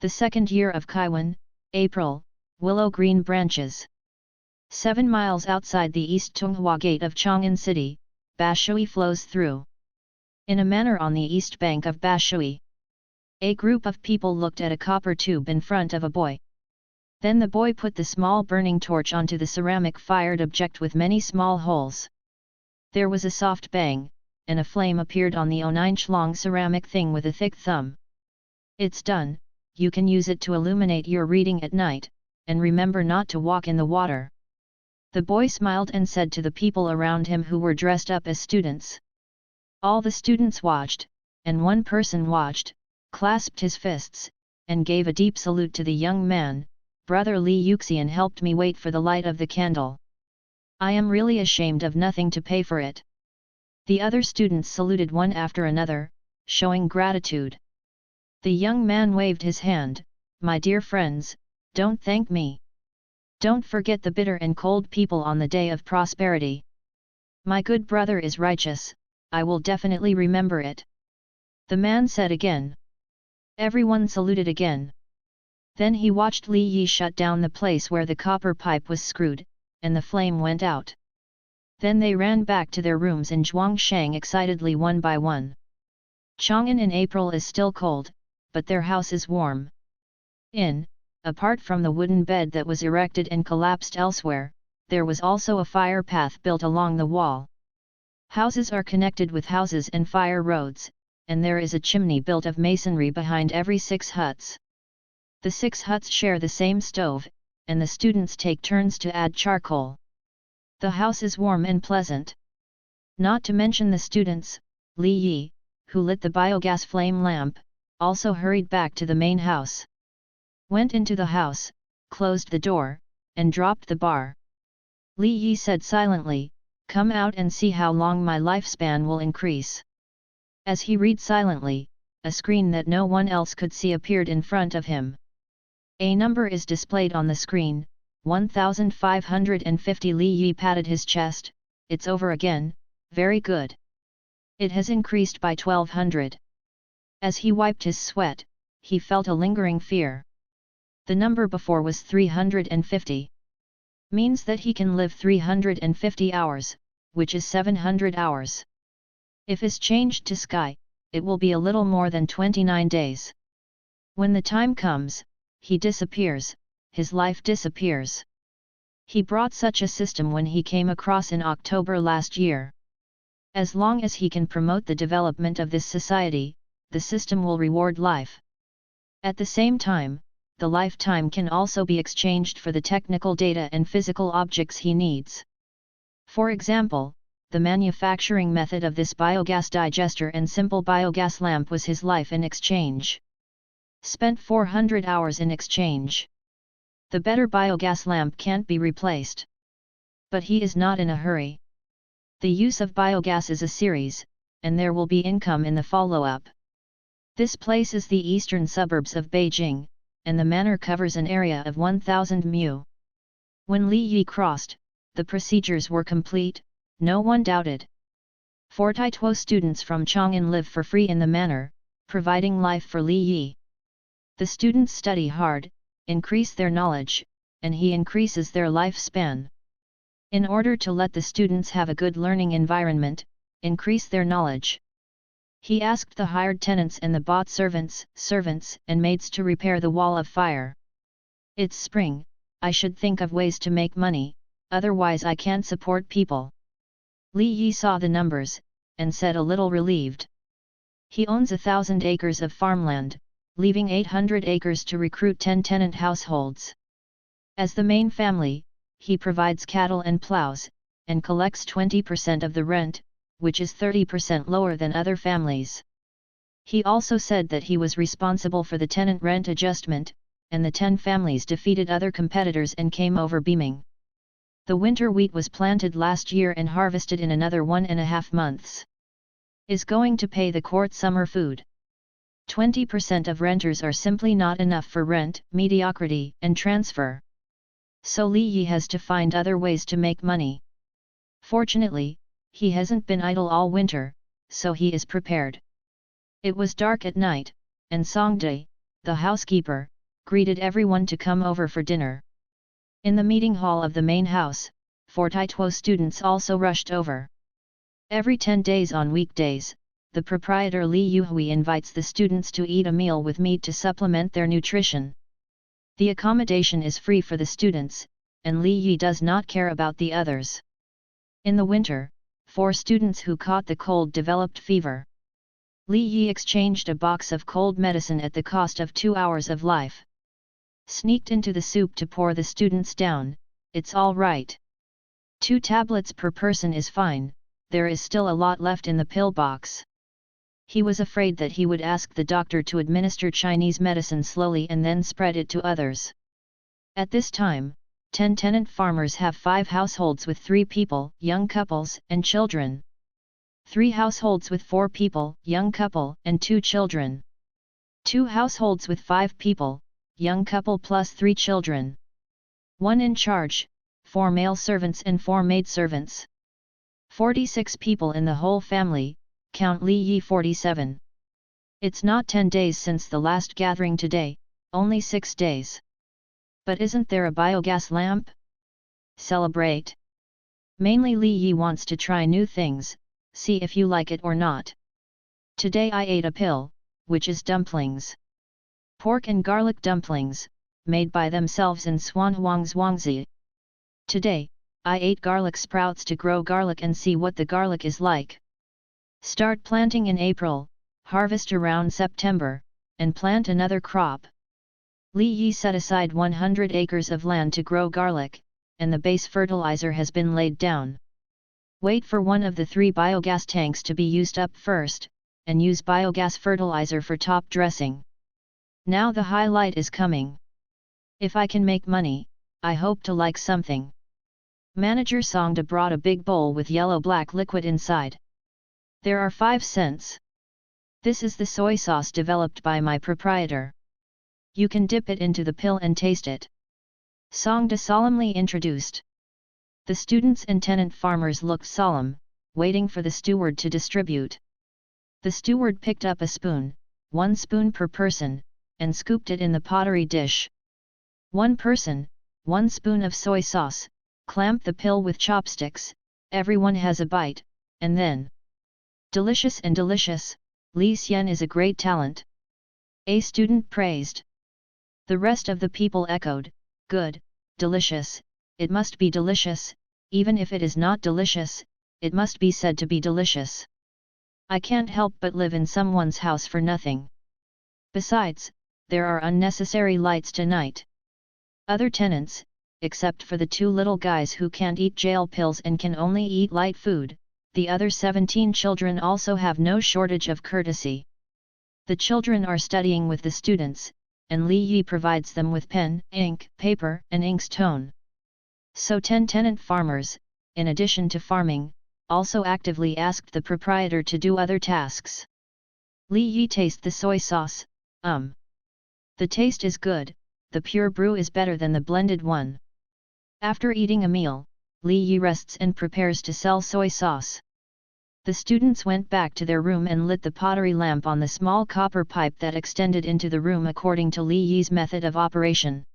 The second year of Kaiwan, April, willow green branches. 7 miles outside the East Tunghua Gate of Chang'an City, Bashui flows through. In a manor on the east bank of Bashui. A group of people looked at a copper tube in front of a boy. Then the boy put the small burning torch onto the ceramic-fired object with many small holes. There was a soft bang, and a flame appeared on the 9-inch-long ceramic thing with a thick thumb. It's done, you can use it to illuminate your reading at night, and remember not to walk in the water. The boy smiled and said to the people around him who were dressed up as students. All the students watched, and one person watched, clasped his fists, and gave a deep salute to the young man. Brother Li Yuxian helped me wait for the light of the candle. I am really ashamed of nothing to pay for it. The other students saluted one after another, showing gratitude. The young man waved his hand. My dear friends, don't thank me. Don't forget the bitter and cold people on the day of prosperity. My good brother is righteous, I will definitely remember it. The man said again. Everyone saluted again. Then he watched Li Yi shut down the place where the copper pipe was screwed, and the flame went out. Then they ran back to their rooms in Zhuangshang excitedly one by one. Chang'an in April is still cold, but their house is warm. Apart from the wooden bed that was erected and collapsed elsewhere, there was also a fire path built along the wall. Houses are connected with houses and fire roads, and there is a chimney built of masonry behind every 6 huts. The 6 huts share the same stove, and the students take turns to add charcoal. The house is warm and pleasant. Not to mention the students, Li Yi, who lit the biogas flame lamp, also hurried back to the main house. Went into the house, closed the door, and dropped the bar. Li Yi said silently, "Come out and see how long my lifespan will increase." As he read silently, a screen that no one else could see appeared in front of him. A number is displayed on the screen, 1550. Li Yi patted his chest. It's over again, very good. It has increased by 1200. As he wiped his sweat, he felt a lingering fear. The number before was 350. Means that he can live 350 hours, which is 700 hours. If is changed to sky, it will be a little more than 29 days. When the time comes, he disappears, his life disappears. He brought such a system when he came across in October last year. As long as he can promote the development of this society, the system will reward life. At the same time, the lifetime can also be exchanged for the technical data and physical objects he needs. For example, the manufacturing method of this biogas digester and simple biogas lamp was his life in exchange. Spent 400 hours in exchange. The better biogas lamp can't be replaced. But he is not in a hurry. The use of biogas is a series, and there will be income in the follow-up. This place is the eastern suburbs of Beijing, and the manor covers an area of 1000 mu. When Li Yi crossed, the procedures were complete, no one doubted. 4 Taituo students from Chang'an live for free in the manor, providing life for Li Yi. The students study hard, increase their knowledge, and he increases their lifespan. In order to let the students have a good learning environment, increase their knowledge. He asked the hired tenants and the bought servants and maids to repair the wall of fire. It's spring, I should think of ways to make money, otherwise I can't support people. Li Yi saw the numbers, and said a little relieved. He owns 1,000 acres of farmland, leaving 800 acres to recruit 10 tenant households. As the main family, he provides cattle and plows, and collects 20% of the rent, which is 30% lower than other families. He also said that he was responsible for the tenant rent adjustment, and the 10 families defeated other competitors and came over beaming. The winter wheat was planted last year and harvested in another 1.5 months. Is going to pay the court summer food. 20% of renters are simply not enough for rent, mediocrity, and transfer. So Li Yi has to find other ways to make money. Fortunately, he hasn't been idle all winter, so he is prepared. It was dark at night, and Songday, the housekeeper, greeted everyone to come over for dinner. In the meeting hall of the main house, 4 Taituo students also rushed over. Every 10 days on weekdays, the proprietor Li Yuhui invites the students to eat a meal with meat to supplement their nutrition. The accommodation is free for the students, and Li Yi does not care about the others. In the winter, 4 students who caught the cold developed fever. Li Yi exchanged a box of cold medicine at the cost of 2 hours of life. Sneaked into the soup to pour the students down. It's all right. 2 tablets per person is fine, there is still a lot left in the pill box. He was afraid that he would ask the doctor to administer Chinese medicine slowly and then spread it to others. At this time, 10 tenant farmers have 5 households with 3 people, young couples, and children. 3 households with 4 people, young couple, and 2 children. 2 households with 5 people, young couple plus 3 children. 1 in charge, 4 male servants and 4 maidservants. 46 people in the whole family, count Li Yi 47. It's not 10 days since the last gathering today, only 6 days. But isn't there a biogas lamp? Celebrate! Mainly Li Yi wants to try new things, see if you like it or not. Today I ate a pill, which is dumplings. Pork and garlic dumplings, made by themselves in Zhuangzi. Today, I ate garlic sprouts to grow garlic and see what the garlic is like. Start planting in April, harvest around September, and plant another crop. Li Yi set aside 100 acres of land to grow garlic, and the base fertilizer has been laid down. Wait for one of the 3 biogas tanks to be used up first, and use biogas fertilizer for top dressing. Now the highlight is coming. If I can make money, I hope to like something. Manager Songda brought a big bowl with yellow-black liquid inside. There are 5 cents. This is the soy sauce developed by my proprietor. You can dip it into the pill and taste it. Songda solemnly introduced. The students and tenant farmers looked solemn, waiting for the steward to distribute. The steward picked up a spoon, 1 spoon per person, and scooped it in the pottery dish. 1 person, 1 spoon of soy sauce, clamp the pill with chopsticks, everyone has a bite, and then. Delicious and delicious, Li Xian is a great talent. A student praised. The rest of the people echoed, good, delicious, it must be delicious, even if it is not delicious, it must be said to be delicious. I can't help but live in someone's house for nothing. Besides, there are unnecessary lights tonight. Other tenants, except for the 2 little guys who can't eat jail pills and can only eat light food, the other 17 children also have no shortage of courtesy. The children are studying with the students, and Li Yi provides them with pen, ink, paper, and inkstone. So 10 tenant farmers, in addition to farming, also actively asked the proprietor to do other tasks. Li Yi tastes the soy sauce, The taste is good, the pure brew is better than the blended one. After eating a meal, Li Yi rests and prepares to sell soy sauce. The students went back to their room and lit the pottery lamp on the small copper pipe that extended into the room according to Li Yi's method of operation.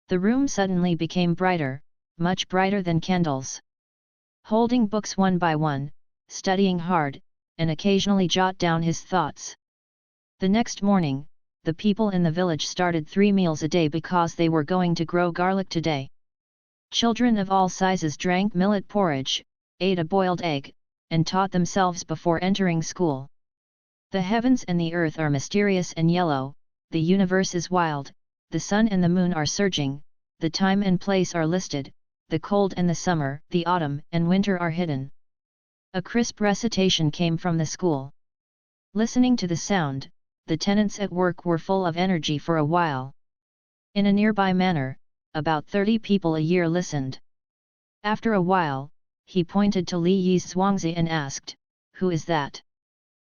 The room suddenly became brighter, much brighter than candles. Holding books one by one, studying hard, and occasionally jot down his thoughts. The next morning, the people in the village started 3 meals a day because they were going to grow garlic today. Children of all sizes drank millet porridge, ate a boiled egg, and taught themselves before entering school. The heavens and the earth are mysterious and yellow, the universe is wild, the sun and the moon are surging, the time and place are listed, the cold and the summer, the autumn and winter are hidden. A crisp recitation came from the school. Listening to the sound, the tenants at work were full of energy for a while. In a nearby manor, about 30 people a year listened. After a while, he pointed to Li Yi's Zhuangzi and asked, "Who is that?"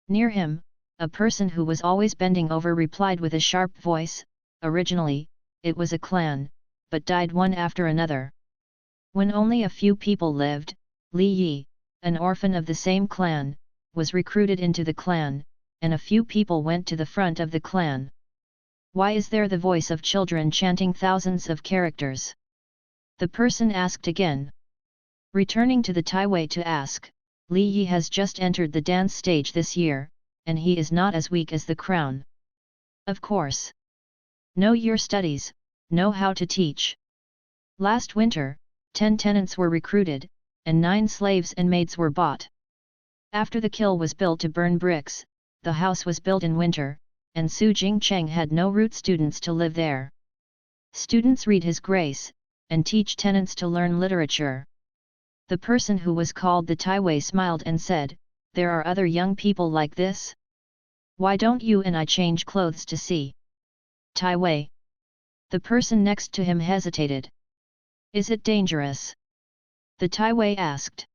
Near him, a person who was always bending over replied with a sharp voice, "Originally, it was a clan, but died one after another. When only a few people lived, Li Yi, an orphan of the same clan, was recruited into the clan, and a few people went to the front of the clan. Why is there the voice of children chanting thousands of characters? The person asked again. Returning to the Taiwei to ask, Li Yi has just entered the dance stage this year, and he is not as weak as the crown. Of course. Know your studies, know how to teach. Last winter, 10 tenants were recruited, and 9 slaves and maids were bought. After the kiln was built to burn bricks, the house was built in winter, and Su Jingcheng had no root students to live there. Students read his grace, and teach tenants to learn literature. The person who was called the Taiwei smiled and said, there are other young people like this? Why don't you and I change clothes to see? Taiwei. The person next to him hesitated. Is it dangerous? The Taiwei asked.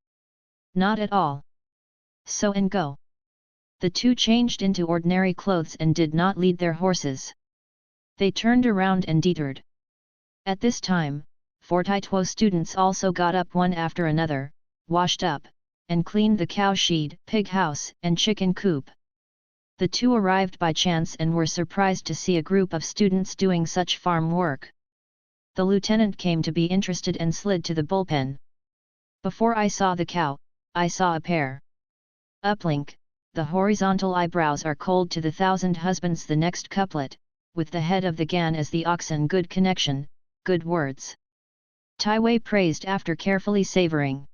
Not at all. So and go. The two changed into ordinary clothes and did not lead their horses. They turned around and detoured. At this time, 4 Taituo students also got up one after another, washed up, and cleaned the cow shed, pig house, and chicken coop. The two arrived by chance and were surprised to see a group of students doing such farm work. The lieutenant came to be interested and slid to the bullpen. Before I saw the cow, I saw a pair. Uplink, the horizontal eyebrows are cold to the 1,000 husbands. The next couplet, with the head of the gan as the oxen. Good connection, good words. Taiwei praised after carefully savoring.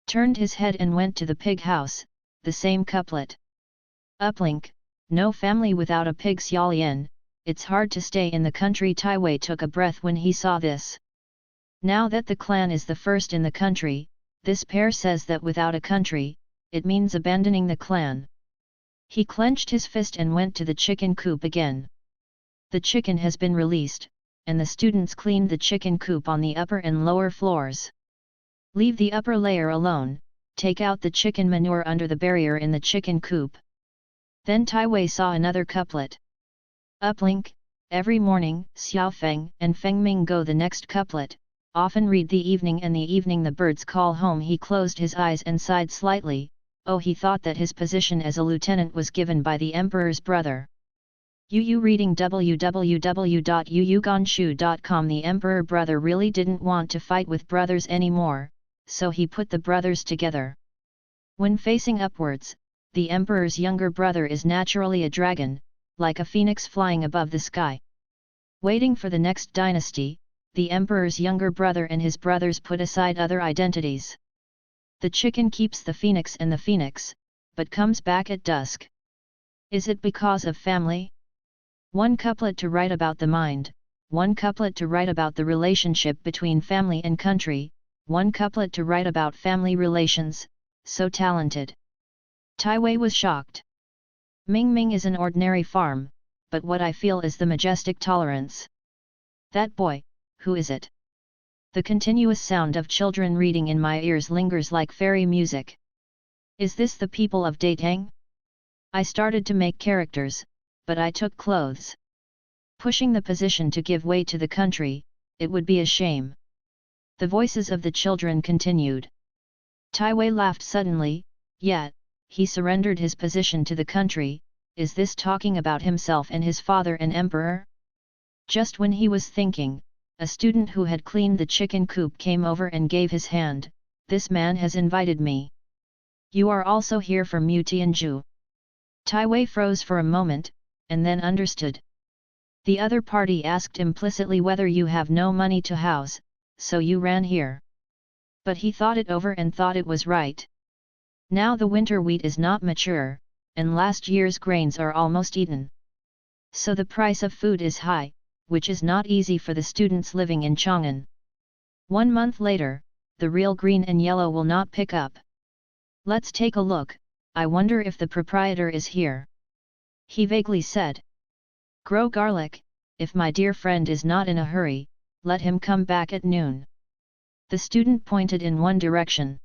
Turned his head and went to the pig house, the same couplet. Uplink, no family without a pig. Xiaolian, it's hard to stay in the country. Taiwei took a breath when he saw this. Now that the clan is the first in the country, this pair says that without a country, it means abandoning the clan. He clenched his fist and went to the chicken coop again. The chicken has been released, and the students cleaned the chicken coop on the upper and lower floors. Leave the upper layer alone, take out the chicken manure under the barrier in the chicken coop. Then Taiwei saw another couplet. Uplink, every morning, Xiaofeng and Fengming go. The next couplet, often read the evening and the evening the birds call home. He closed his eyes and sighed slightly. Oh, he thought that his position as a lieutenant was given by the emperor's brother. Yu reading www.yuyuganshu.com. The emperor brother really didn't want to fight with brothers anymore, so he put the brothers together. When facing upwards, the emperor's younger brother is naturally a dragon, like a phoenix flying above the sky. Waiting for the next dynasty, the emperor's younger brother and his brothers put aside other identities. The chicken keeps the phoenix and the phoenix, but comes back at dusk. Is it because of family? One couplet to write about the mind, one couplet to write about the relationship between family and country, one couplet to write about family relations. So talented. Taiwei was shocked. Ming is an ordinary farm, but what I feel is the majestic tolerance. That boy, who is it? The continuous sound of children reading in my ears lingers like fairy music. Is this the people of Tang? I started to make characters, but I took clothes. Pushing the position to give way to the country, it would be a shame. The voices of the children continued. Taiwei laughed suddenly, yet, he surrendered his position to the country. Is this talking about himself and his father and emperor? Just when he was thinking, a student who had cleaned the chicken coop came over and gave his hand. This man has invited me. You are also here from Mu Tianju. Taiwei froze for a moment, and then understood. The other party asked implicitly whether you have no money to house, so you ran here. But he thought it over and thought it was right. Now the winter wheat is not mature, and last year's grains are almost eaten. So the price of food is high, which is not easy for the students living in Chang'an. 1 month later, the real green and yellow will not pick up. Let's take a look. I wonder if the proprietor is here. He vaguely said. Grow garlic, if my dear friend is not in a hurry, let him come back at noon. The student pointed in one direction.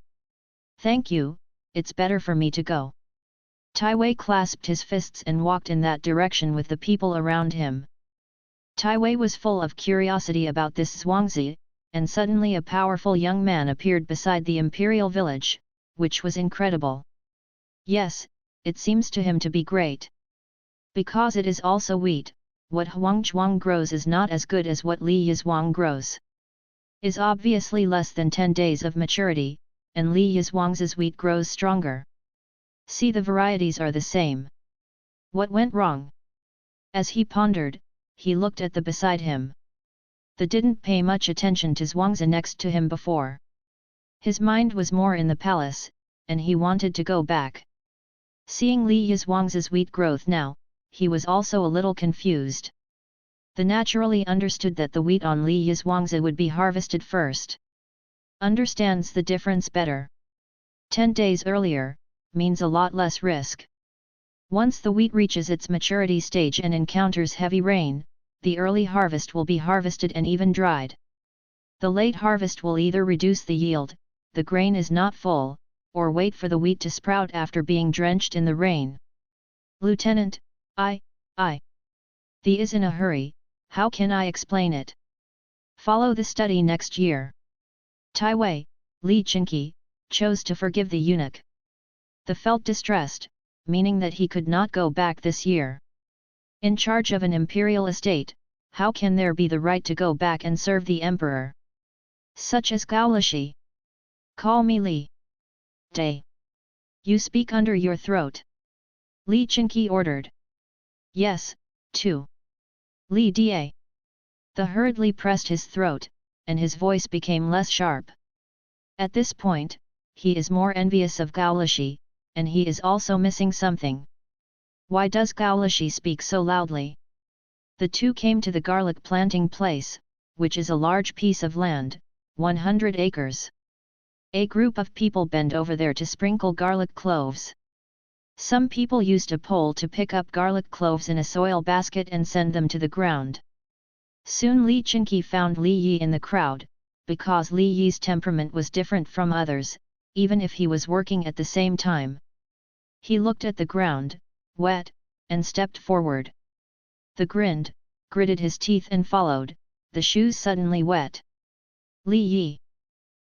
Thank you, it's better for me to go. Taiwei clasped his fists and walked in that direction with the people around him. Taiwei was full of curiosity about this Zhuangzi, and suddenly a powerful young man appeared beside the imperial village, which was incredible. Yes, it seems to him to be great. Because it is also wheat, what Huang Zhuang grows is not as good as what Li Yizhuang grows. Is obviously less than 10 days of maturity, and Li Yizhuang's wheat grows stronger. See, the varieties are the same. What went wrong? As he pondered, he looked at the beside him. The didn't pay much attention to Zhuangzi next to him before. His mind was more in the palace, and he wanted to go back. Seeing Li Yizhuang's wheat growth now, he was also a little confused. The naturally understood that the wheat on Li Yizhuangzi would be harvested first. Understands the difference better. 10 days earlier, means a lot less risk. Once the wheat reaches its maturity stage and encounters heavy rain, the early harvest will be harvested and even dried. The late harvest will either reduce the yield, the grain is not full, or wait for the wheat to sprout after being drenched in the rain. Lieutenant, I. The is in a hurry, how can I explain it? Follow the study next year. Tai Wei, Li Qingqi, chose to forgive the eunuch. The felt distressed, meaning that he could not go back this year. In charge of an imperial estate, how can there be the right to go back and serve the emperor? Such as Gao Lishi. Call me Li Day. You speak under your throat. Li Qingqi ordered. Yes, too. Li Da. The hurriedly pressed his throat, and his voice became less sharp. At this point, he is more envious of Gao Lishi, and he is also missing something. Why does Gao Lishi speak so loudly? The two came to the garlic planting place, which is a large piece of land, 100 acres. A group of people bend over there to sprinkle garlic cloves. Some people used a pole to pick up garlic cloves in a soil basket and send them to the ground. Soon Li Qingqi found Li Yi in the crowd, because Li Yi's temperament was different from others, even if he was working at the same time. He looked at the ground, wet, and stepped forward. The gritted his teeth and followed, the shoes suddenly wet. Li Yi.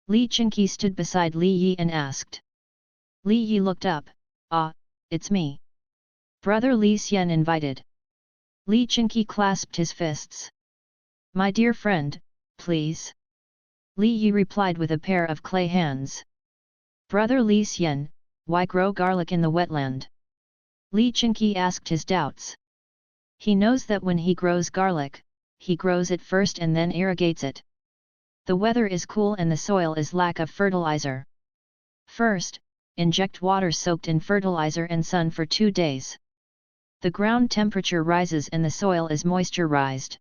Li Qingqi stood beside Li Yi and asked. Li Yi looked up, Ah, it's me. Brother Li Xian invited. Li Qingqi clasped his fists. My dear friend, please. Li Yi replied with a pair of clay hands. Brother Li Xian, why grow garlic in the wetland? Li Qingqi asked his doubts. He knows that when he grows garlic, he grows it first and then irrigates it. The weather is cool and the soil is lack of fertilizer. First, inject water soaked in fertilizer and sun for 2 days. The ground temperature rises and the soil is moisturized.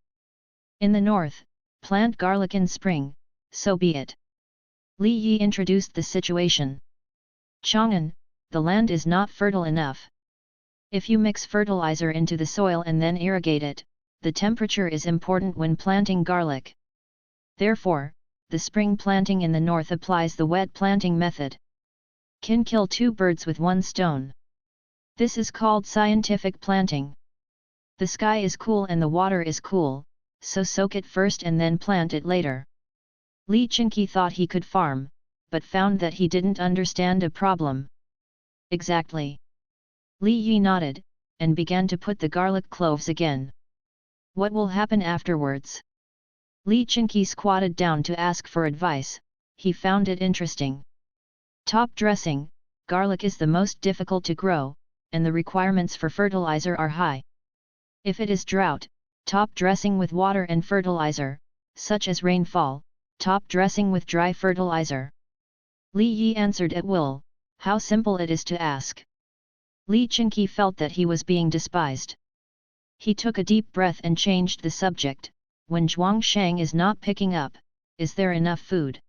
In the north, plant garlic in spring, so be it. Li Yi introduced the situation. Chang'an, the land is not fertile enough. If you mix fertilizer into the soil and then irrigate it, the temperature is important when planting garlic. Therefore, the spring planting in the north applies the wet planting method. Can kill 2 birds with 1 stone. This is called scientific planting. The sky is cool and the water is cool, so soak it first and then plant it later. Li Qingqi thought he could farm, but found that he didn't understand a problem. Exactly. Li Yi nodded, and began to put the garlic cloves again. What will happen afterwards? Li Qingqi squatted down to ask for advice, he found it interesting. Top dressing, garlic is the most difficult to grow, and the requirements for fertilizer are high. If it is drought, top dressing with water and fertilizer, such as rainfall, top dressing with dry fertilizer. Li Yi answered at will, how simple it is to ask. Li Qingqi felt that he was being despised. He took a deep breath and changed the subject. When Zhuang Shang is not picking up, is there enough food?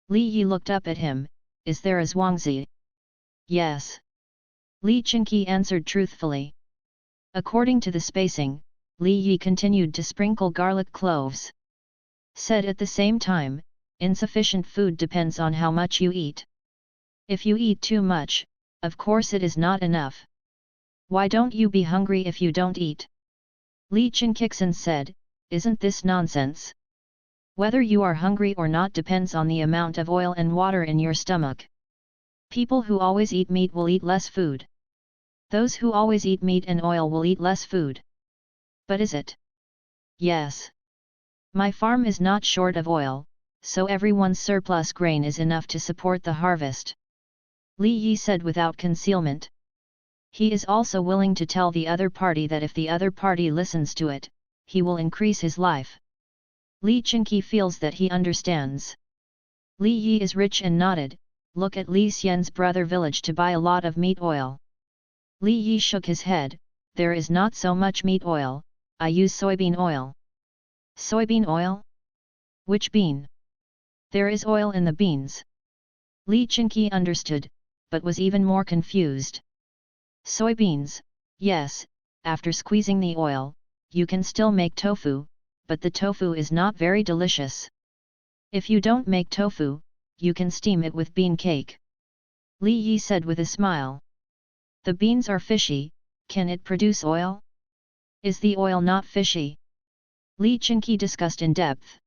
Li Yi looked up at him, is there a Zhuangzi? Yes. Li Qingqi answered truthfully. According to the spacing, Li Yi continued to sprinkle garlic cloves. Said at the same time, insufficient food depends on how much you eat. If you eat too much, of course it is not enough. Why don't you be hungry if you don't eat? Li Qingqi said, isn't this nonsense? Whether you are hungry or not depends on the amount of oil and water in your stomach. People who always eat meat will eat less food. Those who always eat meat and oil will eat less food. But is it? Yes. My farm is not short of oil, so everyone's surplus grain is enough to support the harvest. Li Yi said without concealment. He is also willing to tell the other party that if the other party listens to it, he will increase his life. Li Qingqi feels that he understands. Li Yi is rich and nodded, look at Li Xian's brother village to buy a lot of meat oil. Li Yi shook his head, there is not so much meat oil, I use soybean oil. Soybean oil? Which bean? There is oil in the beans. Li Qingqi understood, but was even more confused. Soybeans, yes, after squeezing the oil, you can still make tofu, but the tofu is not very delicious. If you don't make tofu, you can steam it with bean cake. Li Yi said with a smile. The beans are fishy, can it produce oil? Is the oil not fishy? Li Qingqi discussed in depth.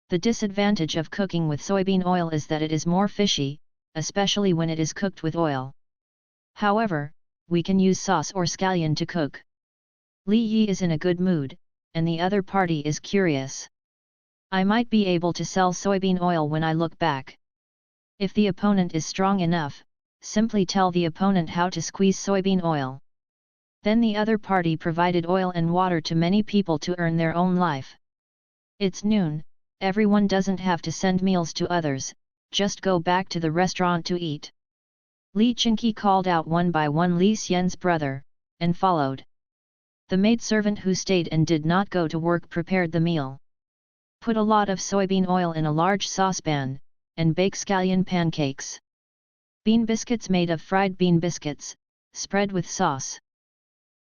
The disadvantage of cooking with soybean oil is that it is more fishy, especially when it is cooked with oil. However, we can use sauce or scallion to cook. Li Yi is in a good mood, and the other party is curious. I might be able to sell soybean oil when I look back. If the opponent is strong enough, simply tell the opponent how to squeeze soybean oil. Then the other party provided oil and water to many people to earn their own life. It's noon, everyone doesn't have to send meals to others, just go back to the restaurant to eat. Li Qingqi called out one by one Li Xian's brother, and followed. The maidservant who stayed and did not go to work prepared the meal. Put a lot of soybean oil in a large saucepan, and bake scallion pancakes. Bean biscuits made of fried bean biscuits, spread with sauce.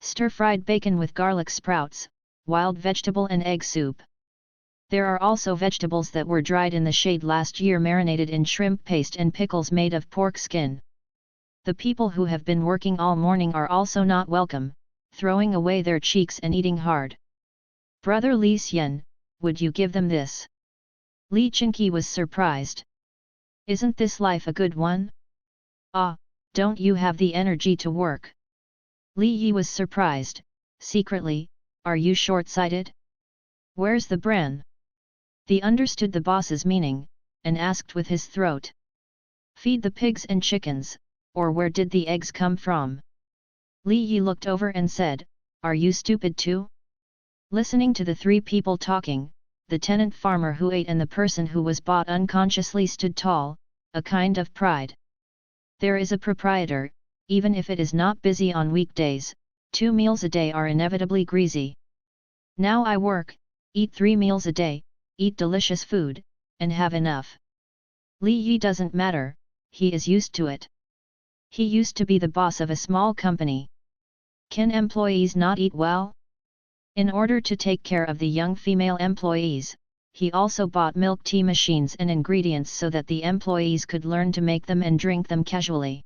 Stir-fried bacon with garlic sprouts, wild vegetable and egg soup. There are also vegetables that were dried in the shade last year marinated in shrimp paste and pickles made of pork skin. The people who have been working all morning are also not welcome, throwing away their cheeks and eating hard. Brother Li Xian, would you give them this? Li Qingqi was surprised. Isn't this life a good one? Ah, don't you have the energy to work? Li Yi was surprised, secretly, are you short-sighted? Where's the bran? He understood the boss's meaning, and asked with his throat. Feed the pigs and chickens, or where did the eggs come from? Li Yi looked over and said, are you stupid too? Listening to the three people talking, the tenant farmer who ate and the person who was bought unconsciously stood tall, a kind of pride. There is a proprietor, even if it is not busy on weekdays, 2 meals a day are inevitably greasy. Now I work, eat 3 meals a day, eat delicious food, and have enough. Li Yi doesn't matter, he is used to it. He used to be the boss of a small company. Can employees not eat well? In order to take care of the young female employees, he also bought milk tea machines and ingredients so that the employees could learn to make them and drink them casually.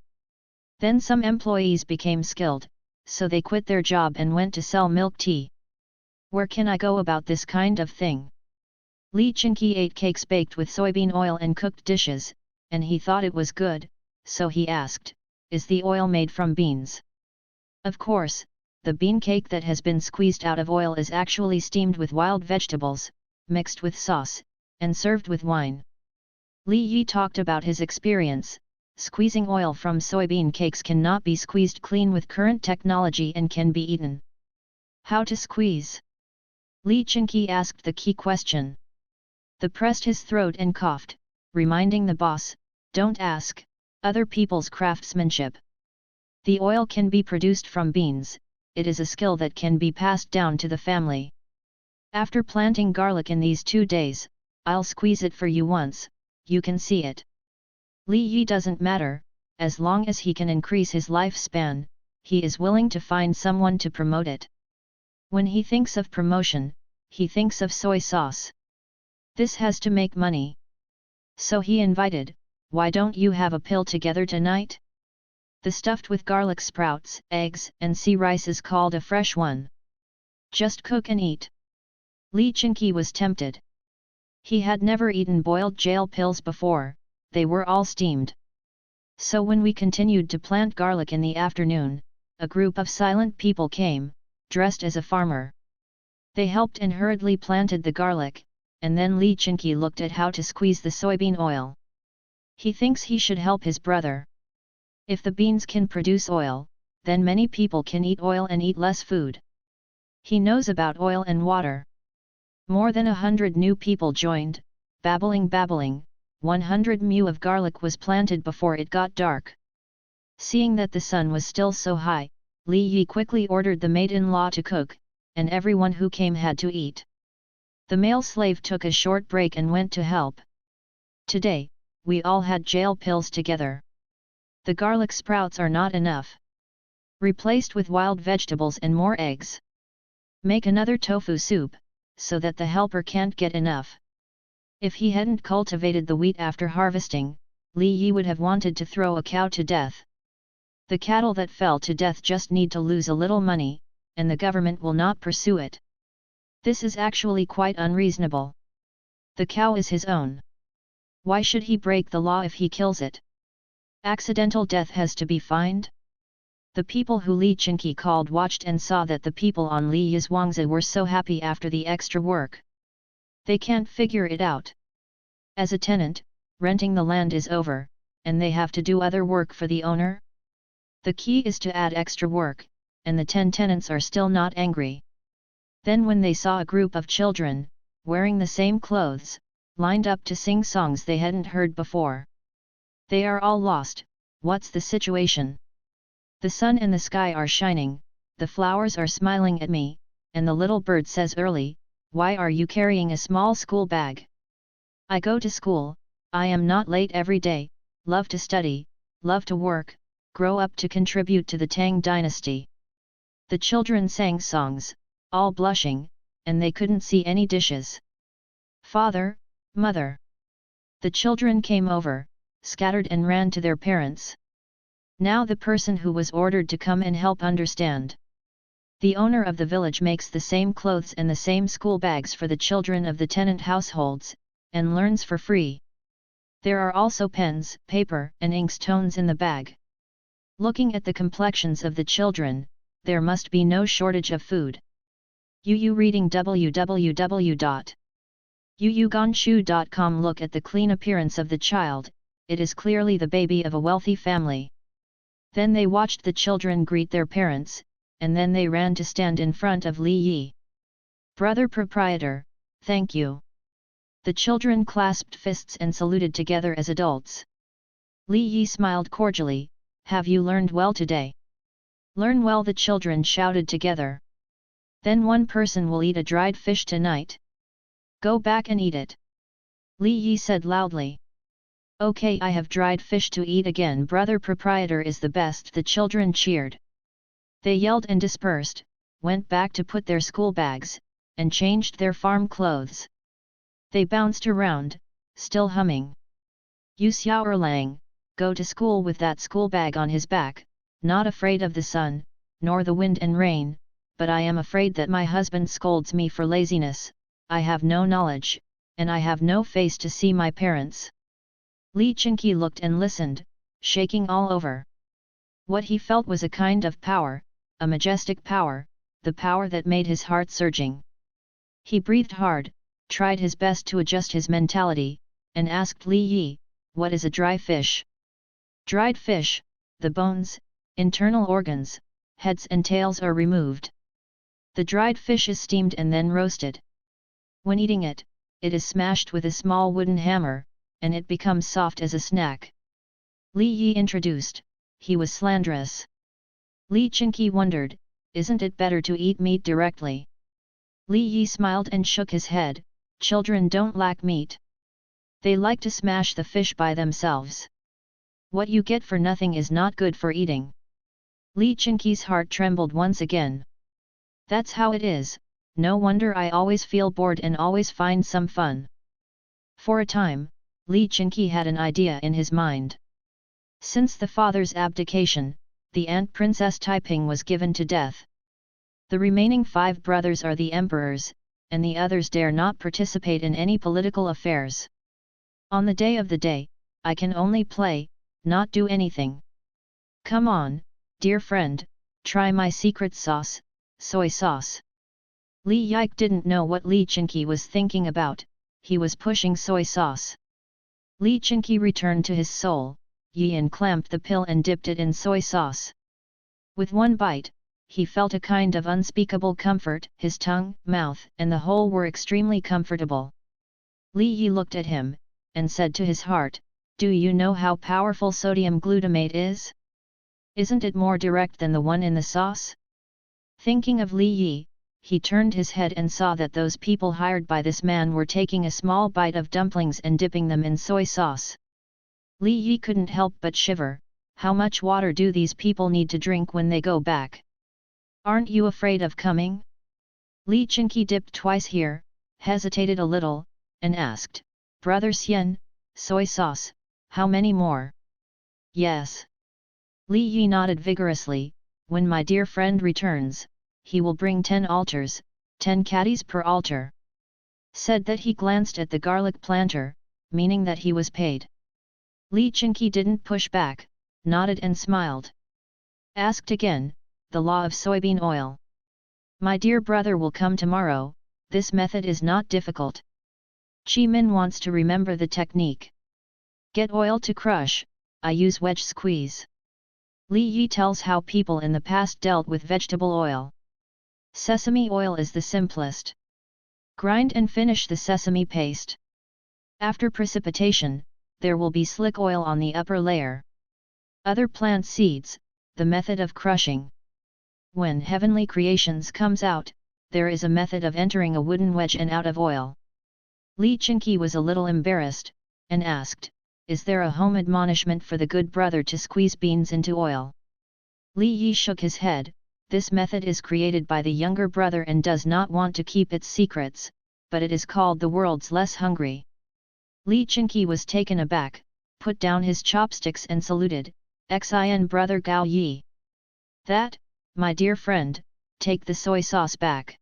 Then some employees became skilled, so they quit their job and went to sell milk tea. Where can I go about this kind of thing? Li Qingqi ate cakes baked with soybean oil and cooked dishes, and he thought it was good, so he asked, is the oil made from beans? Of course, the bean cake that has been squeezed out of oil is actually steamed with wild vegetables, mixed with sauce, and served with wine. Li Yi talked about his experience. Squeezing oil from soybean cakes cannot be squeezed clean with current technology and can be eaten. How to squeeze? Li Qingqi asked the key question. The pressed his throat and coughed, reminding the boss, don't ask, other people's craftsmanship. The oil can be produced from beans, it is a skill that can be passed down to the family. After planting garlic in these 2 days, I'll squeeze it for you once, you can see it. Li Yi doesn't matter, as long as he can increase his lifespan, he is willing to find someone to promote it. When he thinks of promotion, he thinks of soy sauce. This has to make money. So he invited, why don't you have a pill together tonight? The stuffed with garlic sprouts, eggs and sea rice is called a fresh one. Just cook and eat. Li Qingqi was tempted. He had never eaten boiled jail pills before, they were all steamed. So when we continued to plant garlic in the afternoon, a group of silent people came, dressed as a farmer. They helped and hurriedly planted the garlic, and then Li Chinqi looked at how to squeeze the soybean oil. He thinks he should help his brother. If the beans can produce oil, then many people can eat oil and eat less food. He knows about oil and water. More than 100 new people joined, babbling, 100 mu of garlic was planted before it got dark. Seeing that the sun was still so high, Li Yi quickly ordered the maid-in-law to cook, and everyone who came had to eat. The male slave took a short break and went to help. Today, we all had jail pills together. The garlic sprouts are not enough. Replaced with wild vegetables and more eggs. Make another tofu soup, so that the helper can't get enough. If he hadn't cultivated the wheat after harvesting, Li Yi would have wanted to throw a cow to death. The cattle that fell to death just need to lose a little money, and the government will not pursue it. This is actually quite unreasonable. The cow is his own. Why should he break the law if he kills it? Accidental death has to be fined? The people who Li Chinqi called watched and saw that the people on Li Yi's Wangzi were so happy after the extra work. They can't figure it out. As a tenant, renting the land is over, and they have to do other work for the owner? The key is to add extra work, and the 10 tenants are still not angry. Then when they saw a group of children, wearing the same clothes, lined up to sing songs they hadn't heard before. They are all lost. What's the situation? The sun and the sky are shining, the flowers are smiling at me, and the little bird says early, why are you carrying a small school bag? I go to school, I am not late every day, love to study, love to work, grow up to contribute to the Tang dynasty. The children sang songs, all blushing, and they couldn't see any dishes. Father, mother. The children came over, scattered and ran to their parents. Now the person who was ordered to come and help understand. The owner of the village makes the same clothes and the same school bags for the children of the tenant households, and learns for free. There are also pens, paper, and inkstones in the bag. Looking at the complexions of the children, there must be no shortage of food. Yu reading www.yuyugonshu.com. Look at the clean appearance of the child, it is clearly the baby of a wealthy family. Then they watched the children greet their parents, and then they ran to stand in front of Li Yi. Brother proprietor, thank you. The children clasped fists and saluted together as adults. Li Yi smiled cordially, have you learned well today? Learn well, the children shouted together. Then one person will eat a dried fish tonight. Go back and eat it. Li Yi said loudly. Okay, I have dried fish to eat again. Brother proprietor is the best. The children cheered. They yelled and dispersed, went back to put their school bags, and changed their farm clothes. They bounced around, still humming. Yu Xiaoerlang, go to school with that school bag on his back, not afraid of the sun, nor the wind and rain, but I am afraid that my husband scolds me for laziness, I have no knowledge, and I have no face to see my parents. Li Chinqi looked and listened, shaking all over. What he felt was a kind of power, a majestic power, the power that made his heart surging. He breathed hard, tried his best to adjust his mentality, and asked Li Yi, what is a dry fish? Dried fish, the bones, internal organs, heads and tails are removed. The dried fish is steamed and then roasted. When eating it, it is smashed with a small wooden hammer, and it becomes soft as a snack. Li Yi introduced, he was slanderous. Li Chinqi wondered, isn't it better to eat meat directly? Li Yi smiled and shook his head, children don't lack meat. They like to smash the fish by themselves. What you get for nothing is not good for eating. Li Chinqi's heart trembled once again. That's how it is, no wonder I always feel bored and always find some fun. For a time, Li Chinqi had an idea in his mind. Since the father's abdication, the aunt Princess Taiping was given to death. The remaining 5 brothers are the emperors, and the others dare not participate in any political affairs. On the day, I can only play, not do anything. Come on, dear friend, try my secret sauce, soy sauce. Li Yike didn't know what Li Chinqi was thinking about, he was pushing soy sauce. Li Chinqi returned to his soul, Yin clamped the pill and dipped it in soy sauce. With one bite, he felt a kind of unspeakable comfort, his tongue, mouth and the whole were extremely comfortable. Li Yi looked at him, and said to his heart, "Do you know how powerful sodium glutamate is? Isn't it more direct than the one in the sauce?" Thinking of Li Yi, he turned his head and saw that those people hired by this man were taking a small bite of dumplings and dipping them in soy sauce. Li Yi couldn't help but shiver. How much water do these people need to drink when they go back? Aren't you afraid of coming? Li Chinqi dipped twice here, hesitated a little, and asked, "Brother Xian, soy sauce, how many more?" "Yes." Li Yi nodded vigorously. "When my dear friend returns, he will bring 10 altars, 10 caddies per altar." Said that he glanced at the garlic planter, meaning that he was paid. Li Chinqi didn't push back, nodded and smiled. Asked again, "The law of soybean oil. My dear brother will come tomorrow, this method is not difficult. Chi Min wants to remember the technique. Get oil to crush, I use wedge squeeze." Li Yi tells how people in the past dealt with vegetable oil. Sesame oil is the simplest. Grind and finish the sesame paste. After precipitation, there will be slick oil on the upper layer. Other plant seeds, the method of crushing. When Heavenly Creations comes out, there is a method of entering a wooden wedge and out of oil. Li Chinqi was a little embarrassed, and asked, "Is there a home admonishment for the good brother to squeeze beans into oil?" Li Yi shook his head. "This method is created by the younger brother and does not want to keep its secrets, but it is called the world's less hungry." Li Chinqi was taken aback, put down his chopsticks and saluted, "Xin brother Gao Yi. That, my dear friend, take the soy sauce back.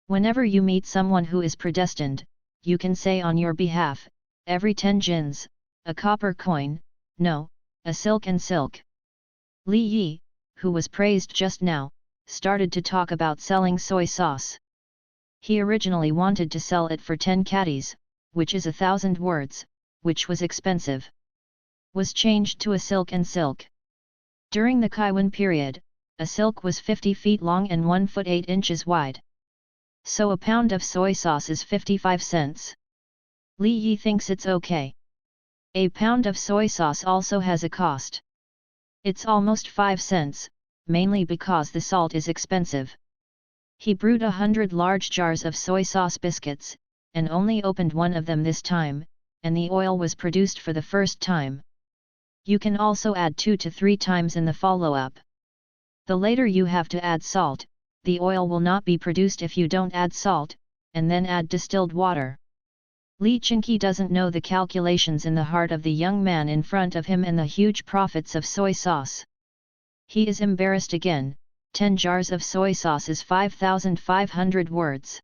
Whenever you meet someone who is predestined, you can say on your behalf, every 10 jins, a copper coin, no, a silk and silk." Li Yi, who was praised just now, started to talk about selling soy sauce. He originally wanted to sell it for 10 caddies, which is 1,000 words, which was expensive. Was changed to a silk and silk. During the Kaiwan period, a silk was 50 feet long and 1 foot 8 inches wide. So a pound of soy sauce is 55 cents. Li Yi thinks it's okay. A pound of soy sauce also has a cost. It's almost 5 cents, mainly because the salt is expensive. He brewed 100 large jars of soy sauce biscuits, and only opened one of them this time, and the oil was produced for the first time. You can also add 2 to 3 times in the follow-up. The later you have to add salt, the oil will not be produced if you don't add salt, and then add distilled water. Li Chinqi doesn't know the calculations in the heart of the young man in front of him and the huge profits of soy sauce. He is embarrassed again. 10 jars of soy sauce is 5,500 words.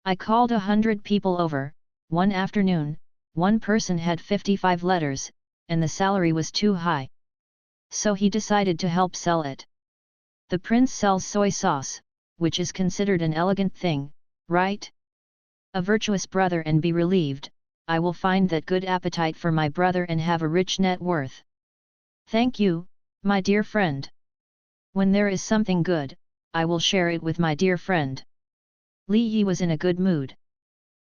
I called 100 people over, one afternoon, one person had 55 letters, and the salary was too high. So he decided to help sell it. The prince sells soy sauce, which is considered an elegant thing, right? A virtuous brother and be relieved, I will find that good appetite for my brother and have a rich net worth. Thank you, my dear friend. When there is something good, I will share it with my dear friend. Li Yi was in a good mood.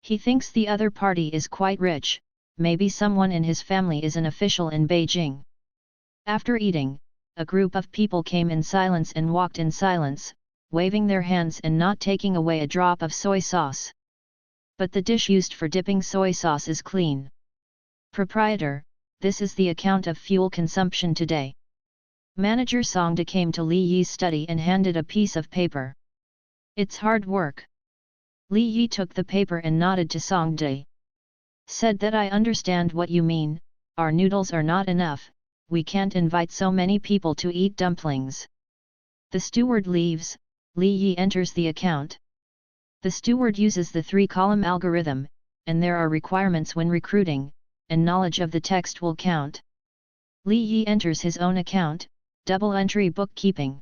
He thinks the other party is quite rich, maybe someone in his family is an official in Beijing. After eating, a group of people came in silence and walked in silence, waving their hands and not taking away a drop of soy sauce. But the dish used for dipping soy sauce is clean. Proprietor, this is the account of fuel consumption today. Manager Songda came to Li Yi's study and handed a piece of paper. It's hard work. Li Yi took the paper and nodded to Songda. Said that I understand what you mean, our noodles are not enough, we can't invite so many people to eat dumplings. The steward leaves, Li Yi enters the account. The steward uses the 3-column algorithm, and there are requirements when recruiting, and knowledge of the text will count. Li Yi enters his own account, double entry bookkeeping.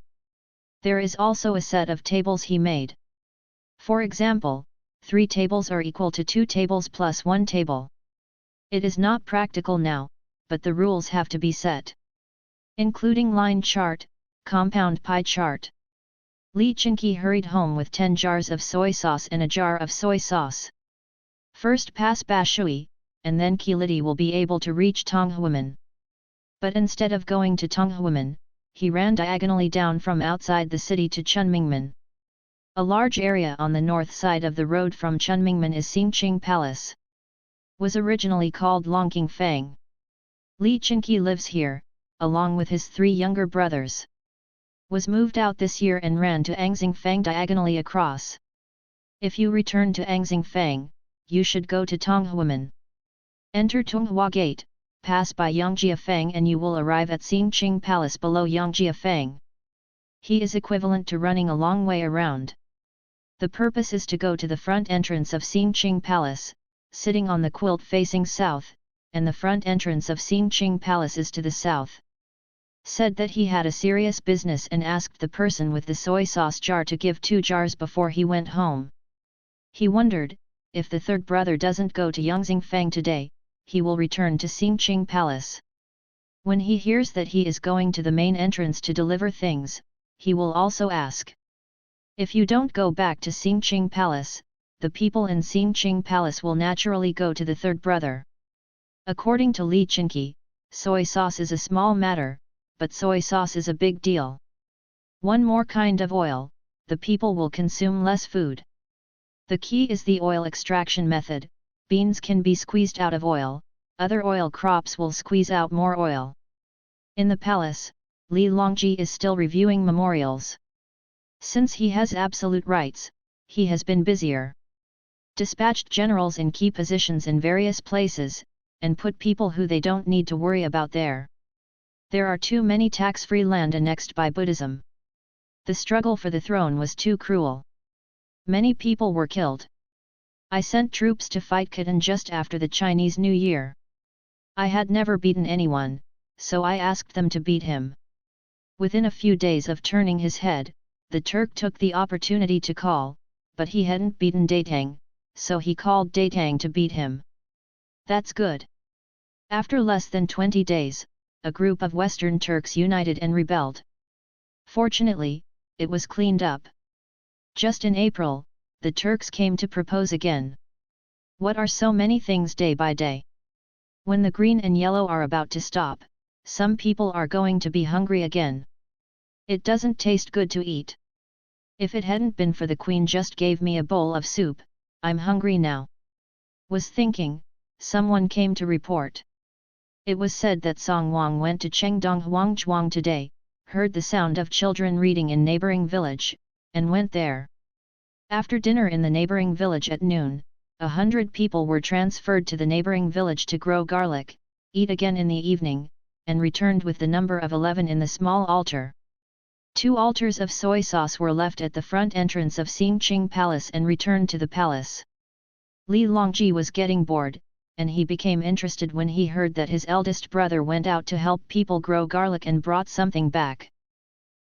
There is also a set of tables he made. For example, 3 tables are equal to 2 tables plus 1 table. It is not practical now, but the rules have to be set. Including line chart, compound pie chart. Li Chinqi hurried home with 10 jars of soy sauce and a jar of soy sauce. First pass Bashui, and then Qilidi will be able to reach Tonghuamen. But instead of going to Tonghuamen, he ran diagonally down from outside the city to Chunmingmen. A large area on the north side of the road from Chunmingmen is Xingqing Palace. Was originally called Longqing Fang. Li Chinqi lives here, along with his 3 younger brothers. Was moved out this year and ran to Angxing Fang diagonally across. If you return to Angxing Fang, you should go to Tonghuamen. Enter Tonghua Gate, pass by Yongjia Fang and you will arrive at Xingqing Palace below Yongjia Fang. He is equivalent to running a long way around. The purpose is to go to the front entrance of Xingqing Palace, sitting on the quilt facing south, and the front entrance of Xingqing Palace is to the south. Said that he had a serious business and asked the person with the soy sauce jar to give 2 jars before he went home. He wondered, if the 3rd brother doesn't go to Yangxing Fang today, he will return to Xingqing Palace. When he hears that he is going to the main entrance to deliver things, he will also ask. If you don't go back to Xingqing Palace, the people in Xingqing Palace will naturally go to the 3rd brother. According to Li Chinqi, soy sauce is a small matter, but soy sauce is a big deal. One more kind of oil, the people will consume less food. The key is the oil extraction method. Beans can be squeezed out of oil, other oil crops will squeeze out more oil. In the palace, Li Longji is still reviewing memorials. Since he has absolute rights, he has been busier. Dispatched generals in key positions in various places, and put people who they don't need to worry about there. There are too many tax-free land annexed by Buddhism. The struggle for the throne was too cruel. Many people were killed. I sent troops to fight Khitan just after the Chinese New Year. I had never beaten anyone, so I asked them to beat him. Within a few days of turning his head, the Turk took the opportunity to call, but he hadn't beaten Datang, so he called Datang to beat him. That's good. After less than 20 days, a group of Western Turks united and rebelled. Fortunately, it was cleaned up. Just in April, the Turks came to propose again. What are so many things day by day? When the green and yellow are about to stop, some people are going to be hungry again. It doesn't taste good to eat. If it hadn't been for the Queen just gave me a bowl of soup, I'm hungry now. Was thinking, someone came to report. It was said that Song Wang went to Chengdong Huangzhuang today, heard the sound of children reading in neighboring village, and went there. After dinner in the neighboring village at noon, 100 people were transferred to the neighboring village to grow garlic, eat again in the evening, and returned with the number of 11 in the small altar. 2 altars of soy sauce were left at the front entrance of Xingqing Palace and returned to the palace. Li Longji was getting bored, and he became interested when he heard that his eldest brother went out to help people grow garlic and brought something back.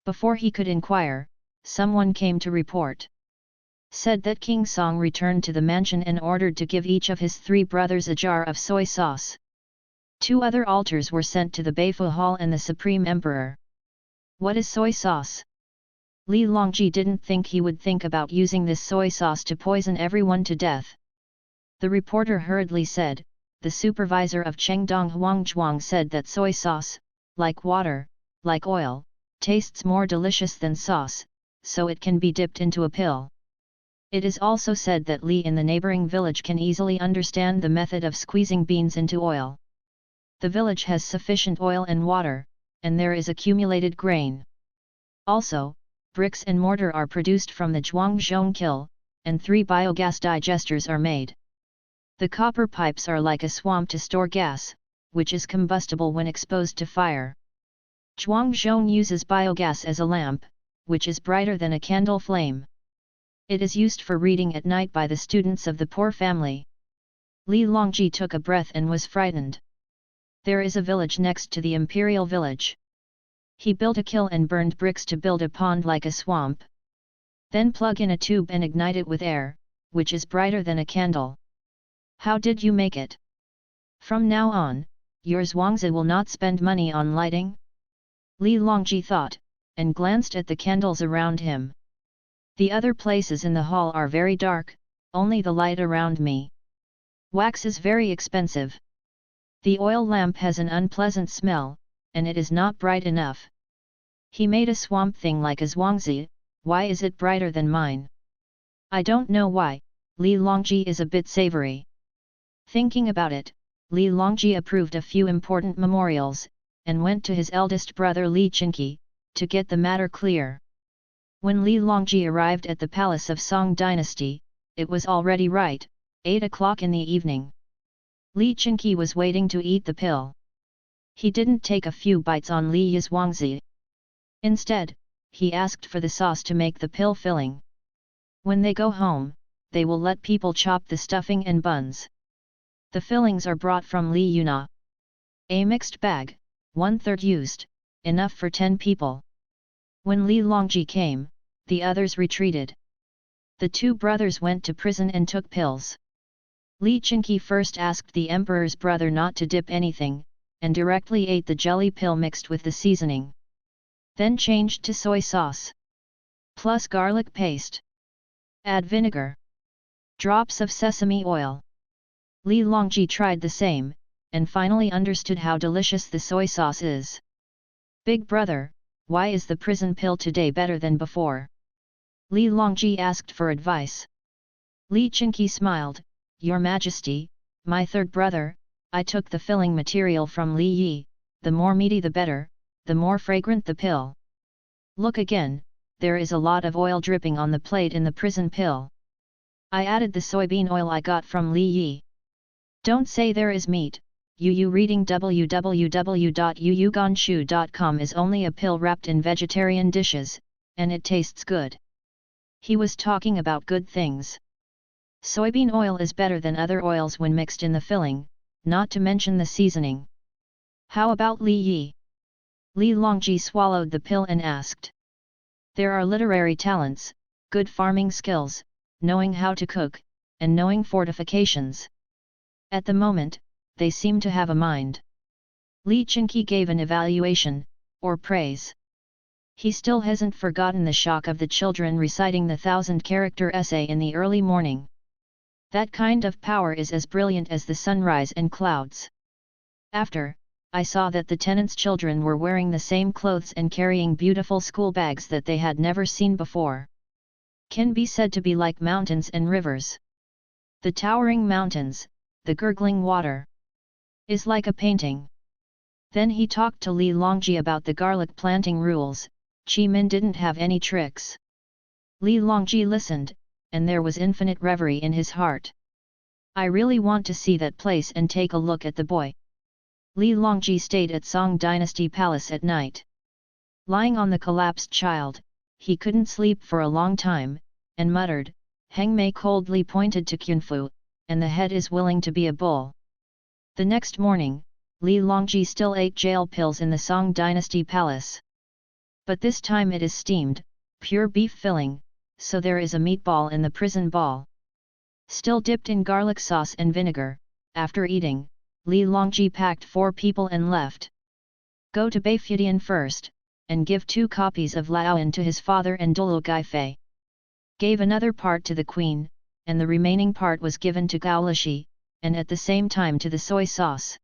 Before he could inquire, someone came to report. Said that King Song returned to the mansion and ordered to give each of his 3 brothers a jar of soy sauce. 2 other altars were sent to the Beifu Hall and the Supreme Emperor. What is soy sauce? Li Longji didn't think he would think about using this soy sauce to poison everyone to death. The reporter hurriedly said, the supervisor of Chengdong Huangzhuang said that soy sauce, like water, like oil, tastes more delicious than sauce, so it can be dipped into a pill. It is also said that Li in the neighboring village can easily understand the method of squeezing beans into oil. The village has sufficient oil and water, and there is accumulated grain. Also, bricks and mortar are produced from the Zhuangzhong kiln, and 3 biogas digesters are made. The copper pipes are like a swamp to store gas, which is combustible when exposed to fire. Zhuangzhong uses biogas as a lamp, which is brighter than a candle flame. It is used for reading at night by the students of the poor family. Li Longji took a breath and was frightened. There is a village next to the imperial village. He built a kiln and burned bricks to build a pond like a swamp. Then plug in a tube and ignite it with air, which is brighter than a candle. How did you make it? From now on, your Zhuangzi will not spend money on lighting? Li Longji thought, and glanced at the candles around him. The other places in the hall are very dark, only the light around me. Wax is very expensive. The oil lamp has an unpleasant smell, and it is not bright enough. He made a swamp thing like a Zhuangzi, why is it brighter than mine? I don't know why, Li Longji is a bit savory. Thinking about it, Li Longji approved a few important memorials, and went to his eldest brother Li Qinqi, to get the matter clear. When Li Longji arrived at the palace of Song dynasty, it was already right, 8 o'clock in the evening. Li Qinqi was waiting to eat the pill. He didn't take a few bites on Li Yi's Zhuangzi. Instead, he asked for the sauce to make the pill filling. When they go home, they will let people chop the stuffing and buns. The fillings are brought from Li Yuna. A mixed bag, 1/3 used, enough for 10 people. When Li Longji came, the others retreated. The two brothers went to prison and took pills. Li Qinqi first asked the emperor's brother not to dip anything, and directly ate the jelly pill mixed with the seasoning. Then changed to soy sauce. Plus garlic paste. Add vinegar. Drops of sesame oil. Li Longji tried the same, and finally understood how delicious the soy sauce is. Big brother, why is the prison pill today better than before? Li Longji asked for advice. Li Qinqi smiled, Your Majesty, my third brother, I took the filling material from Li Yi, the more meaty the better, the more fragrant the pill. Look again, there is a lot of oil dripping on the plate in the prison pill. I added the soybean oil I got from Li Yi. Don't say there is meat. Yu reading www.yuyuganshu.com is only a pill wrapped in vegetarian dishes, and it tastes good. He was talking about good things. Soybean oil is better than other oils when mixed in the filling, not to mention the seasoning. How about Li Yi? Li Longji swallowed the pill and asked. There are literary talents, good farming skills, knowing how to cook, and knowing fortifications. At the moment, they seem to have a mind. Li Qinqi gave an evaluation, or praise. He still hasn't forgotten the shock of the children reciting the 1,000-character essay in the early morning. That kind of power is as brilliant as the sunrise and clouds. After, I saw that the tenants' children were wearing the same clothes and carrying beautiful school bags that they had never seen before. Can be said to be like mountains and rivers. The towering mountains, the gurgling water, is like a painting. Then he talked to Li Longji about the garlic planting rules. Chi Min didn't have any tricks. Li Longji listened, and there was infinite reverie in his heart. I really want to see that place and take a look at the boy. Li Longji stayed at Song Dynasty Palace at night. Lying on the collapsed child, he couldn't sleep for a long time, and muttered, Heng Mei coldly pointed to Qunfu, and the head is willing to be a bull. The next morning, Li Longji still ate jail pills in the Song Dynasty Palace. But this time it is steamed, pure beef filling, so there is a meatball in the prison ball. Still dipped in garlic sauce and vinegar. After eating, Li Longji packed 4 people and left. Go to Beifudian first, and give 2 copies of Laoan to his father and Dulu Gaifei. Gave another part to the queen, and the remaining part was given to Gaolishi, and at the same time to the soy sauce.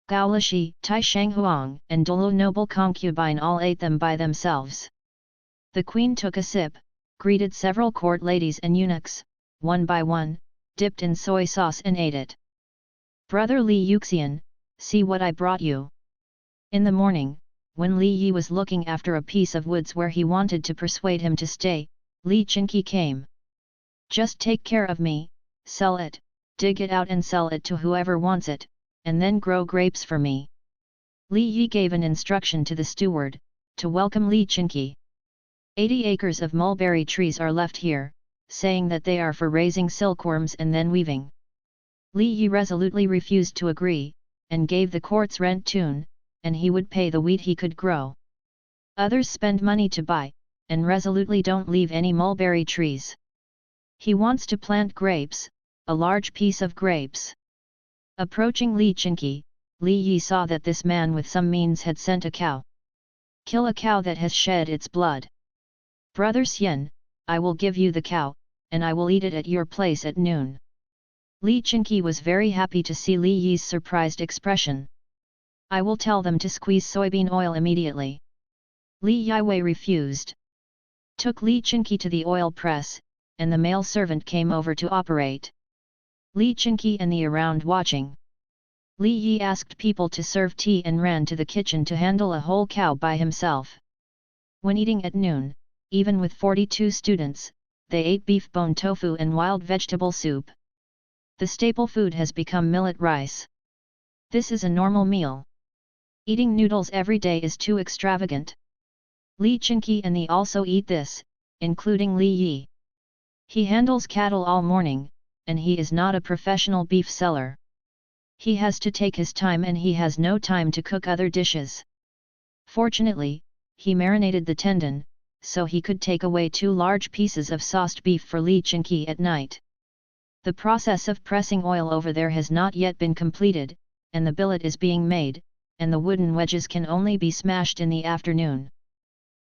Gaolishi, Tai Shanghuang, and Dulu noble concubine all ate them by themselves. The queen took a sip, greeted several court ladies and eunuchs, one by one, dipped in soy sauce and ate it. Brother Li Yuxian, see what I brought you. In the morning, when Li Yi was looking after a piece of woods where he wanted to persuade him to stay, Li Qinqi came. Just take care of me, sell it, dig it out and sell it to whoever wants it, and then grow grapes for me. Li Yi gave an instruction to the steward, to welcome Li Qinqi. 80 acres of mulberry trees are left here, saying that they are for raising silkworms and then weaving. Li Yi resolutely refused to agree, and gave the court's rent tune, and he would pay the wheat he could grow. Others spend money to buy, and resolutely don't leave any mulberry trees. He wants to plant grapes, a large piece of grapes. Approaching Li Chinqi, Li Yi saw that this man with some means had sent a cow. Kill a cow that has shed its blood. Brother Xian, I will give you the cow, and I will eat it at your place at noon. Li Chinqi was very happy to see Li Yi's surprised expression. I will tell them to squeeze soybean oil immediately. Li Yiwei refused. Took Li Chinqi to the oil press, and the male servant came over to operate. Li Chinqi and the around watching. Li Yi asked people to serve tea and ran to the kitchen to handle a whole cow by himself. When eating at noon, even with 42 students, they ate beef bone tofu and wild vegetable soup. The staple food has become millet rice. This is a normal meal. Eating noodles every day is too extravagant. Li Chinqi and they also eat this, including Li Yi. He handles cattle all morning, and he is not a professional beef seller. He has to take his time and he has no time to cook other dishes. Fortunately, he marinated the tendon, so he could take away 2 large pieces of sauced beef for Li Chinqi at night. The process of pressing oil over there has not yet been completed, and the billet is being made, and the wooden wedges can only be smashed in the afternoon.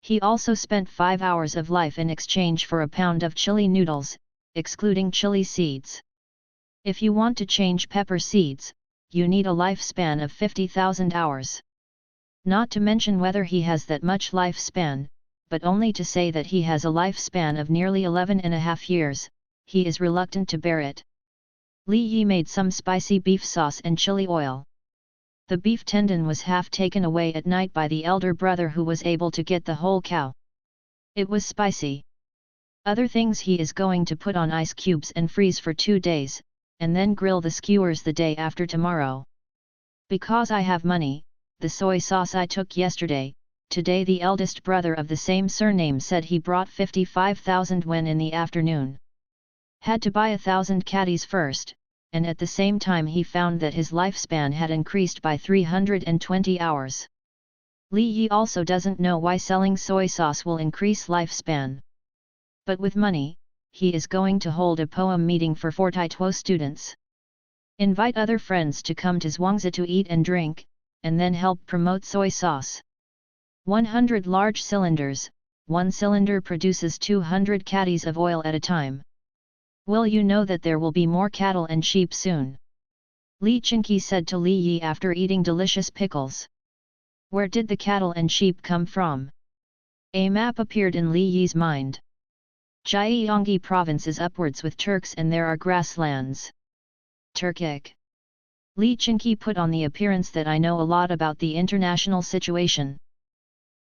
He also spent 5 hours of life in exchange for a pound of chili noodles, excluding chili seeds. If you want to change pepper seeds, you need a lifespan of 50,000 hours. Not to mention whether he has that much lifespan, but only to say that he has a lifespan of nearly 11.5 years, he is reluctant to bear it. Li Yi made some spicy beef sauce and chili oil. The beef tendon was half taken away at night by the elder brother who was able to get the whole cow. It was spicy. Other things he is going to put on ice cubes and freeze for 2 days, and then grill the skewers the day after tomorrow. Because I have money, the soy sauce I took yesterday, today the eldest brother of the same surname said he brought 55,000 when in the afternoon. Had to buy 1,000 caddies first, and at the same time he found that his lifespan had increased by 320 hours. Li Yi also doesn't know why selling soy sauce will increase lifespan. But with money, he is going to hold a poem meeting for Fortituo students. Invite other friends to come to Zhuangzi to eat and drink, and then help promote soy sauce. 100 large cylinders, 1 cylinder produces 200 caddies of oil at a time. Will you know that there will be more cattle and sheep soon? Li Chinqi said to Li Yi after eating delicious pickles. Where did the cattle and sheep come from? A map appeared in Li Yi's mind. Jiangyi province is upwards with Turks and there are grasslands. Turkic. Li Chinqi put on the appearance that I know a lot about the international situation.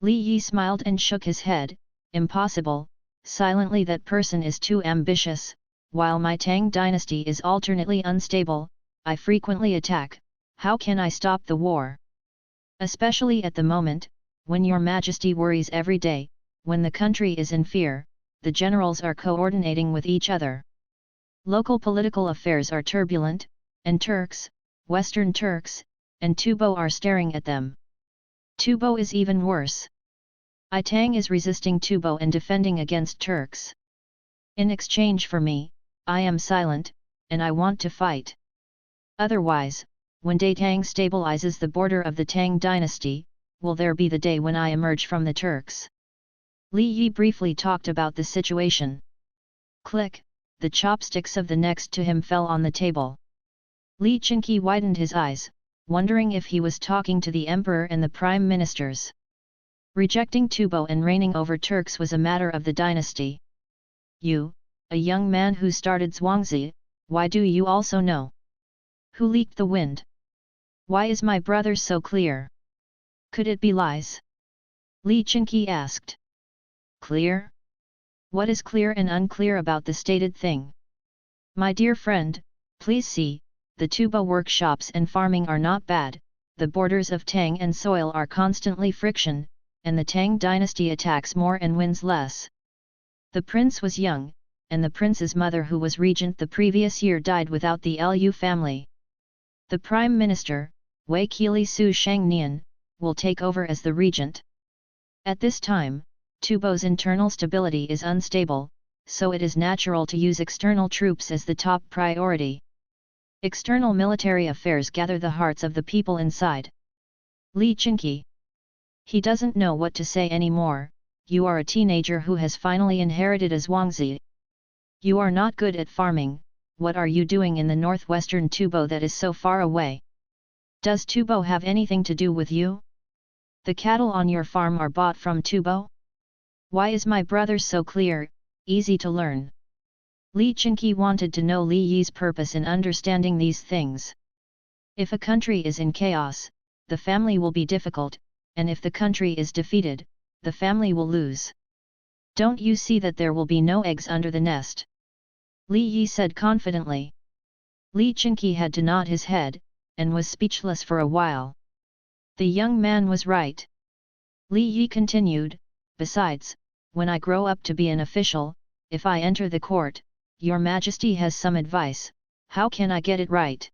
Li Yi smiled and shook his head, impossible, silently that person is too ambitious. While my Tang dynasty is alternately unstable, I frequently attack, how can I stop the war? Especially at the moment, when your majesty worries every day, when the country is in fear, the generals are coordinating with each other. Local political affairs are turbulent, and Turks, Western Turks, and Tubo are staring at them. Tubo is even worse. Tang is resisting Tubo and defending against Turks. In exchange for me, I am silent, and I want to fight. Otherwise, when Tang stabilizes the border of the Tang dynasty, will there be the day when I emerge from the Turks? Li Yi briefly talked about the situation. Click, the chopsticks of the next to him fell on the table. Li Chinqi widened his eyes, wondering if he was talking to the emperor and the prime ministers. Rejecting Tubo and reigning over Turks was a matter of the dynasty. You, a young man who started Zhuangzi, why do you also know? Who leaked the wind? Why is my brother so clear? Could it be lies? Li Chinqi asked. Clear? What is clear and unclear about the stated thing? My dear friend, please see, the tuba workshops and farming are not bad, the borders of Tang and soil are constantly friction, and the Tang dynasty attacks more and wins less. The prince was young, and the prince's mother who was regent the previous year died without the Lu family. The prime minister, Wei Qili Su Shangnian, will take over as the regent. At this time, Tubo's internal stability is unstable, so it is natural to use external troops as the top priority. External military affairs gather the hearts of the people inside. Li Qingqi. He doesn't know what to say anymore. You are a teenager who has finally inherited a Zhuangzi. You are not good at farming. What are you doing in the northwestern Tubo that is so far away? Does Tubo have anything to do with you? The cattle on your farm are bought from Tubo? Why is my brother so clear, easy to learn? Li Qingqi wanted to know Li Yi's purpose in understanding these things. If a country is in chaos, the family will be difficult, and if the country is defeated, the family will lose. Don't you see that there will be no eggs under the nest? Li Yi said confidently. Li Qingqi had to nod his head, and was speechless for a while. The young man was right. Li Yi continued, besides, when I grow up to be an official, if I enter the court, your majesty has some advice, how can I get it right?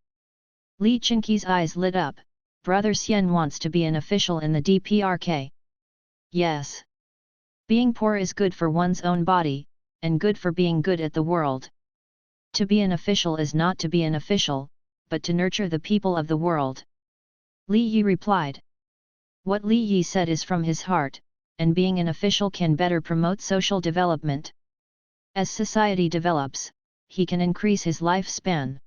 Li Qingqi's eyes lit up. Brother Xian wants to be an official in the DPRK. Yes. Being poor is good for one's own body, and good for being good at the world. To be an official is not to be an official, but to nurture the people of the world. Li Yi replied. What Li Yi said is from his heart, and being an official can better promote social development. As society develops, he can increase his lifespan.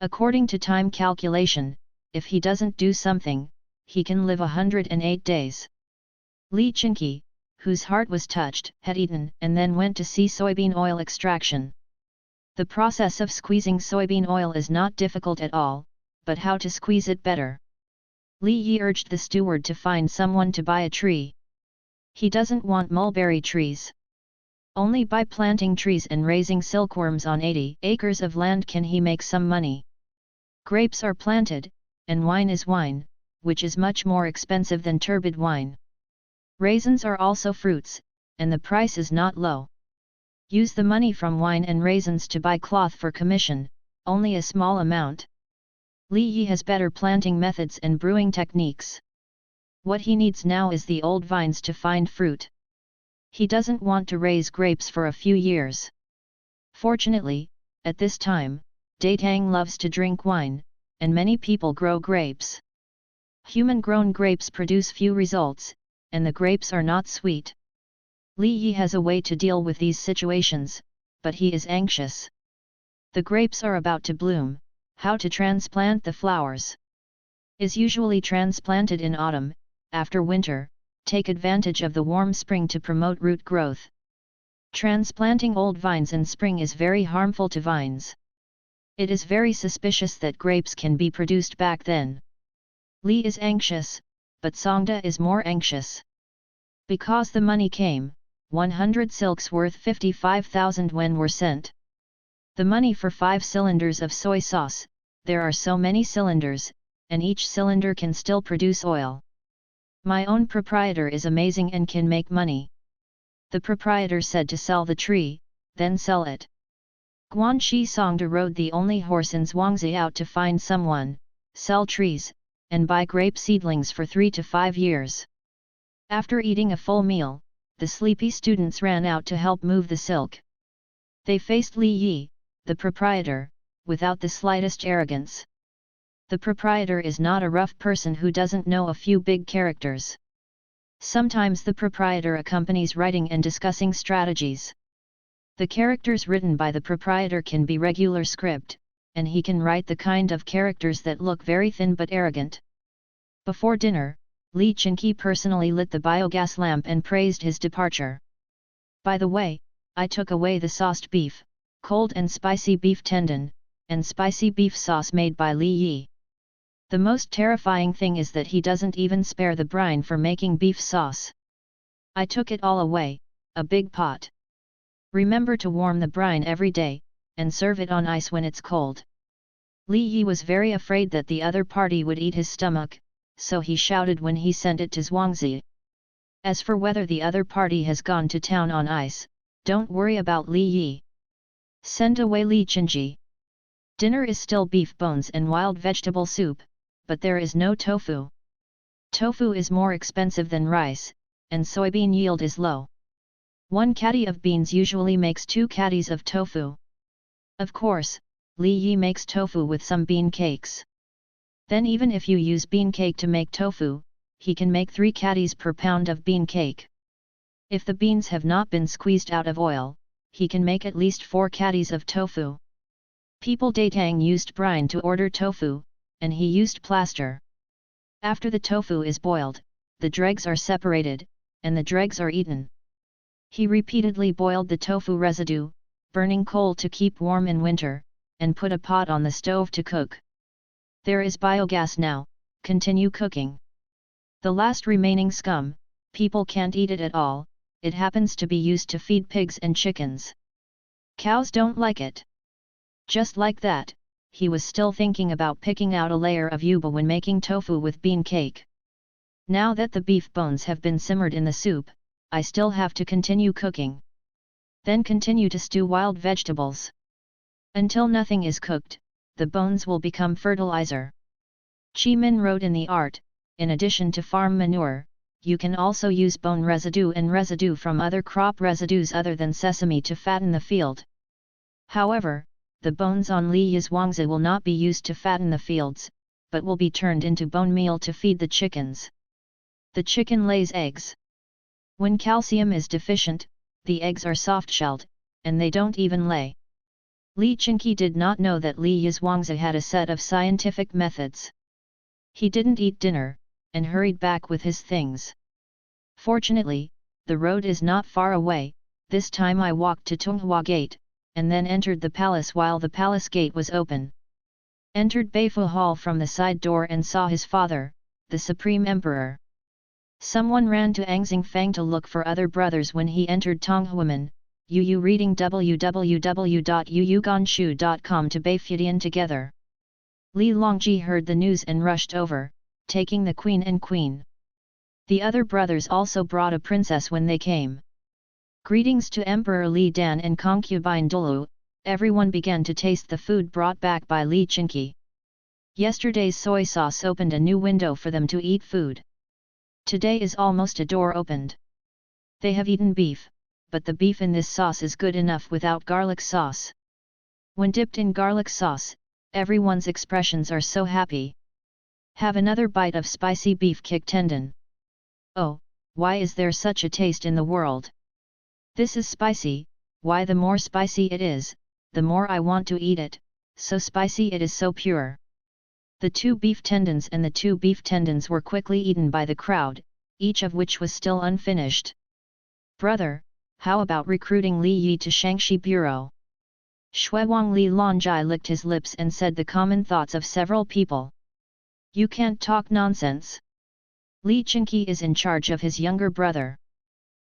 According to time calculation, if he doesn't do something, he can live 108 days. Li Qingqi, whose heart was touched, had eaten and then went to see soybean oil extraction. The process of squeezing soybean oil is not difficult at all, but how to squeeze it better. Li Yi urged the steward to find someone to buy a tree. He doesn't want mulberry trees. Only by planting trees and raising silkworms on 80 acres of land can he make some money. Grapes are planted, and wine is wine, which is much more expensive than turbid wine. Raisins are also fruits, and the price is not low. Use the money from wine and raisins to buy cloth for commission, only a small amount. Li Yi has better planting methods and brewing techniques. What he needs now is the old vines to find fruit. He doesn't want to raise grapes for a few years. Fortunately, at this time, Tang loves to drink wine, and many people grow grapes. Human-grown grapes produce few results, and the grapes are not sweet. Li Yi has a way to deal with these situations, but he is anxious. The grapes are about to bloom. How to transplant the flowers? Is usually transplanted in autumn, after winter. Take advantage of the warm spring to promote root growth. Transplanting old vines in spring is very harmful to vines. It is very suspicious that grapes can be produced back then. Li is anxious, but Songda is more anxious. Because the money came, 100 silks worth 55,000 yuan were sent. The money for 5 cylinders of soy sauce. There are so many cylinders, and each cylinder can still produce oil. My own proprietor is amazing and can make money. The proprietor said to sell the tree, then sell it. Guanxi Songda rode the only horse in Zhuangzi out to find someone, sell trees, and buy grape seedlings for 3 to 5 years. After eating a full meal, the sleepy students ran out to help move the silk. They faced Li Yi, the proprietor, without the slightest arrogance. The proprietor is not a rough person who doesn't know a few big characters. Sometimes the proprietor accompanies writing and discussing strategies. The characters written by the proprietor can be regular script, and he can write the kind of characters that look very thin but arrogant. Before dinner, Li Qingqi personally lit the biogas lamp and praised his departure. By the way, I took away the sauced beef, cold and spicy beef tendon, and spicy beef sauce made by Li Yi. The most terrifying thing is that he doesn't even spare the brine for making beef sauce. I took it all away, a big pot. Remember to warm the brine every day, and serve it on ice when it's cold. Li Yi was very afraid that the other party would eat his stomach, so he shouted when he sent it to Zhuangzi. As for whether the other party has gone to town on ice, don't worry about Li Yi. Send away Li Qingqi. Dinner is still beef bones and wild vegetable soup, but there is no tofu. Tofu is more expensive than rice, and soybean yield is low. 1 caddy of beans usually makes 2 caddies of tofu. Of course, Li Yi makes tofu with some bean cakes. Then even if you use bean cake to make tofu, he can make 3 caddies per pound of bean cake. If the beans have not been squeezed out of oil, he can make at least 4 caddies of tofu. People day Tang used brine to order tofu, and he used plaster. After the tofu is boiled, the dregs are separated, and the dregs are eaten. He repeatedly boiled the tofu residue, burning coal to keep warm in winter, and put a pot on the stove to cook. There is biogas now, continue cooking. The last remaining scum, people can't eat it at all, it happens to be used to feed pigs and chickens. Cows don't like it. Just like that, he was still thinking about picking out a layer of yuba when making tofu with bean cake. Now that the beef bones have been simmered in the soup, I still have to continue cooking. Then continue to stew wild vegetables. Until nothing is cooked, the bones will become fertilizer. Chi Min wrote in the art, in addition to farm manure, you can also use bone residue and residue from other crop residues other than sesame to fatten the field. However, the bones on Li Yi's wangzi will not be used to fatten the fields, but will be turned into bone meal to feed the chickens. The chicken lays eggs. When calcium is deficient, the eggs are soft-shelled, and they don't even lay. Li Chinqi did not know that Li Yi's wangzi had a set of scientific methods. He didn't eat dinner, and hurried back with his things. Fortunately, the road is not far away. This time I walked to Tonghua Gate, and then entered the palace while the palace gate was open. Entered Beifu Hall from the side door and saw his father, the Supreme Emperor. Someone ran to Angxing Fang to look for other brothers when he entered Tonghuamen. Yu reading www.yuyuganshu.com to Beifudian together. Li Longji heard the news and rushed over, taking the queen and queen. The other brothers also brought a princess when they came. Greetings to Emperor Li Dan and concubine Dulu. Everyone began to taste the food brought back by Li Chinqi. Yesterday's soy sauce opened a new window for them to eat food. Today is almost a door opened. They have eaten beef, but the beef in this sauce is good enough without garlic sauce. When dipped in garlic sauce, everyone's expressions are so happy. Have another bite of spicy beef kick tendon. Oh, why is there such a taste in the world? This is spicy. Why, the more spicy it is, the more I want to eat it, so spicy it is, so pure. The 2 beef tendons and the 2 beef tendons were quickly eaten by the crowd, each of which was still unfinished. Brother, how about recruiting Li Yi to Shangxi Bureau? Shuiwang Li Longjai licked his lips and said the common thoughts of several people. You can't talk nonsense. Li Chinqi is in charge of his younger brother.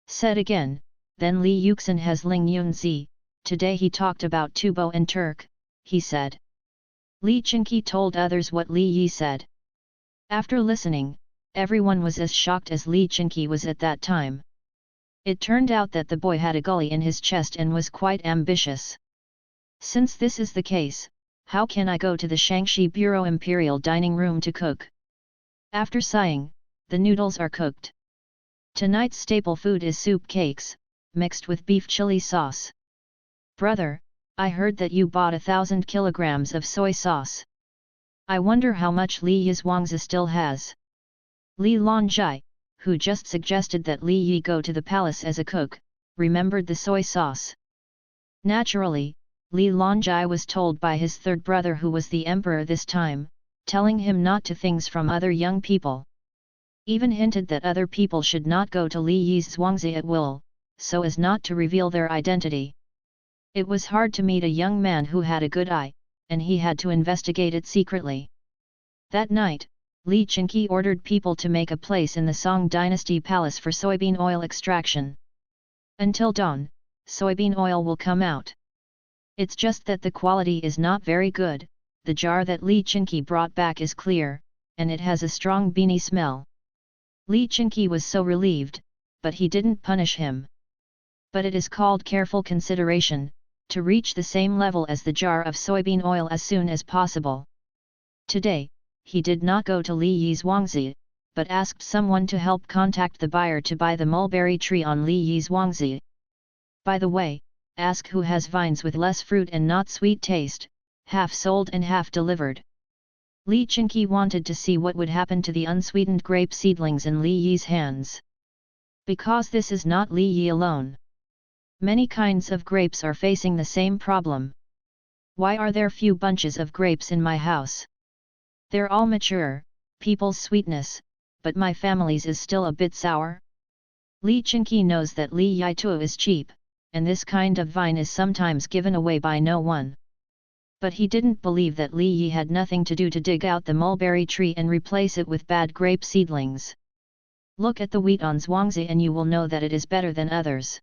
Said again, then Li Yuxin has Ling Yunzi. Today he talked about Tubo and Turk, he said. Li Chinqi told others what Li Yi said. After listening, everyone was as shocked as Li Chinqi was at that time. It turned out that the boy had a gully in his chest and was quite ambitious. Since this is the case, how can I go to the Shangxi Bureau Imperial Dining Room to cook? After sighing, the noodles are cooked. Tonight's staple food is soup cakes, mixed with beef chili sauce. Brother, I heard that you bought 1,000 kilograms of soy sauce. I wonder how much Li Yi's wangzi still has. Li Longjai, who just suggested that Li Yi go to the palace as a cook, remembered the soy sauce. Naturally, Li Longjai was told by his third brother, who was the emperor this time, telling him not to things from other young people. Even hinted that other people should not go to Li Yi's wangzi at will, so as not to reveal their identity. It was hard to meet a young man who had a good eye, and he had to investigate it secretly. That night, Li Chinqi ordered people to make a place in the Song Dynasty Palace for soybean oil extraction. Until dawn, soybean oil will come out. It's just that the quality is not very good. The jar that Li Chinqi brought back is clear, and it has a strong beanie smell. Li Chinqi was so relieved, but he didn't punish him. But it is called careful consideration, to reach the same level as the jar of soybean oil as soon as possible. Today, he did not go to Li Yi's wangzi, but asked someone to help contact the buyer to buy the mulberry tree on Li Yi's Wangzi. By the way, ask who has vines with less fruit and not sweet taste, half sold and half delivered. Li Qingqi wanted to see what would happen to the unsweetened grape seedlings in Li Yi's hands. Because this is not Li Yi alone. Many kinds of grapes are facing the same problem. Why are there few bunches of grapes in my house? They're all mature, people's sweetness, but my family's is still a bit sour. Li Qingqi knows that Li Yitu is cheap, and this kind of vine is sometimes given away by no one. But he didn't believe that Li Yi had nothing to do to dig out the mulberry tree and replace it with bad grape seedlings. Look at the wheat on Zhuangzi and you will know that it is better than others.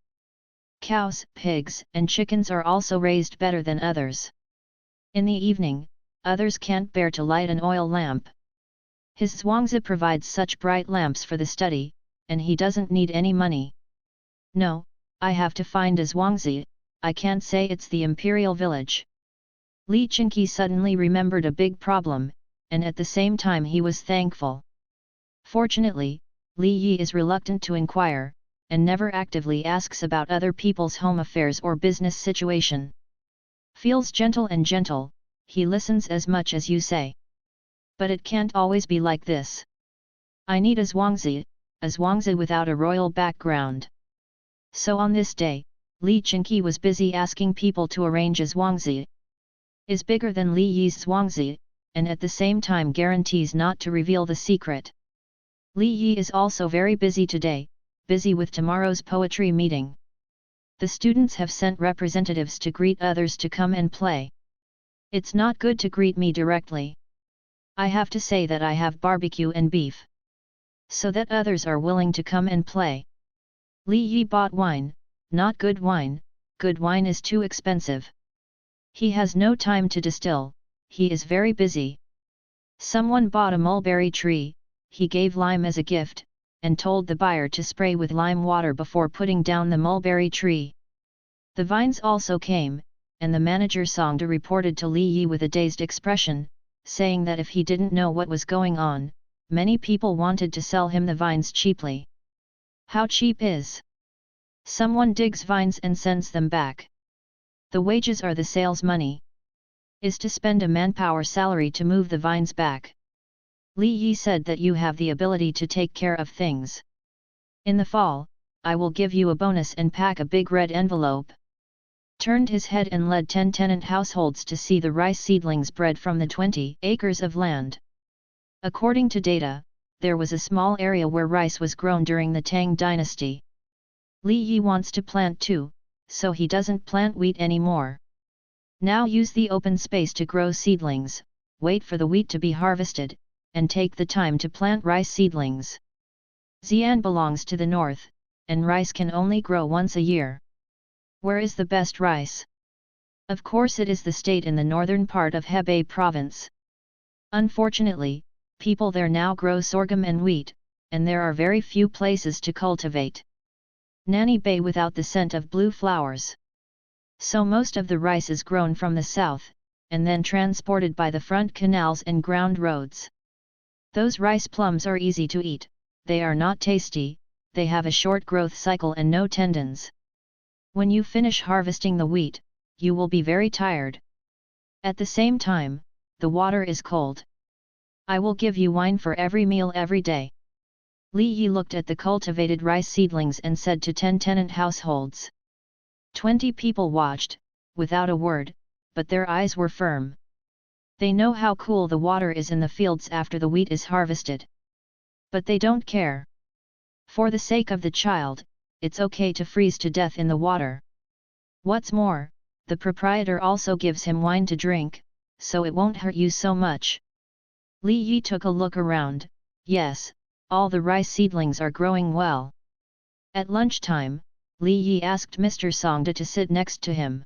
Cows, pigs, and chickens are also raised better than others. In the evening, others can't bear to light an oil lamp. His Zhuangzi provides such bright lamps for the study, and he doesn't need any money. No, I have to find a Zhuangzi, I can't say it's the imperial village. Li Qingqi suddenly remembered a big problem, and at the same time he was thankful. Fortunately, Li Yi is reluctant to inquire, and never actively asks about other people's home affairs or business situation. Feels gentle and gentle, he listens as much as you say. But it can't always be like this. I need a Zhuangzi without a royal background. So on this day, Li Qingqi was busy asking people to arrange a Zhuangzi. Is bigger than Li Yi's Zhuangzi, and at the same time guarantees not to reveal the secret. Li Yi is also very busy today, busy with tomorrow's poetry meeting. The students have sent representatives to greet others to come and play. It's not good to greet me directly. I have to say that I have barbecue and beef. So that others are willing to come and play. Li Yi bought wine, not good wine is too expensive. He has no time to distill, he is very busy. Someone bought a mulberry tree, he gave lime as a gift, and told the buyer to spray with lime water before putting down the mulberry tree. The vines also came, and the manager Songda reported to Li Yi with a dazed expression, saying that if he didn't know what was going on, many people wanted to sell him the vines cheaply. How cheap is? Someone digs vines and sends them back. The wages are the sales money. Is to spend a manpower salary to move the vines back. Li Yi said that you have the ability to take care of things. In the fall, I will give you a bonus and pack a big red envelope. Turned his head and led 10 tenant households to see the rice seedlings bred from the 20 acres of land. According to data, there was a small area where rice was grown during the Tang dynasty. Li Yi wants to plant too, so he doesn't plant wheat anymore. Now use the open space to grow seedlings, wait for the wheat to be harvested, and take the time to plant rice seedlings. Xi'an belongs to the north, and rice can only grow once a year. Where is the best rice? Of course it is the state in the northern part of Hebei province. Unfortunately, people there now grow sorghum and wheat, and there are very few places to cultivate. Nanny Bay without the scent of blue flowers. So most of the rice is grown from the south, and then transported by the front canals and ground roads. Those rice plums are easy to eat, they are not tasty, they have a short growth cycle and no tendons. When you finish harvesting the wheat, you will be very tired. At the same time, the water is cold. I will give you wine for every meal every day. Li Yi looked at the cultivated rice seedlings and said to 10 tenant households. 20 people watched, without a word, but their eyes were firm. They know how cool the water is in the fields after the wheat is harvested. But they don't care. For the sake of the child, it's okay to freeze to death in the water. What's more, the proprietor also gives him wine to drink, so it won't hurt you so much. Li Yi took a look around. Yes, all the rice seedlings are growing well. At lunchtime, Li Yi asked Mr. Songda to sit next to him.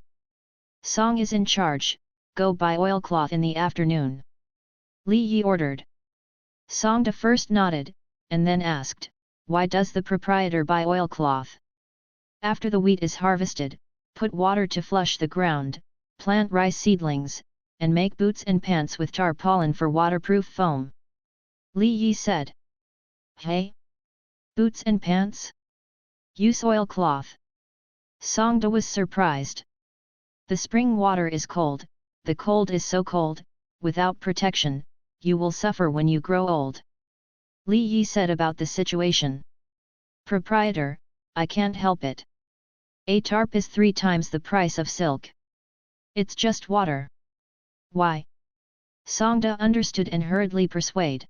Song is in charge, go buy oilcloth in the afternoon. Li Yi ordered. Songda first nodded, and then asked, why does the proprietor buy oilcloth? After the wheat is harvested, put water to flush the ground, plant rice seedlings, and make boots and pants with tarpaulin for waterproof foam. Li Yi said. Hey? Boots and pants? Use oilcloth. Songda was surprised. The spring water is cold, the cold is so cold, without protection, you will suffer when you grow old. Li Yi said about the situation. Proprietor, I can't help it. A tarp is 3 times the price of silk. It's just water. Why? Songda understood and hurriedly persuade.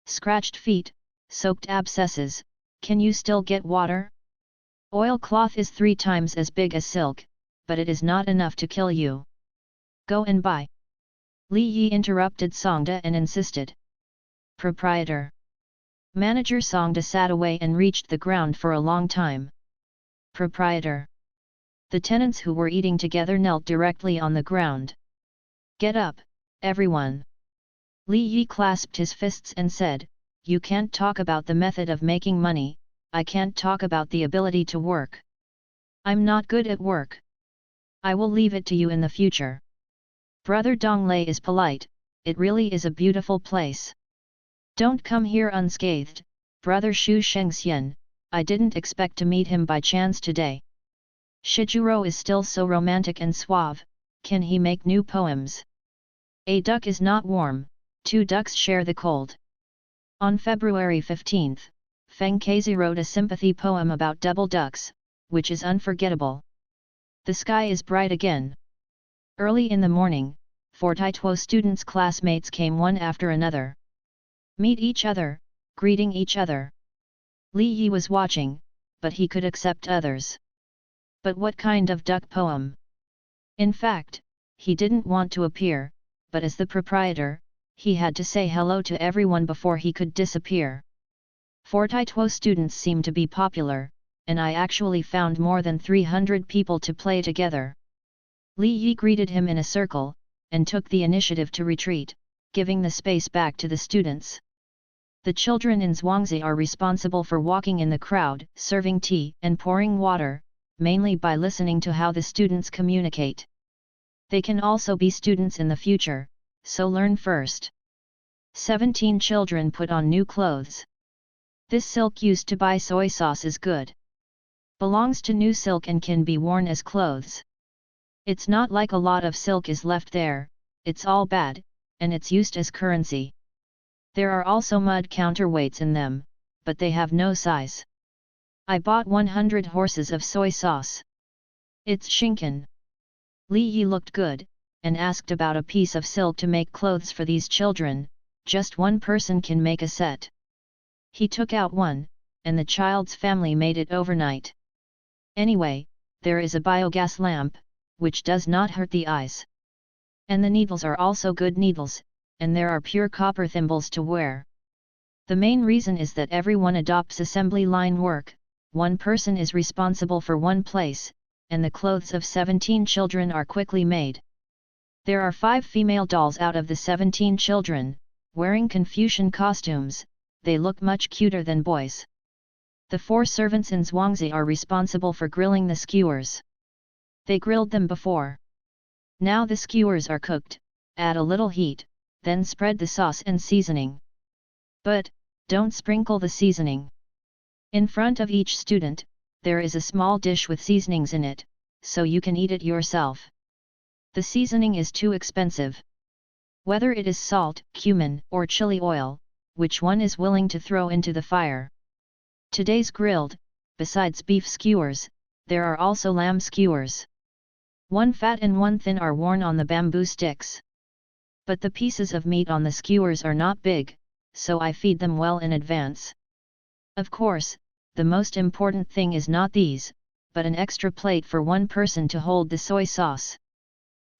Scratched feet, soaked abscesses, can you still get water? Oilcloth is 3 times as big as silk, but it is not enough to kill you. Go and buy. Li Yi interrupted Songda and insisted. Proprietor. Manager Songda sat away and reached the ground for a long time. Proprietor. The tenants who were eating together knelt directly on the ground. Get up, everyone. Li Yi clasped his fists and said, you can't talk about the method of making money, I can't talk about the ability to work. I'm not good at work. I will leave it to you in the future. Brother Donglei is polite, it really is a beautiful place. Don't come here unscathed, brother Shu Shengxian, I didn't expect to meet him by chance today. Shijuro is still so romantic and suave, can he make new poems? A duck is not warm, 2 ducks share the cold. On February 15, Feng Kezi wrote a sympathy poem about double ducks, which is unforgettable. The sky is bright again. Early in the morning, 4 Taituo students' classmates came one after another. Meet each other, greeting each other. Li Yi was watching, but he could accept others. But what kind of duck poem? In fact, he didn't want to appear, but as the proprietor, he had to say hello to everyone before he could disappear. 4 Taituo students seemed to be popular, and I actually found more than 300 people to play together. Li Yi greeted him in a circle, and took the initiative to retreat, giving the space back to the students. The children in Zhuangzi are responsible for walking in the crowd, serving tea and pouring water, mainly by listening to how the students communicate. They can also be students in the future, so learn first. 17 children put on new clothes. This silk used to buy soy sauce is good. Belongs to new silk and can be worn as clothes. It's not like a lot of silk is left there, it's all bad, and it's used as currency. There are also mud counterweights in them, but they have no size. I bought 100 horses of soy sauce. It's shinken. Li Yi looked good, and asked about a piece of silk to make clothes for these children, just one person can make a set. He took out one, and the child's family made it overnight. Anyway, there is a biogas lamp, which does not hurt the eyes. And the needles are also good needles, and there are pure copper thimbles to wear. The main reason is that everyone adopts assembly line work, one person is responsible for one place, and the clothes of 17 children are quickly made. There are 5 female dolls out of the 17 children, wearing Confucian costumes, they look much cuter than boys. The 4 servants in Zhuangzi are responsible for grilling the skewers. They grilled them before. Now the skewers are cooked, add a little heat, then spread the sauce and seasoning. But, don't sprinkle the seasoning. In front of each student, there is a small dish with seasonings in it, so you can eat it yourself. The seasoning is too expensive. Whether it is salt, cumin, or chili oil, which one is willing to throw into the fire? Today's grilled, besides beef skewers, there are also lamb skewers. One fat and one thin are worn on the bamboo sticks. But the pieces of meat on the skewers are not big, so I feed them well in advance. Of course, the most important thing is not these, but an extra plate for one person to hold the soy sauce.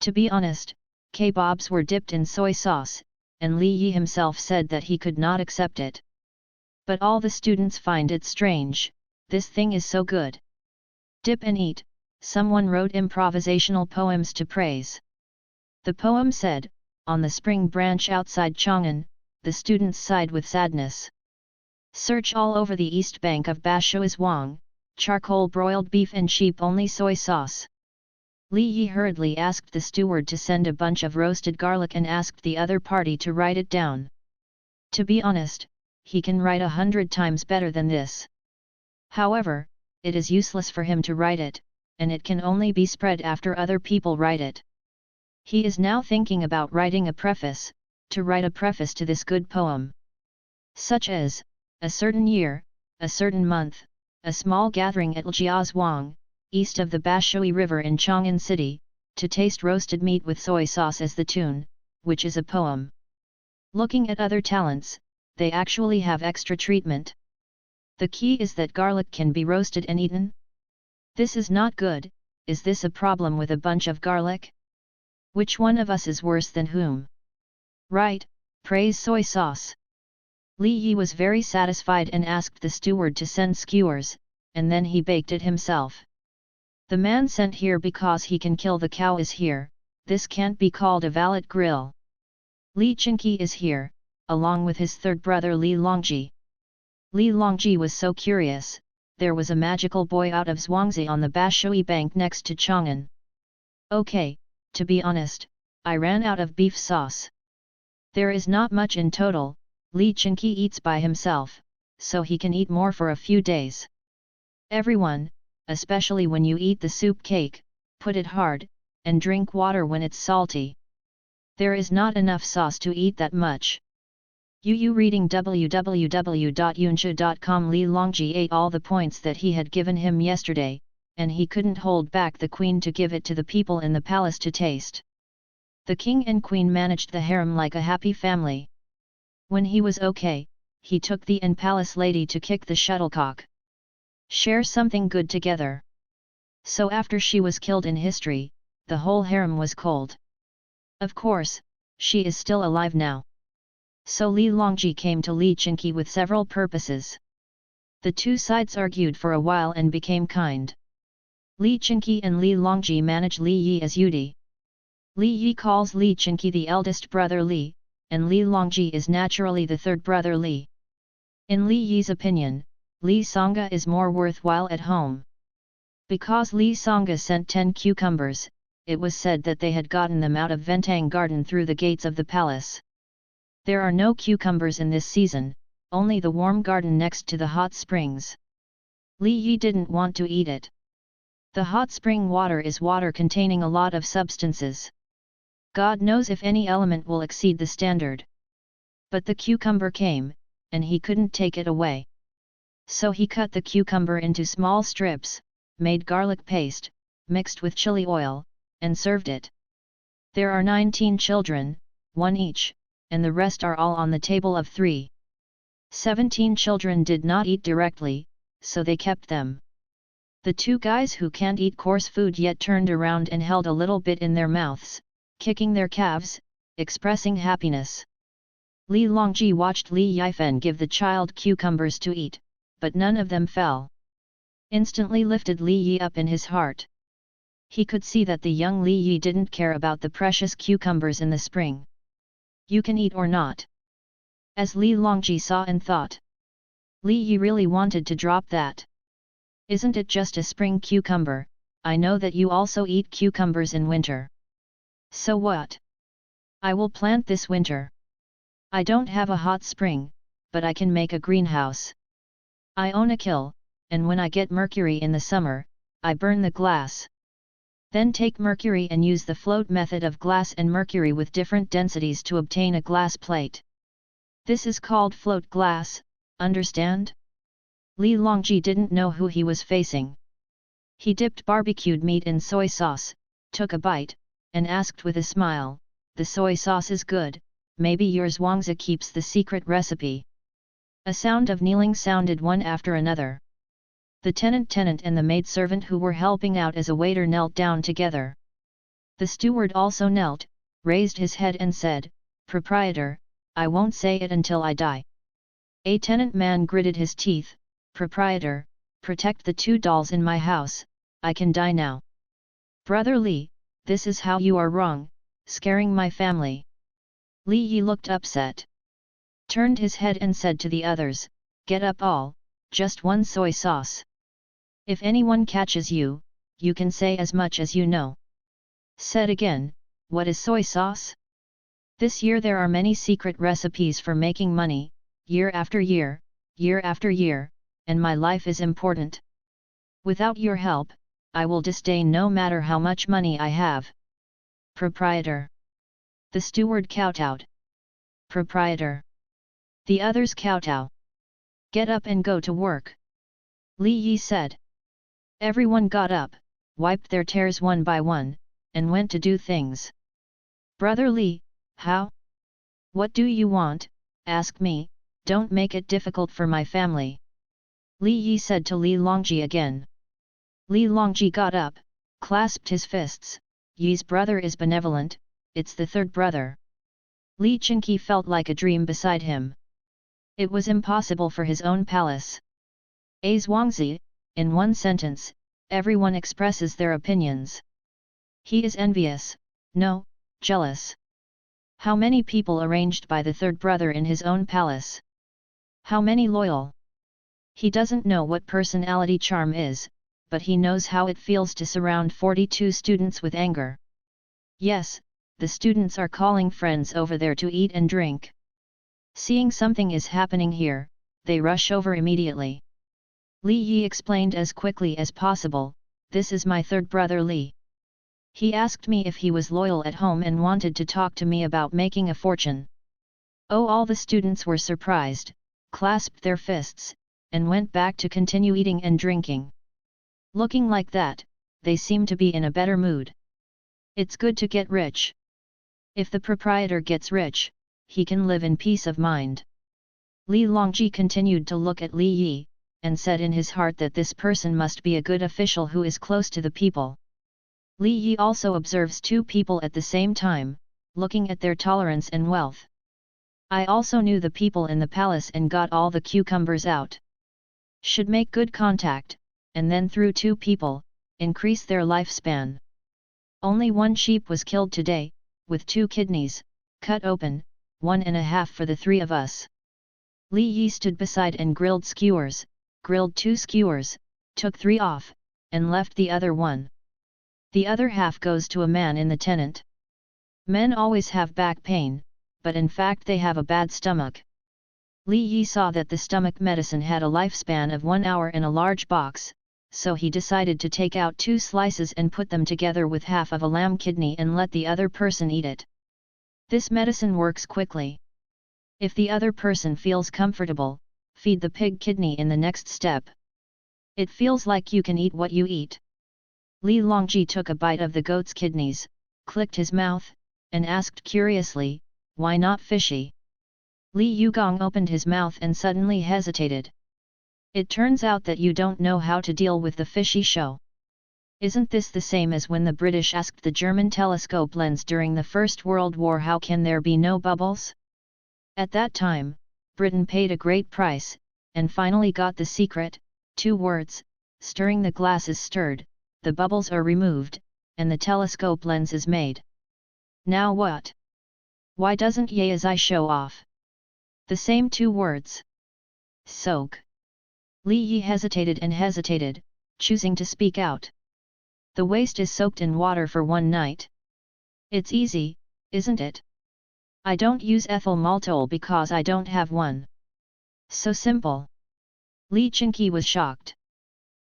To be honest, kebabs were dipped in soy sauce, and Li Yi himself said that he could not accept it. But all the students find it strange, this thing is so good. Dip and eat, someone wrote improvisational poems to praise. The poem said, on the spring branch outside Chang'an, the students sighed with sadness. Search all over the east bank of Bashuizhuang, charcoal broiled beef and sheep only soy sauce. Li Yi hurriedly asked the steward to send a bunch of roasted garlic and asked the other party to write it down. To be honest, he can write 100 times better than this. However, it is useless for him to write it, and it can only be spread after other people write it. He is now thinking about writing a preface, to write a preface to this good poem. Such as, a certain year, a certain month, a small gathering at Ljiazhuang, east of the Bashui River in Chang'an City, to taste roasted meat with soy sauce as the tune, which is a poem. Looking at other talents, they actually have extra treatment. The key is that garlic can be roasted and eaten. This is not good. Is this a problem with a bunch of garlic? Which one of us is worse than whom? Right, praise soy sauce. Li Yi was very satisfied and asked the steward to send skewers, and then he baked it himself. The man sent here because he can kill the cow is here, this can't be called a valid grill. Li Qingqi is here, along with his third brother Li Longji. Li Longji was so curious, there was a magical boy out of Zhuangzi on the Bashui bank next to Chang'an. Okay, to be honest, I ran out of beef sauce. There is not much in total. Li Qingqi eats by himself, so he can eat more for a few days. Everyone, especially when you eat the soup cake, put it hard, and drink water when it's salty. There is not enough sauce to eat that much. You reading www.yunshu.com. Li Longji ate all the points that he had given him yesterday, and he couldn't hold back the queen to give it to the people in the palace to taste. The king and queen managed the harem like a happy family. When he was okay, he took the in-palace lady to kick the shuttlecock. Share something good together. So after she was killed in history, the whole harem was cold. Of course, she is still alive now. So Li Longji came to Li Qingqi with several purposes. The two sides argued for a while and became kind. Li Qingqi and Li Longji manage Li Yi as Yudi. Li Yi calls Li Qingqi the eldest brother Li, and Li Longji is naturally the third brother Li. In Li Yi's opinion, Li Songa is more worthwhile at home. Because Li Songa sent 10 cucumbers, it was said that they had gotten them out of Ventang garden through the gates of the palace. There are no cucumbers in this season, only the warm garden next to the hot springs. Li Yi didn't want to eat it. The hot spring water is water containing a lot of substances. God knows if any element will exceed the standard. But the cucumber came, and he couldn't take it away. So he cut the cucumber into small strips, made garlic paste, mixed with chili oil, and served it. There are 19 children, 1 each, and the rest are all on the table of 3. 17 children did not eat directly, so they kept them. The 2 guys who can't eat coarse food yet turned around and held a little bit in their mouths, kicking their calves, expressing happiness. Li Longji watched Li Yifan give the child cucumbers to eat, but none of them fell. Instantly lifted Li Yi up in his heart. He could see that the young Li Yi didn't care about the precious cucumbers in the spring. You can eat or not. As Li Longji saw and thought. Li Yi really wanted to drop that. Isn't it just a spring cucumber? I know that you also eat cucumbers in winter. So what? I will plant this winter. I don't have a hot spring, but I can make a greenhouse. I own a kiln, and when I get mercury in the summer, I burn the glass. Then take mercury and use the float method of glass and mercury with different densities to obtain a glass plate. This is called float glass, understand? Li Longji didn't know who he was facing. He dipped barbecued meat in soy sauce, took a bite, and asked with a smile, "The soy sauce is good, maybe your Zhuangzi keeps the secret recipe." A sound of kneeling sounded one after another. The tenant and the maidservant who were helping out as a waiter knelt down together. The steward also knelt, raised his head and said, "Proprietor, I won't say it until I die." A tenant man gritted his teeth, "Proprietor, protect the 2 dolls in my house, I can die now." "Brother Li, this is how you are wrong, scaring my family." Li Yi looked upset. Turned his head and said to the others, "Get up all, just 1 soy sauce. If anyone catches you, you can say as much as you know." Said again, "What is soy sauce?" This year there are many secret recipes for making money, year after year after year, and my life is important. Without your help, I will disdain no matter how much money I have. Proprietor. The steward kowtowed. Proprietor. The others kowtow. Get up and go to work. Li Yi said. Everyone got up, wiped their tears one by one, and went to do things. Brother Li, how? What do you want? Ask me, don't make it difficult for my family. Li Yi said to Li Longji again. Li Longji got up, clasped his fists. Yi's brother is benevolent, it's the third brother. Li Qingqi felt like a dream beside him. It was impossible for his own palace. A Zhuangzi, in one sentence, everyone expresses their opinions. He is envious, no, jealous. How many people arranged by the third brother in his own palace? How many loyal? He doesn't know what personality charm is, but he knows how it feels to surround 42 students with anger. Yes, the students are calling friends over there to eat and drink. Seeing something is happening here, they rush over immediately. Li Yi explained as quickly as possible, this is my third brother Li. He asked me if he was loyal at home and wanted to talk to me about making a fortune. Oh, all the students were surprised, clasped their fists, and went back to continue eating and drinking. Looking like that, they seem to be in a better mood. It's good to get rich. If the proprietor gets rich, he can live in peace of mind. Li Longji continued to look at Li Yi, and said in his heart that this person must be a good official who is close to the people. Li Yi also observes two people at the same time, looking at their tolerance and wealth. I also knew the people in the palace and got all the cucumbers out. Should make good contact, and then through two people, increase their lifespan. Only one sheep was killed today, with 2 kidneys, cut open, 1.5 for the 3 of us. Li Yi stood beside and grilled skewers, grilled 2 skewers, took 3 off, and left the other 1. The other half goes to a man in the tenant. Men always have back pain, but in fact they have a bad stomach. Li Yi saw that the stomach medicine had a lifespan of 1 hour in a large box, so he decided to take out 2 slices and put them together with half of a lamb kidney and let the other person eat it. This medicine works quickly. If the other person feels comfortable, feed the pig kidney in the next step. It feels like you can eat what you eat. Li Longji took a bite of the goat's kidneys, clicked his mouth, and asked curiously, why not fishy? Li Yugong opened his mouth and suddenly hesitated. It turns out that you don't know how to deal with the fishy show. Isn't this the same as when the British asked the German telescope lens during the First World War how can there be no bubbles? At that time, Britain paid a great price, and finally got the secret, 2 words, stirring the glass is stirred, the bubbles are removed, and the telescope lens is made. Now what? Why doesn't Ye as I show off? The same 2 words. Soak. Li Yi hesitated and hesitated, choosing to speak out. The waste is soaked in water for 1 night. It's easy, isn't it? I don't use ethyl maltol because I don't have one. So simple. Li Qingqi was shocked.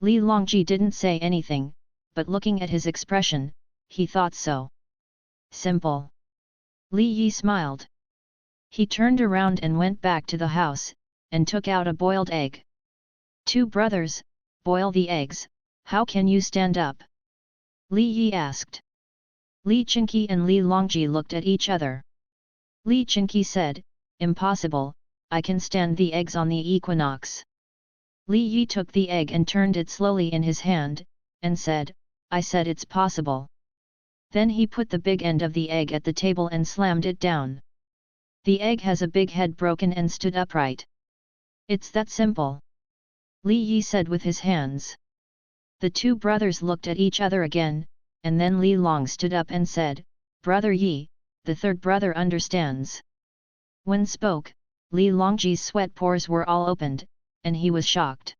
Li Longji didn't say anything, but looking at his expression, he thought so. Simple. Li Yi smiled. He turned around and went back to the house, and took out a boiled egg. 2 brothers, boil the eggs, how can you stand up? Li Yi asked. Li Qingqi and Li Longji looked at each other. Li Qingqi said, impossible, I can stand the eggs on the equinox. Li Yi took the egg and turned it slowly in his hand, and said, I said it's possible. Then he put the big end of the egg at the table and slammed it down. The egg has a big head broken and stood upright. It's that simple. Li Yi said with his hands. The 2 brothers looked at each other again, and then Li Long stood up and said, Brother Yi, the third brother understands. When spoke, Li Longji's sweat pores were all opened, and he was shocked.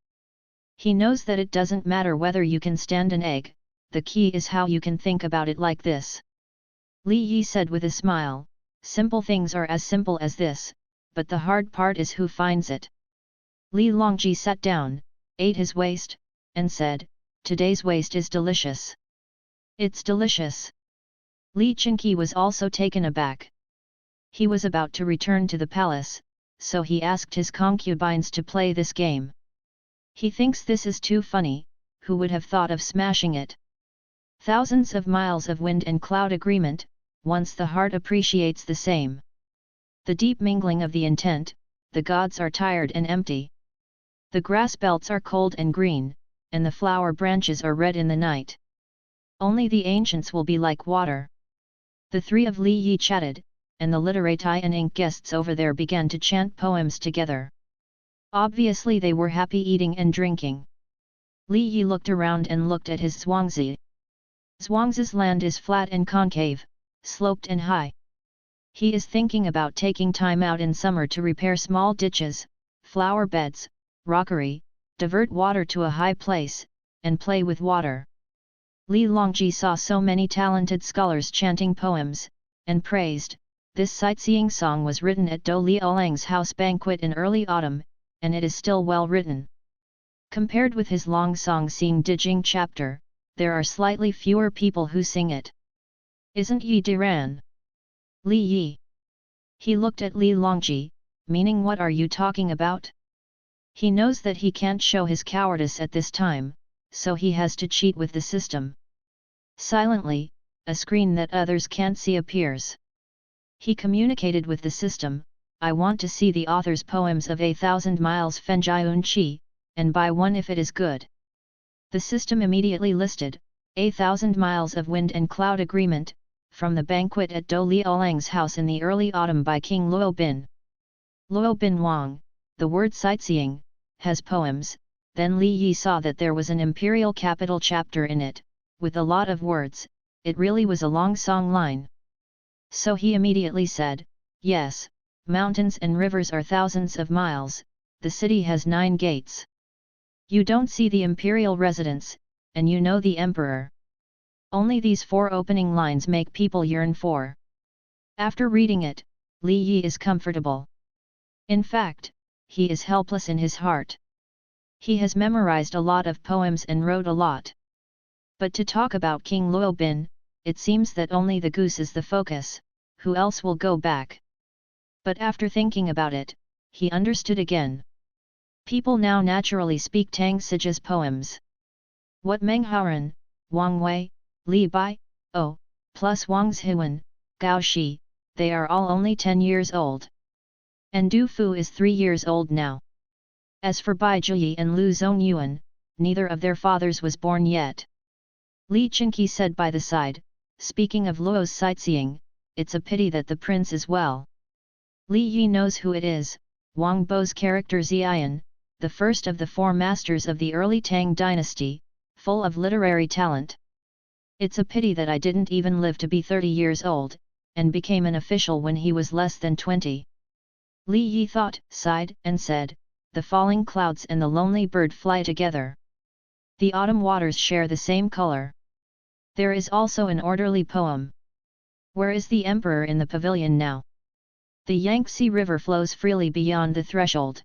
He knows that it doesn't matter whether you can stand an egg, the key is how you can think about it like this. Li Yi said with a smile, simple things are as simple as this, but the hard part is who finds it. Li Longji sat down, ate his waist, and said, "Today's waist is delicious." "It's delicious." Li Chinqi was also taken aback. He was about to return to the palace, so he asked his concubines to play this game. He thinks this is too funny, who would have thought of smashing it? Thousands of miles of wind and cloud agreement, once the heart appreciates the same. The deep mingling of the intent, the gods are tired and empty. The grass belts are cold and green, and the flower branches are red in the night. Only the ancients will be like water. The three of Li Yi chatted, and the literati and ink guests over there began to chant poems together. Obviously they were happy eating and drinking. Li Yi looked around and looked at his Zhuangzi. Zhuangzi's land is flat and concave, sloped and high. He is thinking about taking time out in summer to repair small ditches, flower beds, rockery, divert water to a high place, and play with water. Li Longji saw so many talented scholars chanting poems, and praised. This sightseeing song was written at Do Liaolang's house banquet in early autumn, and it is still well written. Compared with his long song Xing Dijing chapter, there are slightly fewer people who sing it. Isn't Yi Diran? Li Yi. He looked at Li Longji, meaning what are you talking about? He knows that he can't show his cowardice at this time, so he has to cheat with the system. Silently, a screen that others can't see appears. He communicated with the system, "I want to see the author's poems of 1,000 miles Fenjiun Qi, and buy one if it is good." The system immediately listed, 1,000 miles of wind and cloud agreement, from the banquet at Do Liaolang's house in the early autumn by King Luo Bin. Luo Bin Wang, the word sightseeing, has poems. Then Li Yi saw that there was an imperial capital chapter in it, with a lot of words. It really was a long song line. So he immediately said, "Yes, mountains and rivers are thousands of miles, the city has 9 gates. You don't see the imperial residence, and you know the emperor. Only these 4 opening lines make people yearn for." After reading it, Li Yi is comfortable. In fact, he is helpless in his heart. He has memorized a lot of poems and wrote a lot. But to talk about King Luo Bin, it seems that only the goose is the focus, who else will go back? But after thinking about it, he understood again. People now naturally speak Tang Sija's poems. What Meng Haoran, Wang Wei, Li Bai, Oh, plus Wang Zhiwen, Gao Shi, they are all only 10 years old. And Du Fu is 3 years old now. As for Bai Zhiyi and Lu Zongyuan, neither of their fathers was born yet. Li Chinqi said by the side, "Speaking of Luo's sightseeing, it's a pity that the prince is well." Li Yi knows who it is, Wang Bo's character Ziyan, the first of the 4 masters of the early Tang dynasty, full of literary talent. It's a pity that I didn't even live to be 30 years old, and became an official when he was less than 20. Li Yi thought, sighed, and said, "The falling clouds and the lonely bird fly together. The autumn waters share the same color." There is also an orderly poem. Where is the emperor in the pavilion now? The Yangtze River flows freely beyond the threshold.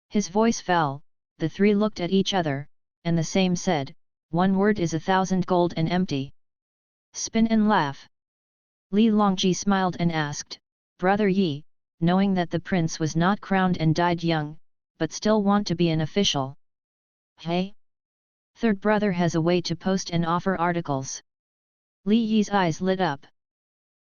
His voice fell, the 3 looked at each other, and the same said, "One word is 1,000 gold and empty. Spin and laugh." Li Longji smiled and asked, "Brother Yi, knowing that the prince was not crowned and died young, but still want to be an official. Hey? Third brother has a way to post and offer articles." Li Yi's eyes lit up.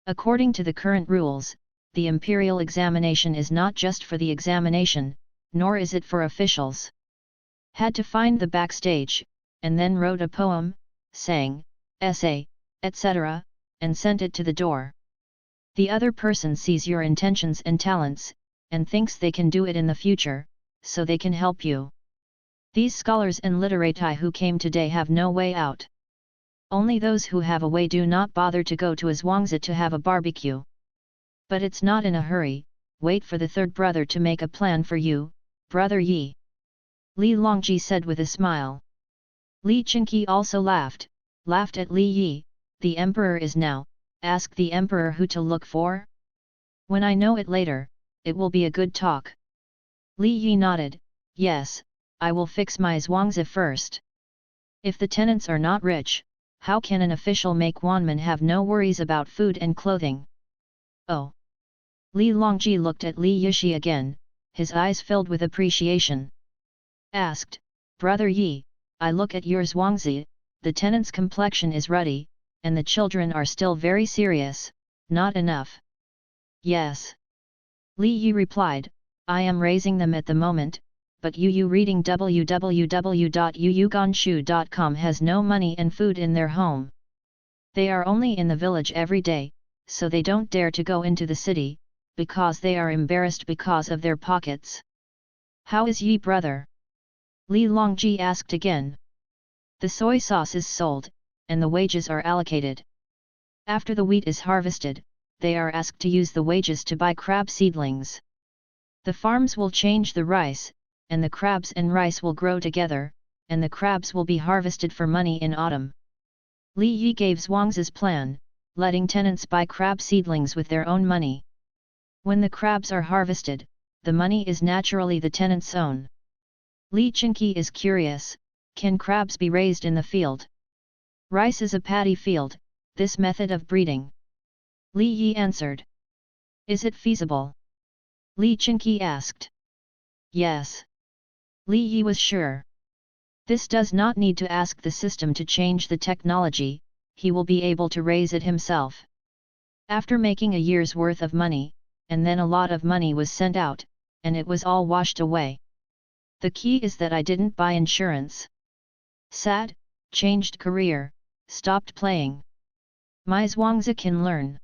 According to the current rules, the imperial examination is not just for the examination, nor is it for officials. Had to find the backstage, and then wrote a poem, sang, essay, etc., and sent it to the door. The other person sees your intentions and talents, and thinks they can do it in the future, so they can help you. These scholars and literati who came today have no way out. Only those who have a way do not bother to go to a Zhuangzi to have a barbecue. But it's not in a hurry, wait for the third brother to make a plan for you, brother Yi. Li Longji said with a smile. Li Chinqi also laughed at Li Yi. "The emperor is now, ask the emperor who to look for? When I know it later, it will be a good talk. Li Yi nodded, yes, I will fix my zhuangzi first. If the tenants are not rich, how can an official make Wanman have no worries about food and clothing? Oh! Li Longji looked at Li Yishi again, his eyes filled with appreciation. Asked, Brother Yi, I look at your zhuangzi, the tenant's complexion is ruddy, and the children are still very serious, not enough. Yes. Li Yi replied, I am raising them at the moment, but Yu reading www.yuyuganshu.com has no money and food in their home. They are only in the village every day, so they don't dare to go into the city, because they are embarrassed because of their pockets. How is Yi brother? Li Longji asked again. The soy sauce is sold, and the wages are allocated. After the wheat is harvested, they are asked to use the wages to buy crab seedlings. The farms will change the rice, and the crabs and rice will grow together, and the crabs will be harvested for money in autumn. Li Yi gave Zhuangzi's plan, letting tenants buy crab seedlings with their own money. When the crabs are harvested, the money is naturally the tenant's own. Li Qingqi is curious, can crabs be raised in the field? Rice is a paddy field, this method of breeding. Li Yi answered. Is it feasible? Li Qingqi asked. Yes. Li Yi was sure. This does not need to ask the system to change the technology, he will be able to raise it himself. After making a year's worth of money, and then a lot of money was sent out, and it was all washed away. The key is that I didn't buy insurance. Sad, changed career, stopped playing. My zhuangzi can learn.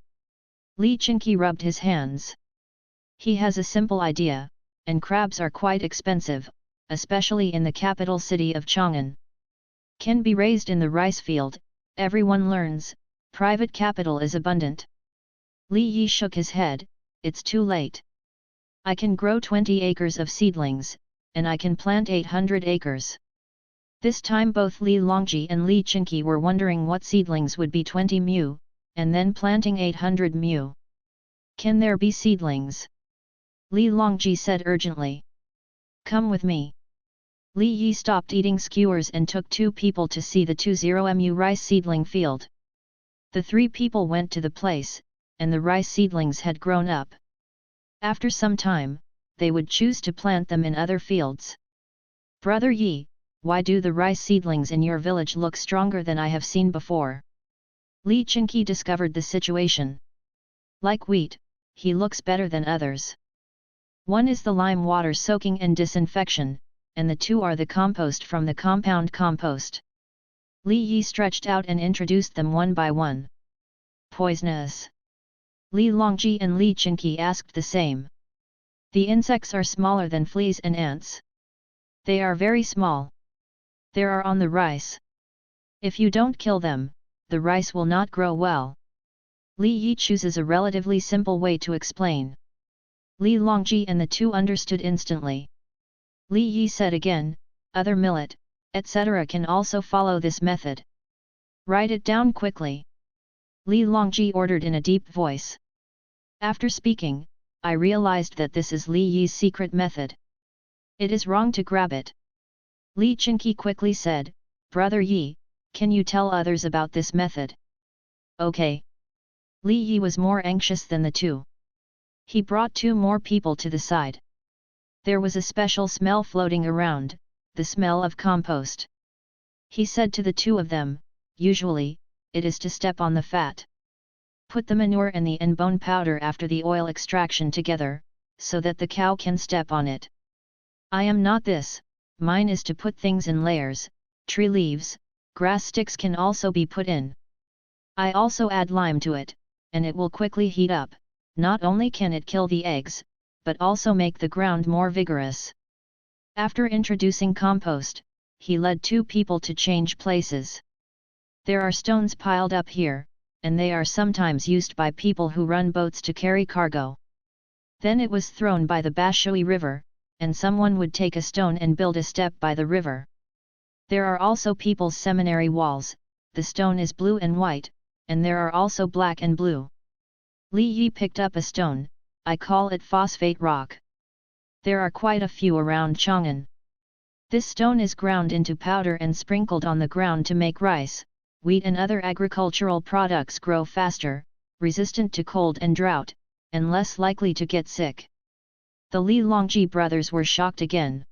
Li Qingqi rubbed his hands. He has a simple idea, and crabs are quite expensive, especially in the capital city of Chang'an. Can be raised in the rice field, everyone learns, private capital is abundant. Li Yi shook his head, it's too late. I can grow 20 acres of seedlings, and I can plant 800 acres. This time both Li Longji and Li Qingqi were wondering what seedlings would be 20 mu, and then planting 800 mu. Can there be seedlings? Li Longji said urgently. Come with me. Li Yi stopped eating skewers and took 2 people to see the 20 mu rice seedling field. The 3 people went to the place, and the rice seedlings had grown up. After some time, they would choose to plant them in other fields. Brother Yi, why do the rice seedlings in your village look stronger than I have seen before? Li Qingqi discovered the situation. Like wheat, he looks better than others. One is the lime water soaking and disinfection, and the 2 are the compost from the compound compost. Li Yi stretched out and introduced them one by one. Poisonous. Li Longji and Li Qingqi asked the same. The insects are smaller than fleas and ants. They are very small. They are on the rice. If you don't kill them, the rice will not grow well. Li Yi chooses a relatively simple way to explain. Li Longji and the 2 understood instantly. Li Yi said again, other millet, etc. can also follow this method. Write it down quickly. Li Longji ordered in a deep voice. After speaking, I realized that this is Li Yi's secret method. It is wrong to grab it. Li Qingqi quickly said, Brother Yi, can you tell others about this method? Okay. Li Yi was more anxious than the 2. He brought 2 more people to the side. There was a special smell floating around, the smell of compost. He said to the 2 of them, usually, it is to step on the fat. Put the manure and the bone powder after the oil extraction together, so that the cow can step on it. I am not this, mine is to put things in layers, tree leaves, grass sticks can also be put in. I also add lime to it, and it will quickly heat up, not only can it kill the eggs, but also make the ground more vigorous. After introducing compost, he led 2 people to change places. There are stones piled up here, and they are sometimes used by people who run boats to carry cargo. Then it was thrown by the Bashui River, and someone would take a stone and build a step by the river. There are also people's seminary walls, the stone is blue and white, and there are also black and blue. Li Yi picked up a stone, I call it phosphate rock. There are quite a few around Chang'an. This stone is ground into powder and sprinkled on the ground to make rice, wheat and other agricultural products grow faster, resistant to cold and drought, and less likely to get sick. The Li Longji brothers were shocked again.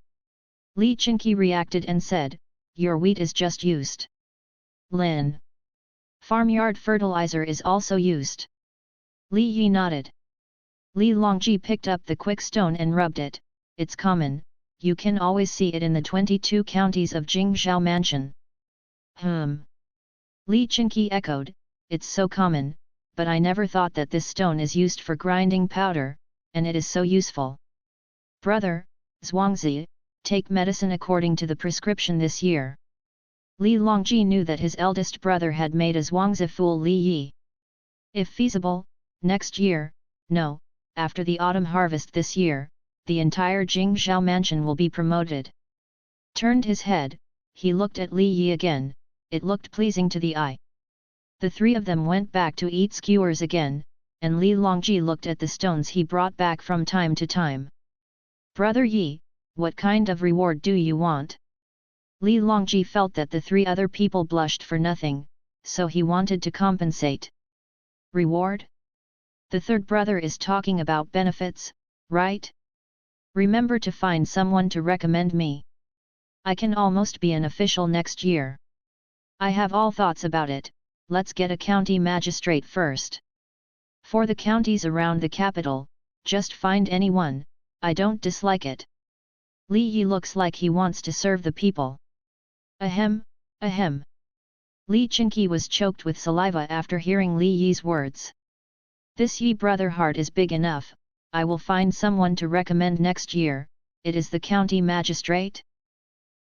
Li Qingqi reacted and said, "Your wheat is just used. Lin. Farmyard fertilizer is also used." Li Yi nodded. Li Longji picked up the quick stone and rubbed it. "It's common, you can always see it in the 22 counties of Jingzhou Mansion." Li Qingqi echoed, "It's so common, but I never thought that this stone is used for grinding powder, and it is so useful. Brother, Zhuangzi, take medicine according to the prescription this year." Li Longji knew that his eldest brother had made a Zhuangzi fool Li Yi. If feasible, next year, no, after the autumn harvest this year, the entire Jingzhou Mansion will be promoted. Turned his head, he looked at Li Yi again, it looked pleasing to the eye. The three of them went back to eat skewers again, and Li Longji looked at the stones he brought back from time to time. "Brother Yi, what kind of reward do you want?" Li Longji felt that the three other people blushed for nothing, so he wanted to compensate. "Reward? The third brother is talking about benefits, right? Remember to find someone to recommend me. I can almost be an official next year. I have all thoughts about it, let's get a county magistrate first. For the counties around the capital, just find anyone, I don't dislike it. Li Yi looks like he wants to serve the people." Ahem, ahem. Li Qingqi was choked with saliva after hearing Li Yi's words. "This Yi brother heart is big enough, I will find someone to recommend next year, it is the county magistrate?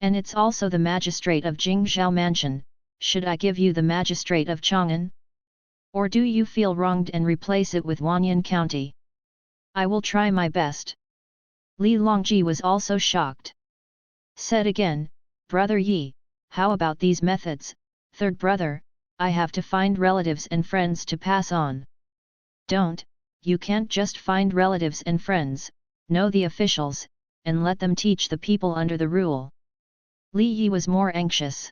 And it's also the magistrate of Jingzhou Mansion, should I give you the magistrate of Chang'an? Or do you feel wronged and replace it with Wanyan County? I will try my best." Li Longji was also shocked. Said again, "Brother Yi, how about these methods, third brother, I have to find relatives and friends to pass on." "Don't, you can't just find relatives and friends, know the officials, and let them teach the people under the rule." Li Yi was more anxious.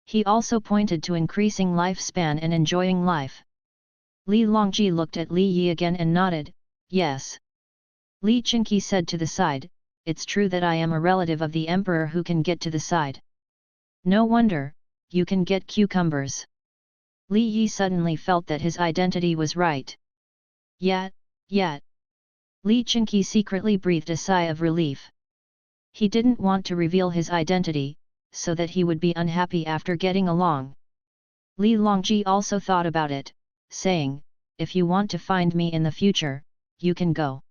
He also pointed to increasing lifespan and enjoying life. Li Longji looked at Li Yi again and nodded, "Yes." Li Qingqi said to the side, "It's true that I am a relative of the emperor who can get to the side. No wonder, you can get cucumbers." Li Yi suddenly felt that his identity was right. Yet. Li Qingqi secretly breathed a sigh of relief. He didn't want to reveal his identity, so that he would be unhappy after getting along. Li Longji also thought about it, saying, "If you want to find me in the future, you can go.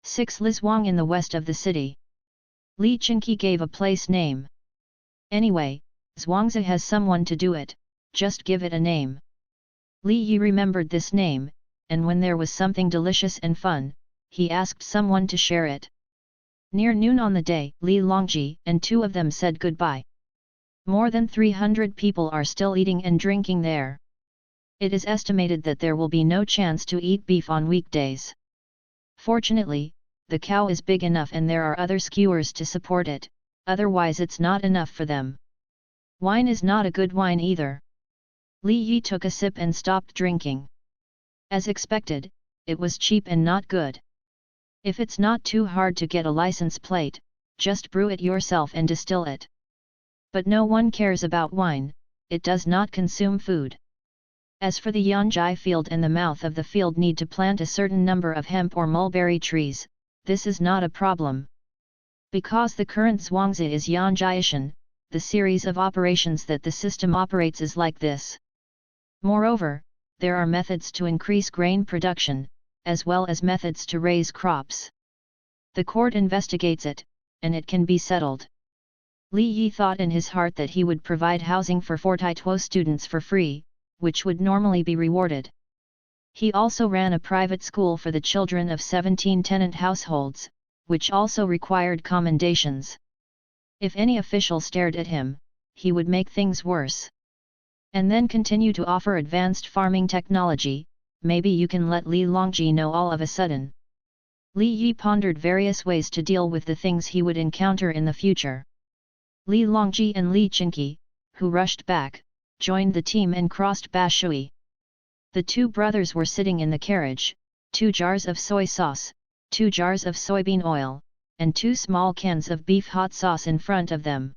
6 Lizhuang in the west of the city." Li Qingqi gave a place name. "Anyway, Zhuangzi has someone to do it, just give it a name." Li Yi remembered this name, and when there was something delicious and fun, he asked someone to share it. Near noon on the day, Li Longji and two of them said goodbye. More than 300 people are still eating and drinking there. It is estimated that there will be no chance to eat beef on weekdays. Fortunately, the cow is big enough and there are other skewers to support it, otherwise it's not enough for them. Wine is not a good wine either. Li Yi took a sip and stopped drinking. As expected, it was cheap and not good. If it's not too hard to get a license plate, just brew it yourself and distill it. But no one cares about wine, it does not consume food. As for the Yanjai field and the mouth of the field need to plant a certain number of hemp or mulberry trees, this is not a problem. Because the current Zhuangzi is Yanjiishan, the series of operations that the system operates is like this. Moreover, there are methods to increase grain production, as well as methods to raise crops. The court investigates it, and it can be settled. Li Yi thought in his heart that he would provide housing for 4 Taituo students for free, which would normally be rewarded. He also ran a private school for the children of 17 tenant households, which also required commendations. If any official stared at him, he would make things worse. And then continue to offer advanced farming technology. Maybe you can let Li Longji know all of a sudden. Li Yi pondered various ways to deal with the things he would encounter in the future. Li Longji and Li Qingqi, who rushed back, joined the team and crossed Bashui. The two brothers were sitting in the carriage, 2 jars of soy sauce, 2 jars of soybean oil, and 2 small cans of beef hot sauce in front of them.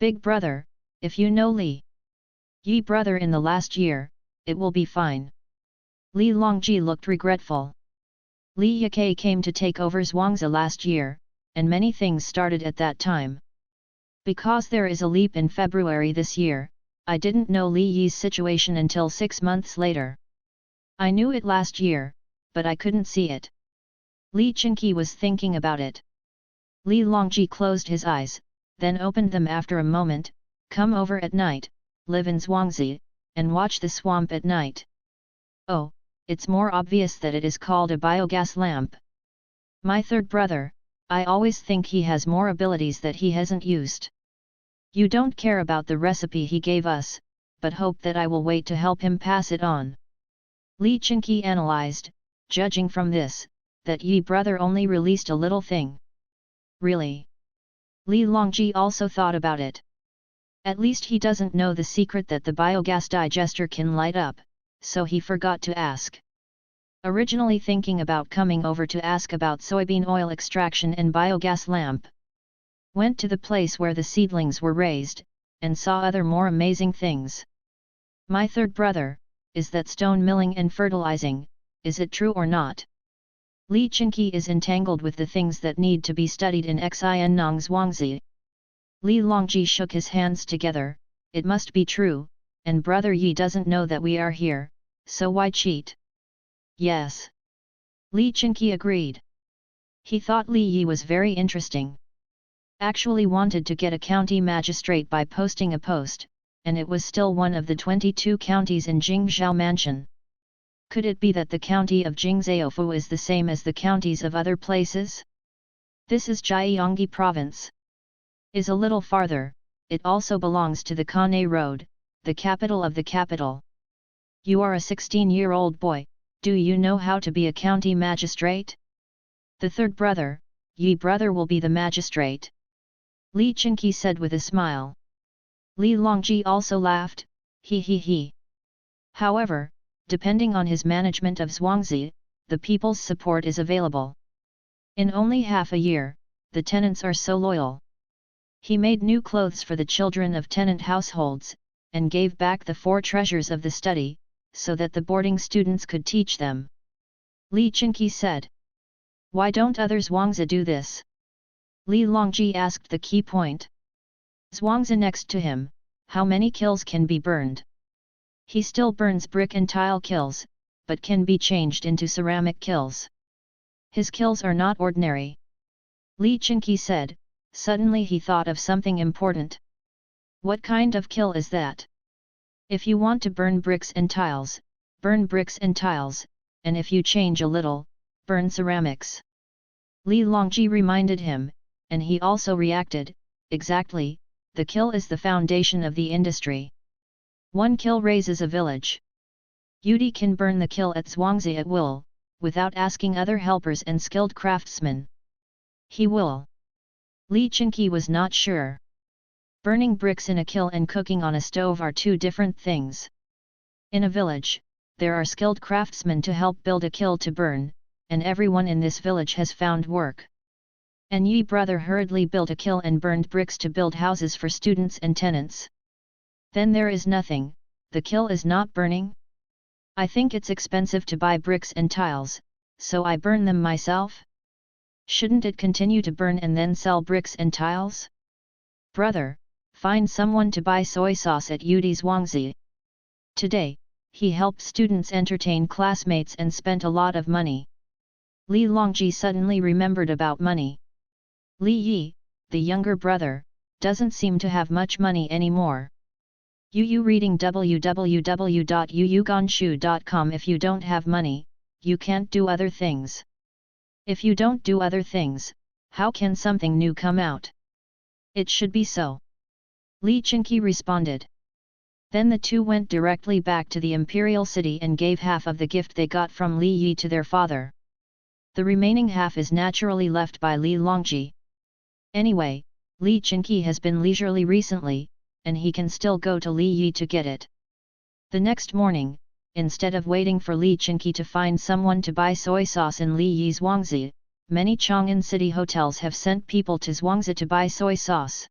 Big brother, if you know Li Yi brother in the last year, it will be fine. Li Longji looked regretful. Li Yike came to take over Zhuangzi last year, and many things started at that time. Because there is a leap in February this year, I didn't know Li Yi's situation until 6 months later. I knew it last year, but I couldn't see it. Li Qingqi was thinking about it. Li Longji closed his eyes, then opened them after a moment. Come over at night, live in Zhuangzi, and watch the swamp at night. Oh, it's more obvious that it is called a biogas lamp. My third brother, I always think he has more abilities that he hasn't used. You don't care about the recipe he gave us, but hope that I will wait to help him pass it on. Li Qingqi analyzed, judging from this, that Yi brother only released a little thing. Really? Li Longji also thought about it. At least he doesn't know the secret that the biogas digester can light up, so he forgot to ask. Originally thinking about coming over to ask about soybean oil extraction and biogas lamp. Went to the place where the seedlings were raised, and saw other more amazing things. My third brother, is that stone milling and fertilizing, is it true or not? Li Qingqi is entangled with the things that need to be studied in Xiannong Zhuangzi. Li Longji shook his hands together, it must be true, and brother Yi doesn't know that we are here, so why cheat? Yes. Li Qingqi agreed. He thought Li Yi was very interesting. Actually wanted to get a county magistrate by posting a post, and it was still one of the 22 counties in Jingzhou Mansion. Could it be that the county of Jingzhoufu is the same as the counties of other places? This is Jiangyi province. Is a little farther, it also belongs to the Kanei Road, the capital of the capital. You are a 16-year-old boy, do you know how to be a county magistrate? The third brother, Yi brother will be the magistrate. Li Qingqi said with a smile. Li Longji also laughed, he. However, depending on his management of Zhuangzi, the people's support is available. In only half a year, the tenants are so loyal. He made new clothes for the children of tenant households, and gave back the 4 treasures of the study, so that the boarding students could teach them. Li Qingqi said. Why don't other Zhuangzi do this? Li Longji asked the key point. Zhuangzi next to him, how many kills can be burned? He still burns brick and tile kills, but can be changed into ceramic kills. His kills are not ordinary. Li Qingqi said, suddenly he thought of something important. What kind of kill is that? If you want to burn bricks and tiles, burn bricks and tiles, and if you change a little, burn ceramics. Li Longji reminded him, and he also reacted, exactly, the kill is the foundation of the industry. One kill raises a village. Yudi can burn the kill at Zhuangzi at will, without asking other helpers and skilled craftsmen. He will. Li Qingqi was not sure. Burning bricks in a kiln and cooking on a stove are 2 different things. In a village, there are skilled craftsmen to help build a kiln to burn, and everyone in this village has found work. And Yi brother hurriedly built a kiln and burned bricks to build houses for students and tenants. Then there is nothing, the kiln is not burning? I think it's expensive to buy bricks and tiles, so I burn them myself? Shouldn't it continue to burn and then sell bricks and tiles? Brother, find someone to buy soy sauce at Yudi Zhuangzi. Today, he helped students entertain classmates and spent a lot of money. Li Longji suddenly remembered about money. Li Yi, the younger brother, doesn't seem to have much money anymore. Yu reading www.yuyuganshu.com. If you don't have money, you can't do other things. If you don't do other things, how can something new come out? It should be so. Li Qingqi responded. Then the two went directly back to the imperial city and gave half of the gift they got from Li Yi to their father. The remaining half is naturally left by Li Longji. Anyway, Li Chinqi has been leisurely recently, and he can still go to Li Yi to get it. The next morning, instead of waiting for Li Chinqi to find someone to buy soy sauce in Li Yi's Zhuangzi, many Chang'an city hotels have sent people to Zhuangzi to buy soy sauce.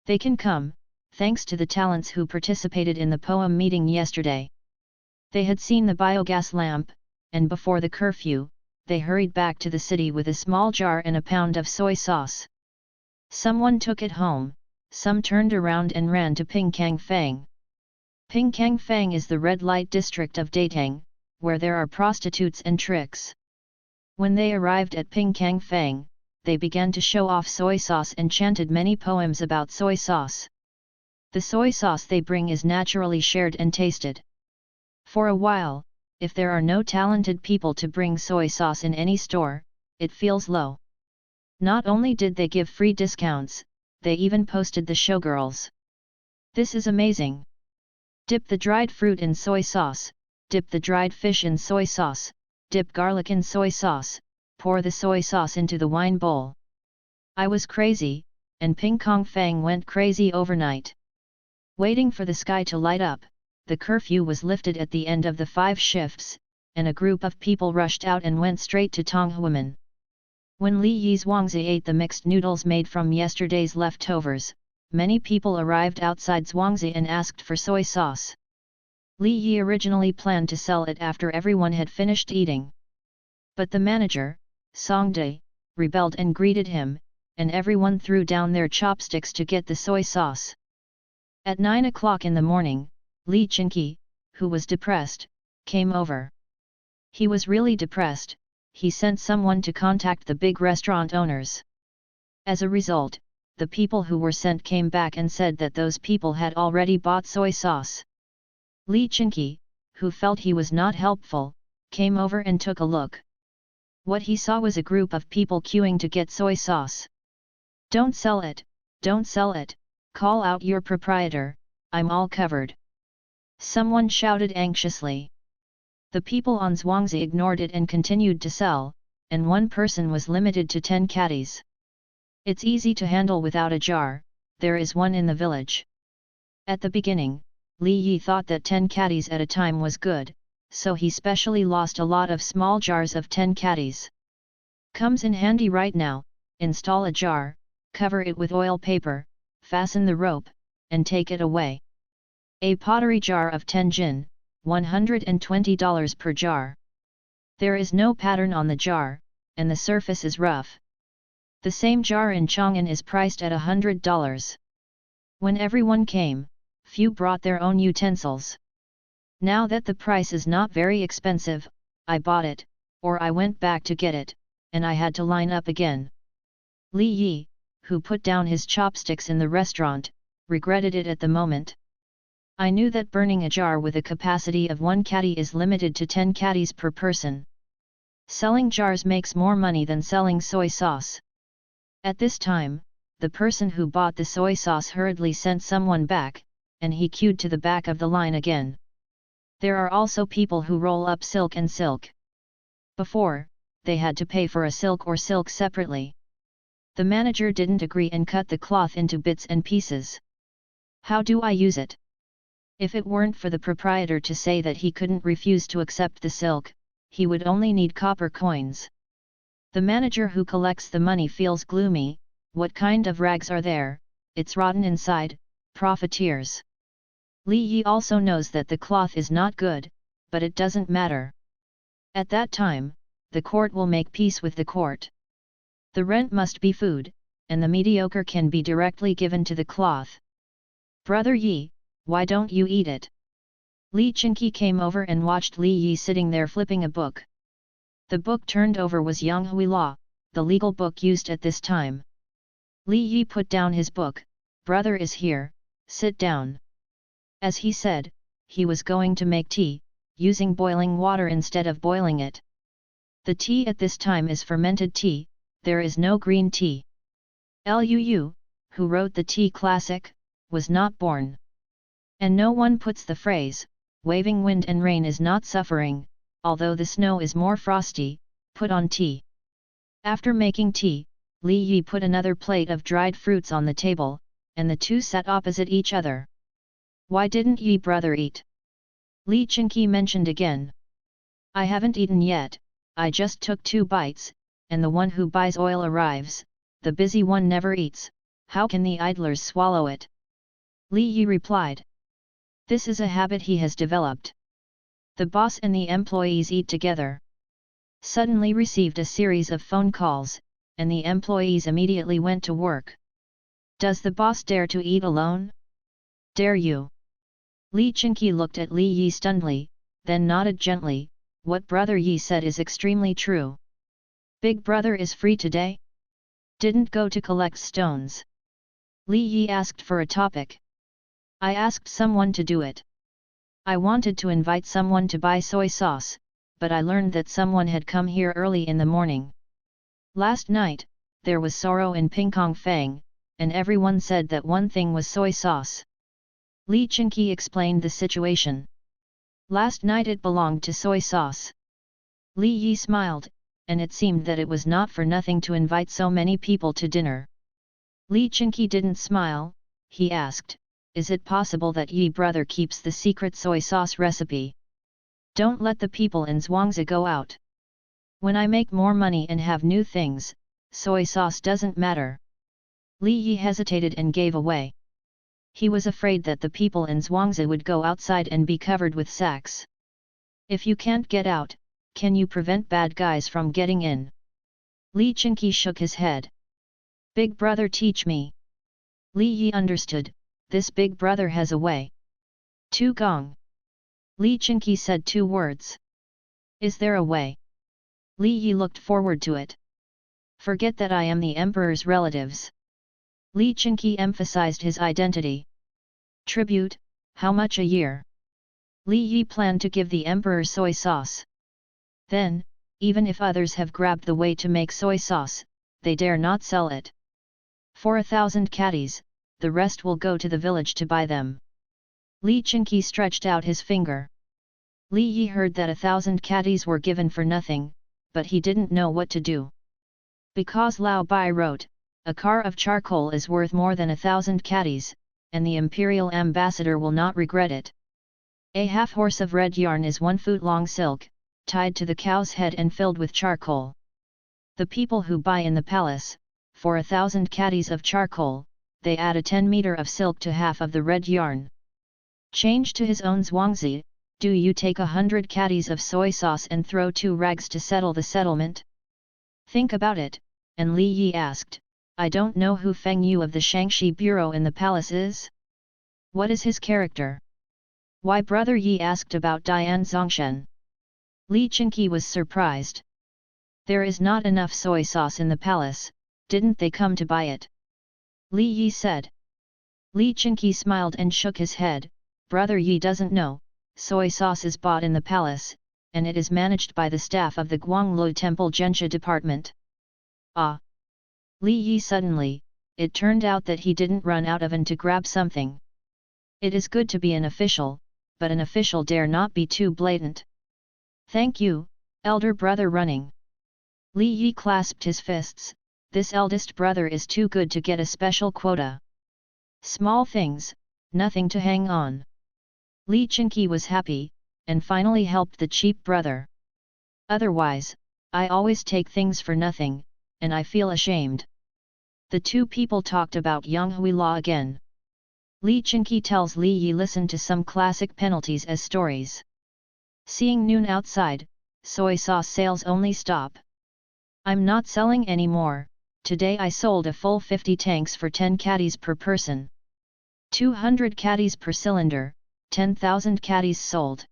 They can come, thanks to the talents who participated in the poem meeting yesterday. They had seen the biogas lamp, and before the curfew, they hurried back to the city with a small jar and a pound of soy sauce. Someone took it home, some turned around and ran to Pingkangfang. Pingkangfang is the red light district of Datang, where there are prostitutes and tricks. When they arrived at Pingkangfang, they began to show off soy sauce and chanted many poems about soy sauce. The soy sauce they bring is naturally shared and tasted. For a while, if there are no talented people to bring soy sauce in any store, it feels low. Not only did they give free discounts, they even posted the showgirls. This is amazing. Dip the dried fruit in soy sauce, dip the dried fish in soy sauce, dip garlic in soy sauce, pour the soy sauce into the wine bowl. I was crazy, and Pingkangfang went crazy overnight. Waiting for the sky to light up, the curfew was lifted at the end of the 5 shifts, and a group of people rushed out and went straight to Tonghuamen. When Li Yi's Zhuangzi ate the mixed noodles made from yesterday's leftovers, many people arrived outside Zhuangzi and asked for soy sauce. Li Yi originally planned to sell it after everyone had finished eating. But the manager, Songde, rebelled and greeted him, and everyone threw down their chopsticks to get the soy sauce. At 9 o'clock in the morning, Li Chinqi, who was depressed, came over. He was really depressed. He sent someone to contact the big restaurant owners. As a result, the people who were sent came back and said that those people had already bought soy sauce. Li Chinqi, who felt he was not helpful, came over and took a look. What he saw was a group of people queuing to get soy sauce. "Don't sell it, don't sell it, call out your proprietor, I'm all covered," someone shouted anxiously. The people on Zhuangzi ignored it and continued to sell, and one person was limited to 10 caddies. It's easy to handle without a jar, there is one in the village. At the beginning, Li Yi thought that 10 caddies at a time was good, so he specially lost a lot of small jars of 10 caddies. Comes in handy right now, install a jar, cover it with oil paper, fasten the rope, and take it away. A pottery jar of 10 jin, $120 per jar. There is no pattern on the jar, and the surface is rough. The same jar in Chang'an is priced at $100. When everyone came, few brought their own utensils. Now that the price is not very expensive, I bought it, or I went back to get it, and I had to line up again. Li Yi, who put down his chopsticks in the restaurant, regretted it at the moment. I knew that burning a jar with a capacity of 1 caddy is limited to 10 caddies per person. Selling jars makes more money than selling soy sauce. At this time, the person who bought the soy sauce hurriedly sent someone back, and he queued to the back of the line again. There are also people who roll up silk and silk. Before, they had to pay for a silk or silk separately. The manager didn't agree and cut the cloth into bits and pieces. How do I use it? If it weren't for the proprietor to say that he couldn't refuse to accept the silk, he would only need copper coins. The manager who collects the money feels gloomy. What kind of rags are there? It's rotten inside, profiteers. Li Yi also knows that the cloth is not good, but it doesn't matter. At that time, the court will make peace with the court. The rent must be food, and the mediocre can be directly given to the cloth. Brother Yi, why don't you eat it? Li Chinqi came over and watched Li Yi sitting there flipping a book. The book turned over was Yanghui Law, the legal book used at this time. Li Yi put down his book. "Brother is here, sit down." As he said, he was going to make tea, using boiling water instead of boiling it. The tea at this time is fermented tea, there is no green tea. Liu, who wrote the tea classic, was not born. And no one puts the phrase, "waving wind and rain is not suffering," although the snow is more frosty, put on tea. After making tea, Li Yi put another plate of dried fruits on the table, and the two sat opposite each other. Why didn't Yi brother eat? Li Chinqi mentioned again. I haven't eaten yet, I just took 2 bites, and the one who buys oil arrives, the busy one never eats, how can the idlers swallow it? Li Yi replied. This is a habit he has developed. The boss and the employees eat together. Suddenly received a series of phone calls, and the employees immediately went to work. Does the boss dare to eat alone? Dare you? Li Chinqi looked at Li Yi stunnedly, then nodded gently. What brother Yi said is extremely true. Big brother is free today? Didn't go to collect stones. Li Yi asked for a topic. I asked someone to do it. I wanted to invite someone to buy soy sauce, but I learned that someone had come here early in the morning. Last night, there was sorrow in Pingkong Fang, and everyone said that one thing was soy sauce. Li Chinqi explained the situation. Last night it belonged to soy sauce. Li Yi smiled, and it seemed that it was not for nothing to invite so many people to dinner. Li Chinqi didn't smile, he asked, is it possible that Yi brother keeps the secret soy sauce recipe? Don't let the people in Zhuangzi go out. When I make more money and have new things, soy sauce doesn't matter. Li Yi hesitated and gave away. He was afraid that the people in Zhuangzi would go outside and be covered with sacks. If you can't get out, can you prevent bad guys from getting in? Li Chinqi shook his head. Big brother teach me. Li Yi understood, this big brother has a way. Tu gong. Li Chinqi said 2 words. Is there a way? Li Yi looked forward to it. Forget that I am the emperor's relatives. Li Chinqi emphasized his identity. Tribute, how much a year? Li Yi planned to give the emperor soy sauce. Then, even if others have grabbed the way to make soy sauce, they dare not sell it. For 1,000 caddies, the rest will go to the village to buy them. Li Chinqi stretched out his finger. Li Yi heard that 1,000 caddies were given for nothing, but he didn't know what to do. Because Lao Bai wrote, a car of charcoal is worth more than 1,000 caddies, and the imperial ambassador will not regret it. A half horse of red yarn is 1 foot long silk, tied to the cow's head and filled with charcoal. The people who buy in the palace, for 1,000 caddies of charcoal, they add a 10 meter of silk to half of the red yarn. Change to his own Zhuangzi, do you take 100 caddies of soy sauce and throw 2 rags to settle the settlement? Think about it, and Li Yi asked, I don't know who Feng Yu of the Shangxi Bureau in the palace is? What is his character? Why brother Yi asked about Dian Zongshen? Li Chinqi was surprised. There is not enough soy sauce in the palace, didn't they come to buy it? Li Yi said. Li Chinqi smiled and shook his head, brother Yi doesn't know, soy sauce is bought in the palace, and it is managed by the staff of the Guanglu Temple Gensha department. Ah! Li Yi suddenly, it turned out that he didn't run out of an to grab something. It is good to be an official, but an official dare not be too blatant. Thank you, elder brother running. Li Yi clasped his fists, this eldest brother is too good to get a special quota. Small things, nothing to hang on. Li Chinqi was happy, and finally helped the cheap brother. Otherwise, I always take things for nothing, and I feel ashamed. The 2 people talked about Yang Hui law again. Li Chinqi tells Li Yi listen to some classic penalties as stories. Seeing noon outside, soy sauce sales only stop. I'm not selling anymore, today I sold a full 50 tanks for 10 caddies per person. 200 caddies per cylinder, 10,000 caddies sold.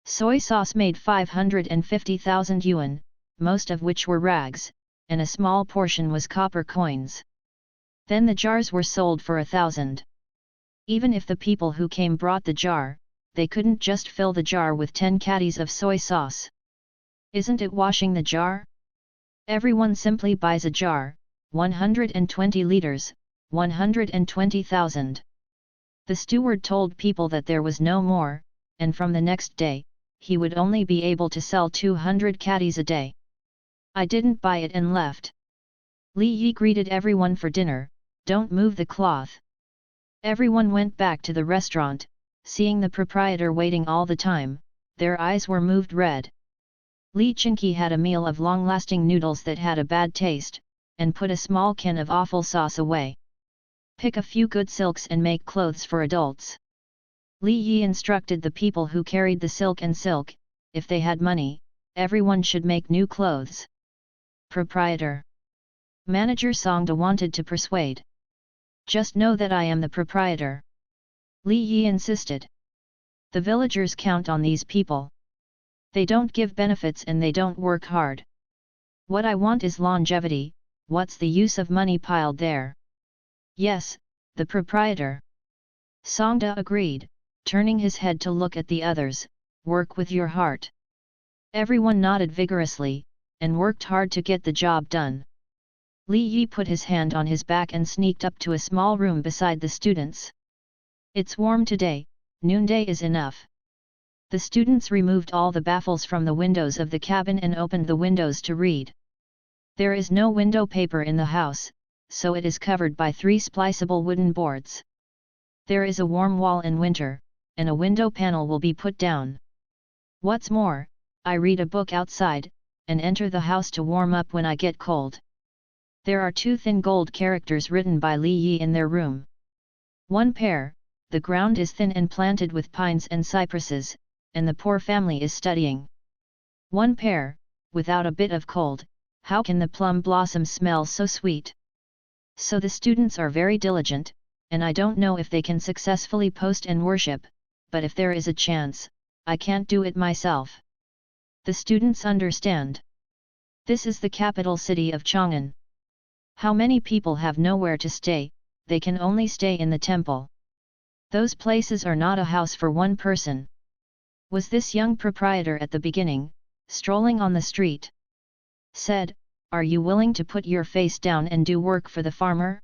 Soy sauce made 550,000 yuan, most of which were rags, and a small portion was copper coins. Then the jars were sold for 1,000. Even if the people who came brought the jar, they couldn't just fill the jar with 10 caddies of soy sauce. Isn't it washing the jar? Everyone simply buys a jar, 120 liters, 120,000. The steward told people that there was no more, and from the next day, he would only be able to sell 200 caddies a day. I didn't buy it and left. Li Yi greeted everyone for dinner, don't move the cloth. Everyone went back to the restaurant, seeing the proprietor waiting all the time, their eyes were moved red. Li Chinqi had a meal of long-lasting noodles that had a bad taste, and put a small can of awful sauce away. Pick a few good silks and make clothes for adults. Li Yi instructed the people who carried the silk and silk, if they had money, everyone should make new clothes. Proprietor. Manager Songda wanted to persuade. Just know that I am the proprietor. Li Yi insisted. The villagers count on these people. They don't give benefits and they don't work hard. What I want is longevity, what's the use of money piled there? Yes, the proprietor. Songda agreed, turning his head to look at the others, work with your heart. Everyone nodded vigorously, and worked hard to get the job done. Li Yi put his hand on his back and sneaked up to a small room beside the students. It's warm today, noonday is enough. The students removed all the baffles from the windows of the cabin and opened the windows to read. There is no window paper in the house, so it is covered by 3 spliceable wooden boards. There is a warm wall in winter, and a window panel will be put down. What's more, I read a book outside, and enter the house to warm up when I get cold. There are 2 thin gold characters written by Li Yi in their room. 1 pair, the ground is thin and planted with pines and cypresses, and the poor family is studying. 1 pair, without a bit of cold, how can the plum blossom smell so sweet? So the students are very diligent, and I don't know if they can successfully post and worship, but if there is a chance, I can't do it myself. The students understand. This is the capital city of Chang'an. How many people have nowhere to stay, they can only stay in the temple. Those places are not a house for one person. Was this young proprietor at the beginning, strolling on the street? Said, are you willing to put your face down and do work for the farmer?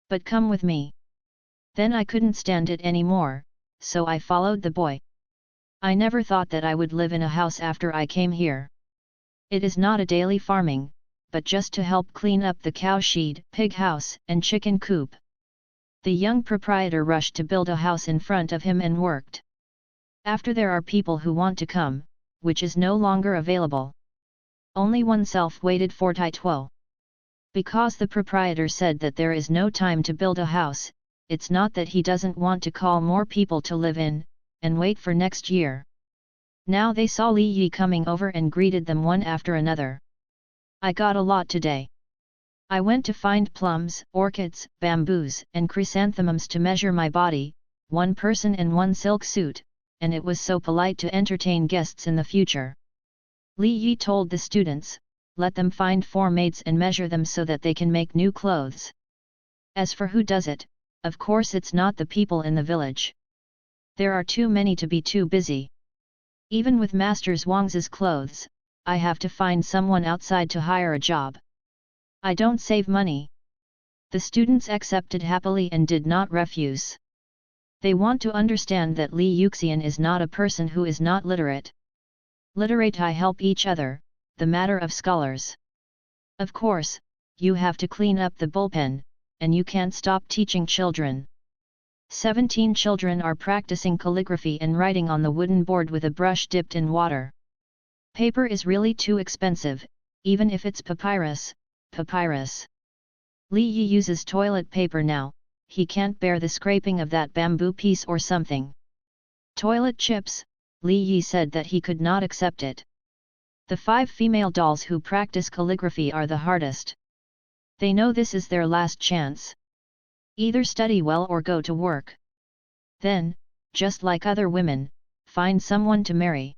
But come with me. Then I couldn't stand it anymore, so I followed the boy. I never thought that I would live in a house after I came here. It is not a daily farming, but just to help clean up the cow shed, pig house, and chicken coop. The young proprietor rushed to build a house in front of him and worked. After there are people who want to come, which is no longer available. Only oneself waited for Taituo. Because the proprietor said that there is no time to build a house, it's not that he doesn't want to call more people to live in, and wait for next year. Now they saw Li Yi coming over and greeted them one after another. I got a lot today. I went to find plums, orchids, bamboos, and chrysanthemums to measure my body, 1 person and 1 silk suit, and it was so polite to entertain guests in the future. Li Yi told the students, let them find 4 maids and measure them so that they can make new clothes. As for who does it, of course it's not the people in the village. There are too many to be too busy. Even with Master Zhuangzi's clothes, I have to find someone outside to hire a job. I don't save money. The students accepted happily and did not refuse. They want to understand that Li Yuxian is not a person who is not literate. Literati help each other, the matter of scholars. Of course, you have to clean up the bullpen, and you can't stop teaching children. 17 children are practicing calligraphy and writing on the wooden board with a brush dipped in water. Paper is really too expensive, even if it's papyrus. Li Yi uses toilet paper now, he can't bear the scraping of that bamboo piece or something. Toilet chips, Li Yi said that he could not accept it. The 5 female dolls who practice calligraphy are the hardest. They know this is their last chance. Either study well or go to work. Then, just like other women, find someone to marry.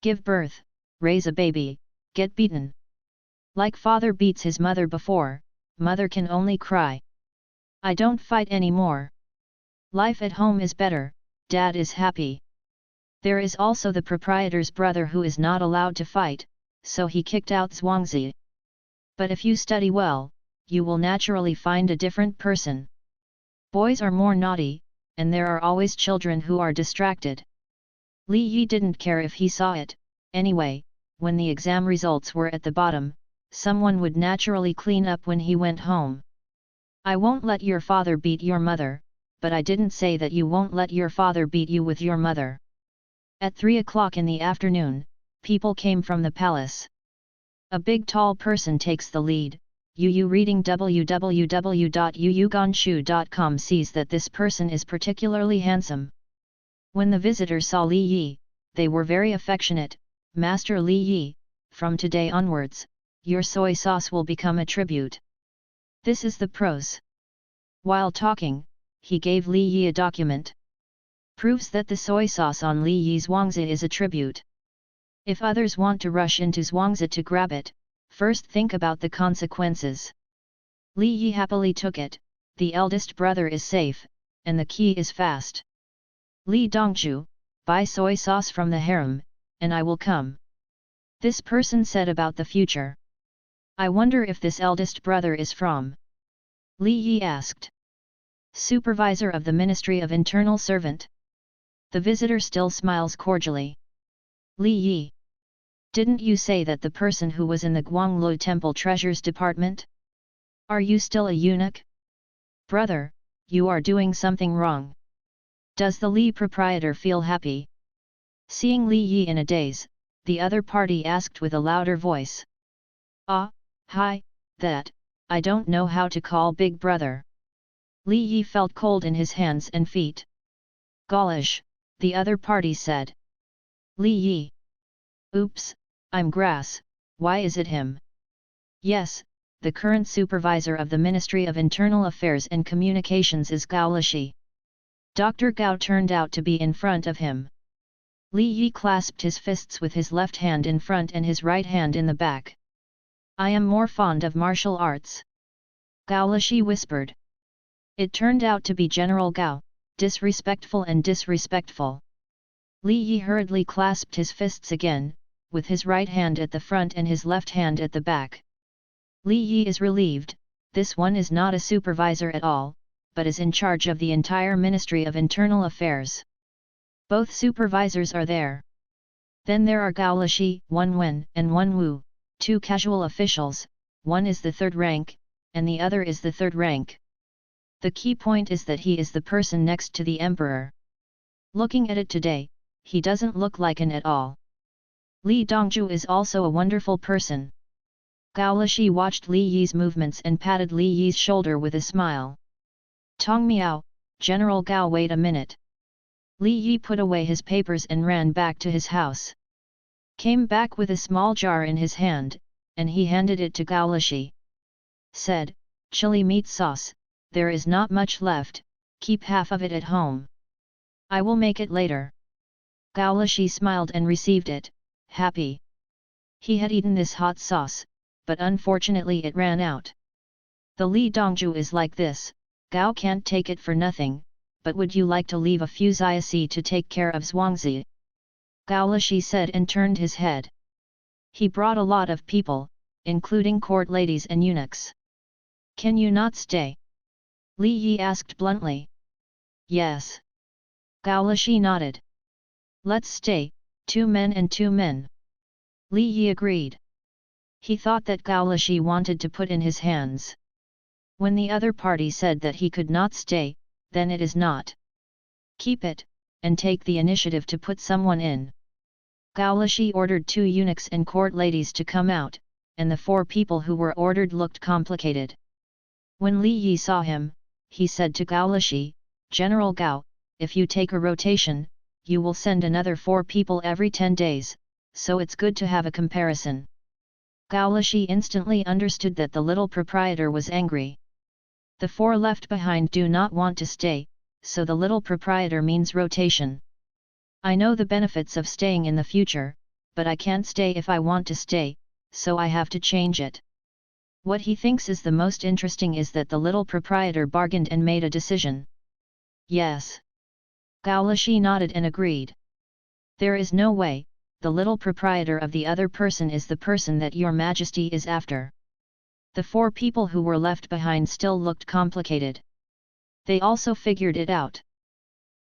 Give birth, raise a baby, get beaten. Like father beats his mother before, mother can only cry. I don't fight anymore. Life at home is better, dad is happy. There is also the proprietor's brother who is not allowed to fight, so he kicked out Zhuangzi. But if you study well, you will naturally find a different person. Boys are more naughty, and there are always children who are distracted. Li Yi didn't care if he saw it, anyway, when the exam results were at the bottom, someone would naturally clean up when he went home. I won't let your father beat your mother, but I didn't say that you won't let your father beat you with your mother. At 3 o'clock in the afternoon, people came from the palace. A big tall person takes the lead. Yu reading www.yuyuganshu.com sees that this person is particularly handsome. When the visitors saw Li Yi, they were very affectionate. Master Li Yi, from today onwards, your soy sauce will become a tribute. This is the pros. While talking, he gave Li Yi a document. Proves that the soy sauce on Li Yi's Zhuangzi is a tribute. If others want to rush into Zhuangzi to grab it, first think about the consequences. Li Yi happily took it. The eldest brother is safe, and the key is fast. Li Dongzhu, buy soy sauce from the harem, and I will come. This person said about the future. I wonder if this eldest brother is from. Li Yi asked. Supervisor of the Ministry of Internal Servant. The visitor still smiles cordially. Li Yi. Didn't you say that the person who was in the Guanglu Temple Treasures Department? Are you still a eunuch? Brother, you are doing something wrong. Does the Li proprietor feel happy? Seeing Li Yi in a daze, the other party asked with a louder voice. Ah, hi, that, I don't know how to call big brother. Li Yi felt cold in his hands and feet. Gaulish, the other party said. Li Yi. Oops, I'm grass, why is it him? Yes, the current supervisor of the Ministry of Internal Affairs and Communications is Gao Lishi. Dr. Gao turned out to be in front of him. Li Yi clasped his fists with his left hand in front and his right hand in the back. I am more fond of martial arts. Gao Lishi whispered. It turned out to be General Gao, disrespectful and disrespectful. Li Yi hurriedly clasped his fists again, with his right hand at the front and his left hand at the back. Li Yi is relieved, this one is not a supervisor at all, but is in charge of the entire Ministry of Internal Affairs. Both supervisors are there. Then there are Gao Lishi, one Wen and one Wu, two casual officials, one is the third rank, and the other is the third rank. The key point is that he is the person next to the emperor. Looking at it today, he doesn't look like an at all. Li Dongzhu is also a wonderful person. Gao Lishi watched Li Yi's movements and patted Li Yi's shoulder with a smile. Tong Miao, General Gao, wait a minute. Li Yi put away his papers and ran back to his house. Came back with a small jar in his hand, and he handed it to Gao Lishi. Said, chili meat sauce, there is not much left, keep half of it at home. I will make it later. Gao Lishi smiled and received it, happy. He had eaten this hot sauce, but unfortunately it ran out. The Li Dongzhu is like this, Gao can't take it for nothing, but would you like to leave a few Xiaosi to take care of Zhuangzi? Gao Lishi said and turned his head. He brought a lot of people, including court ladies and eunuchs. Can you not stay? Li Yi asked bluntly. Yes. Gao Lishi nodded. Let's stay, 2 men and 2 men. Li Yi agreed. He thought that Gao Lishi wanted to put in his hands. When the other party said that he could not stay, then it is not. Keep it, and take the initiative to put someone in. Gao Lishi ordered 2 eunuchs and court ladies to come out, and the 4 people who were ordered looked complicated. When Li Yi saw him, he said to Gao Lishi, General Gao, if you take a rotation, you will send another 4 people every 10 days, so it's good to have a comparison. Gao Lishi instantly understood that the little proprietor was angry. The 4 left behind do not want to stay, so the little proprietor means rotation. I know the benefits of staying in the future, but I can't stay if I want to stay, so I have to change it. What he thinks is the most interesting is that the little proprietor bargained and made a decision. Yes. Gao Lishi nodded and agreed. There is no way, the little proprietor of the other person is the person that your majesty is after. The 4 people who were left behind still looked complicated. They also figured it out.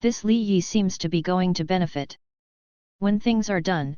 This Li Yi seems to be going to benefit. When things are done,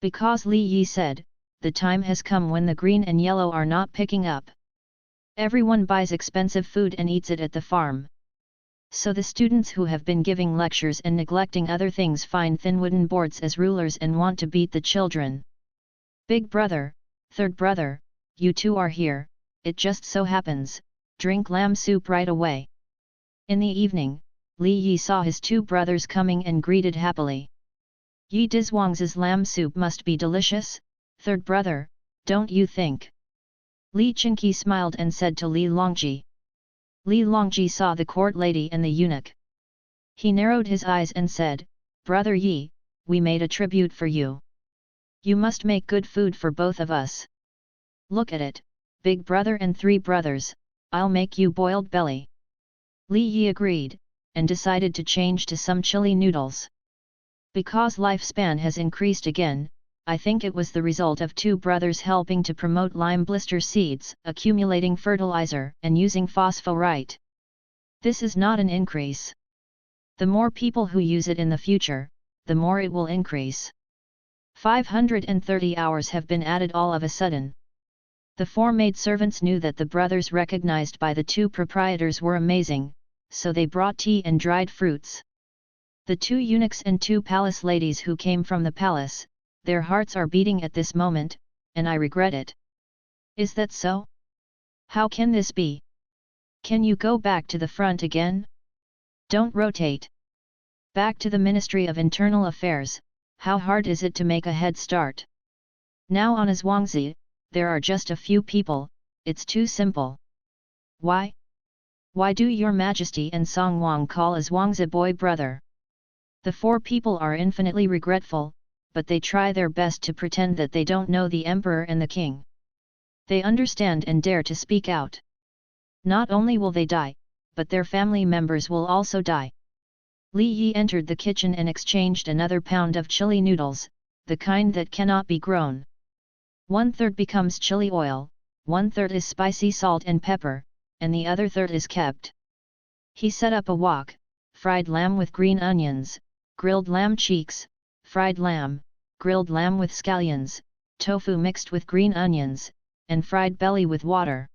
Because Li Yi said, the time has come when the green and yellow are not picking up. Everyone buys expensive food and eats it at the farm. So the students who have been giving lectures and neglecting other things find thin wooden boards as rulers and want to beat the children. Big brother, third brother, you two are here, it just so happens, drink lamb soup right away. In the evening, Li Yi saw his two brothers coming and greeted happily. Yi Dizhuang's lamb soup must be delicious, third brother, don't you think? Li Qingqi smiled and said to Li Longji. Li Longji saw the court lady and the eunuch. He narrowed his eyes and said, Brother Yi, we made a tribute for you. You must make good food for both of us. Look at it, big brother and three brothers, I'll make you boiled belly. Li Yi agreed, and decided to change to some chili noodles. Because lifespan has increased again, I think it was the result of two brothers helping to promote lime blister seeds, accumulating fertilizer, and using phosphorite. This is not an increase. The more people who use it in the future, the more it will increase. 530 hours have been added all of a sudden. The four maidservants knew that the brothers recognized by the two proprietors were amazing, so they brought tea and dried fruits. The two eunuchs and two palace ladies who came from the palace, their hearts are beating at this moment, and I regret it. Is that so? How can this be? Can you go back to the front again? Don't rotate. Back to the Ministry of Internal Affairs, how hard is it to make a head start? Now on Zhuangzi, there are just a few people, it's too simple. Why? Why do your majesty and Song Wang call Zhuangzi boy brother? The four people are infinitely regretful, but they try their best to pretend that they don't know the emperor and the king. They understand and dare to speak out. Not only will they die, but their family members will also die. Li Yi entered the kitchen and exchanged another pound of chili noodles, the kind that cannot be grown. 1/3 becomes chili oil, 1/3 is spicy salt and pepper, and the other third is kept. He set up a wok, fried lamb with green onions, grilled lamb cheeks, fried lamb, grilled lamb with scallions, tofu mixed with green onions, and fried belly with water.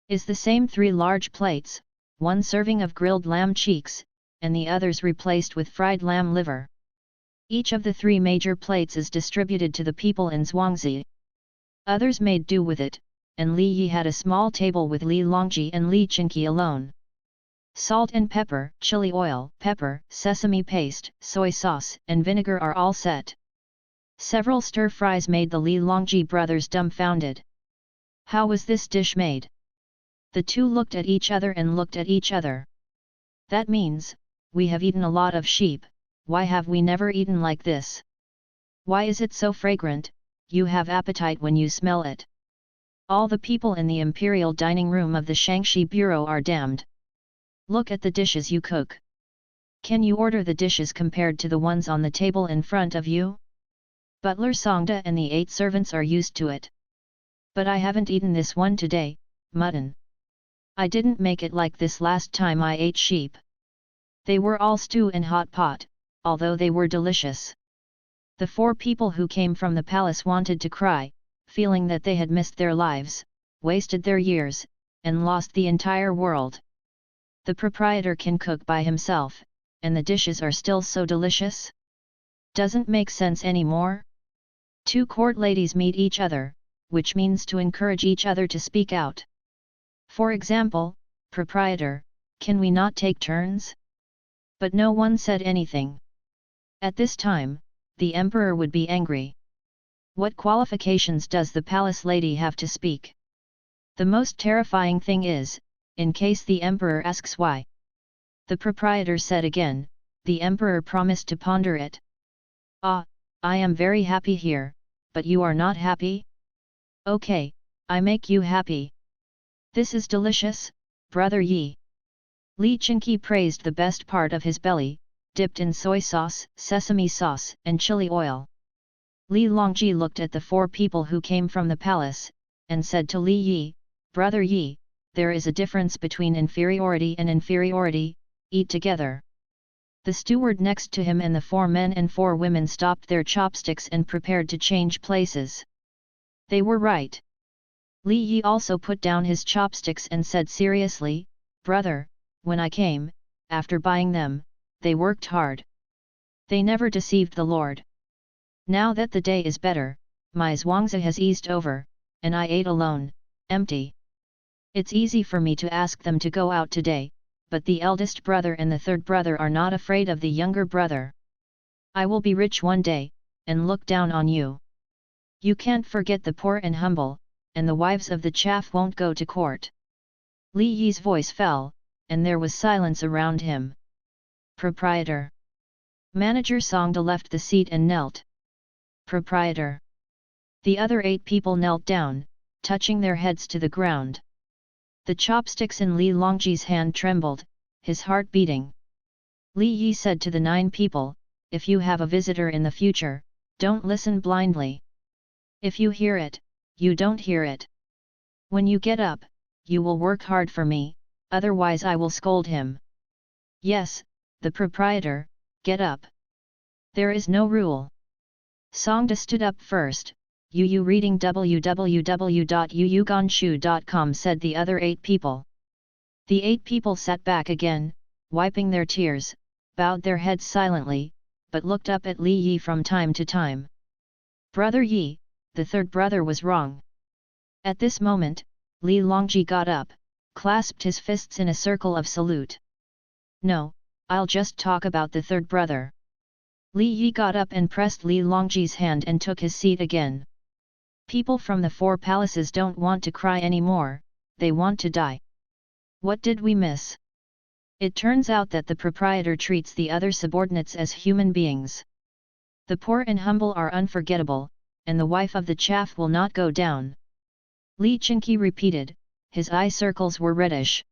Is the same 3 large plates, 1 serving of grilled lamb cheeks, and the others replaced with fried lamb liver. Each of the 3 major plates is distributed to the people in Zhuangzi. Others made do with it, and Li Yi had a small table with Li Longji and Li Qingqi alone. Salt and pepper, chili oil, pepper, sesame paste, soy sauce, and vinegar are all set. Several stir-fries made the Li Longji brothers dumbfounded. How was this dish made? The two looked at each other and looked at each other. That means, we have eaten a lot of sheep, why have we never eaten like this? Why is it so fragrant, you have appetite when you smell it. All the people in the imperial dining room of the Shangxi Bureau are damned. Look at the dishes you cook. Can you order the dishes compared to the ones on the table in front of you? Butler Songda and the 8 servants are used to it. But I haven't eaten this one today, mutton. I didn't make it like this last time I ate sheep. They were all stew and hot pot, although they were delicious. The 4 people who came from the palace wanted to cry, feeling that they had missed their lives, wasted their years, and lost the entire world. The proprietor can cook by himself, and the dishes are still so delicious? Doesn't make sense anymore? 2 court ladies meet each other, which means to encourage each other to speak out. For example, proprietor, can we not take turns? But no one said anything. At this time, the emperor would be angry. What qualifications does the palace lady have to speak? The most terrifying thing is, in case the emperor asks why. The proprietor said again, the emperor promised to ponder it. Ah, I am very happy here, but you are not happy? Okay, I make you happy. This is delicious, brother Yi. Li Qingqi praised the best part of his belly, dipped in soy sauce, sesame sauce, and chili oil. Li Longji looked at the 4 people who came from the palace, and said to Li Yi, brother Yi, there is a difference between inferiority and inferiority, eat together. The steward next to him and the 4 men and 4 women stopped their chopsticks and prepared to change places. They were right. Li Yi also put down his chopsticks and said seriously, "Brother, when I came, after buying them, they worked hard. They never deceived the Lord. Now that the day is better, my zhuangzi has eased over, and I ate alone, empty. It's easy for me to ask them to go out today, but the eldest brother and the 3rd brother are not afraid of the younger brother. I will be rich one day, and look down on you. You can't forget the poor and humble, and the wives of the chaff won't go to court." Li Yi's voice fell, and there was silence around him. "Proprietor." Manager Songda left the seat and knelt. "Proprietor." The other 8 people knelt down, touching their heads to the ground. The chopsticks in Li Longji's hand trembled, his heart beating. Li Yi said to the 9 people, "If you have a visitor in the future, don't listen blindly. If you hear it, you don't hear it. When you get up, you will work hard for me, otherwise I will scold him." "Yes, the proprietor, get up. There is no rule." Songda stood up first. "You reading www.yuyuganshu.com," said the other 8 people. The 8 people sat back again, wiping their tears, bowed their heads silently, but looked up at Li Yi from time to time. "Brother Yi, the 3rd brother was wrong." At this moment, Li Longji got up, clasped his fists in a circle of salute. "No, I'll just talk about the 3rd brother." Li Yi got up and pressed Li Longji's hand and took his seat again. "People from the 4 palaces don't want to cry anymore, they want to die. What did we miss? It turns out that the proprietor treats the other subordinates as human beings. The poor and humble are unforgettable, and the wife of the chaff will not go down." Li Chinqi repeated, his eye circles were reddish.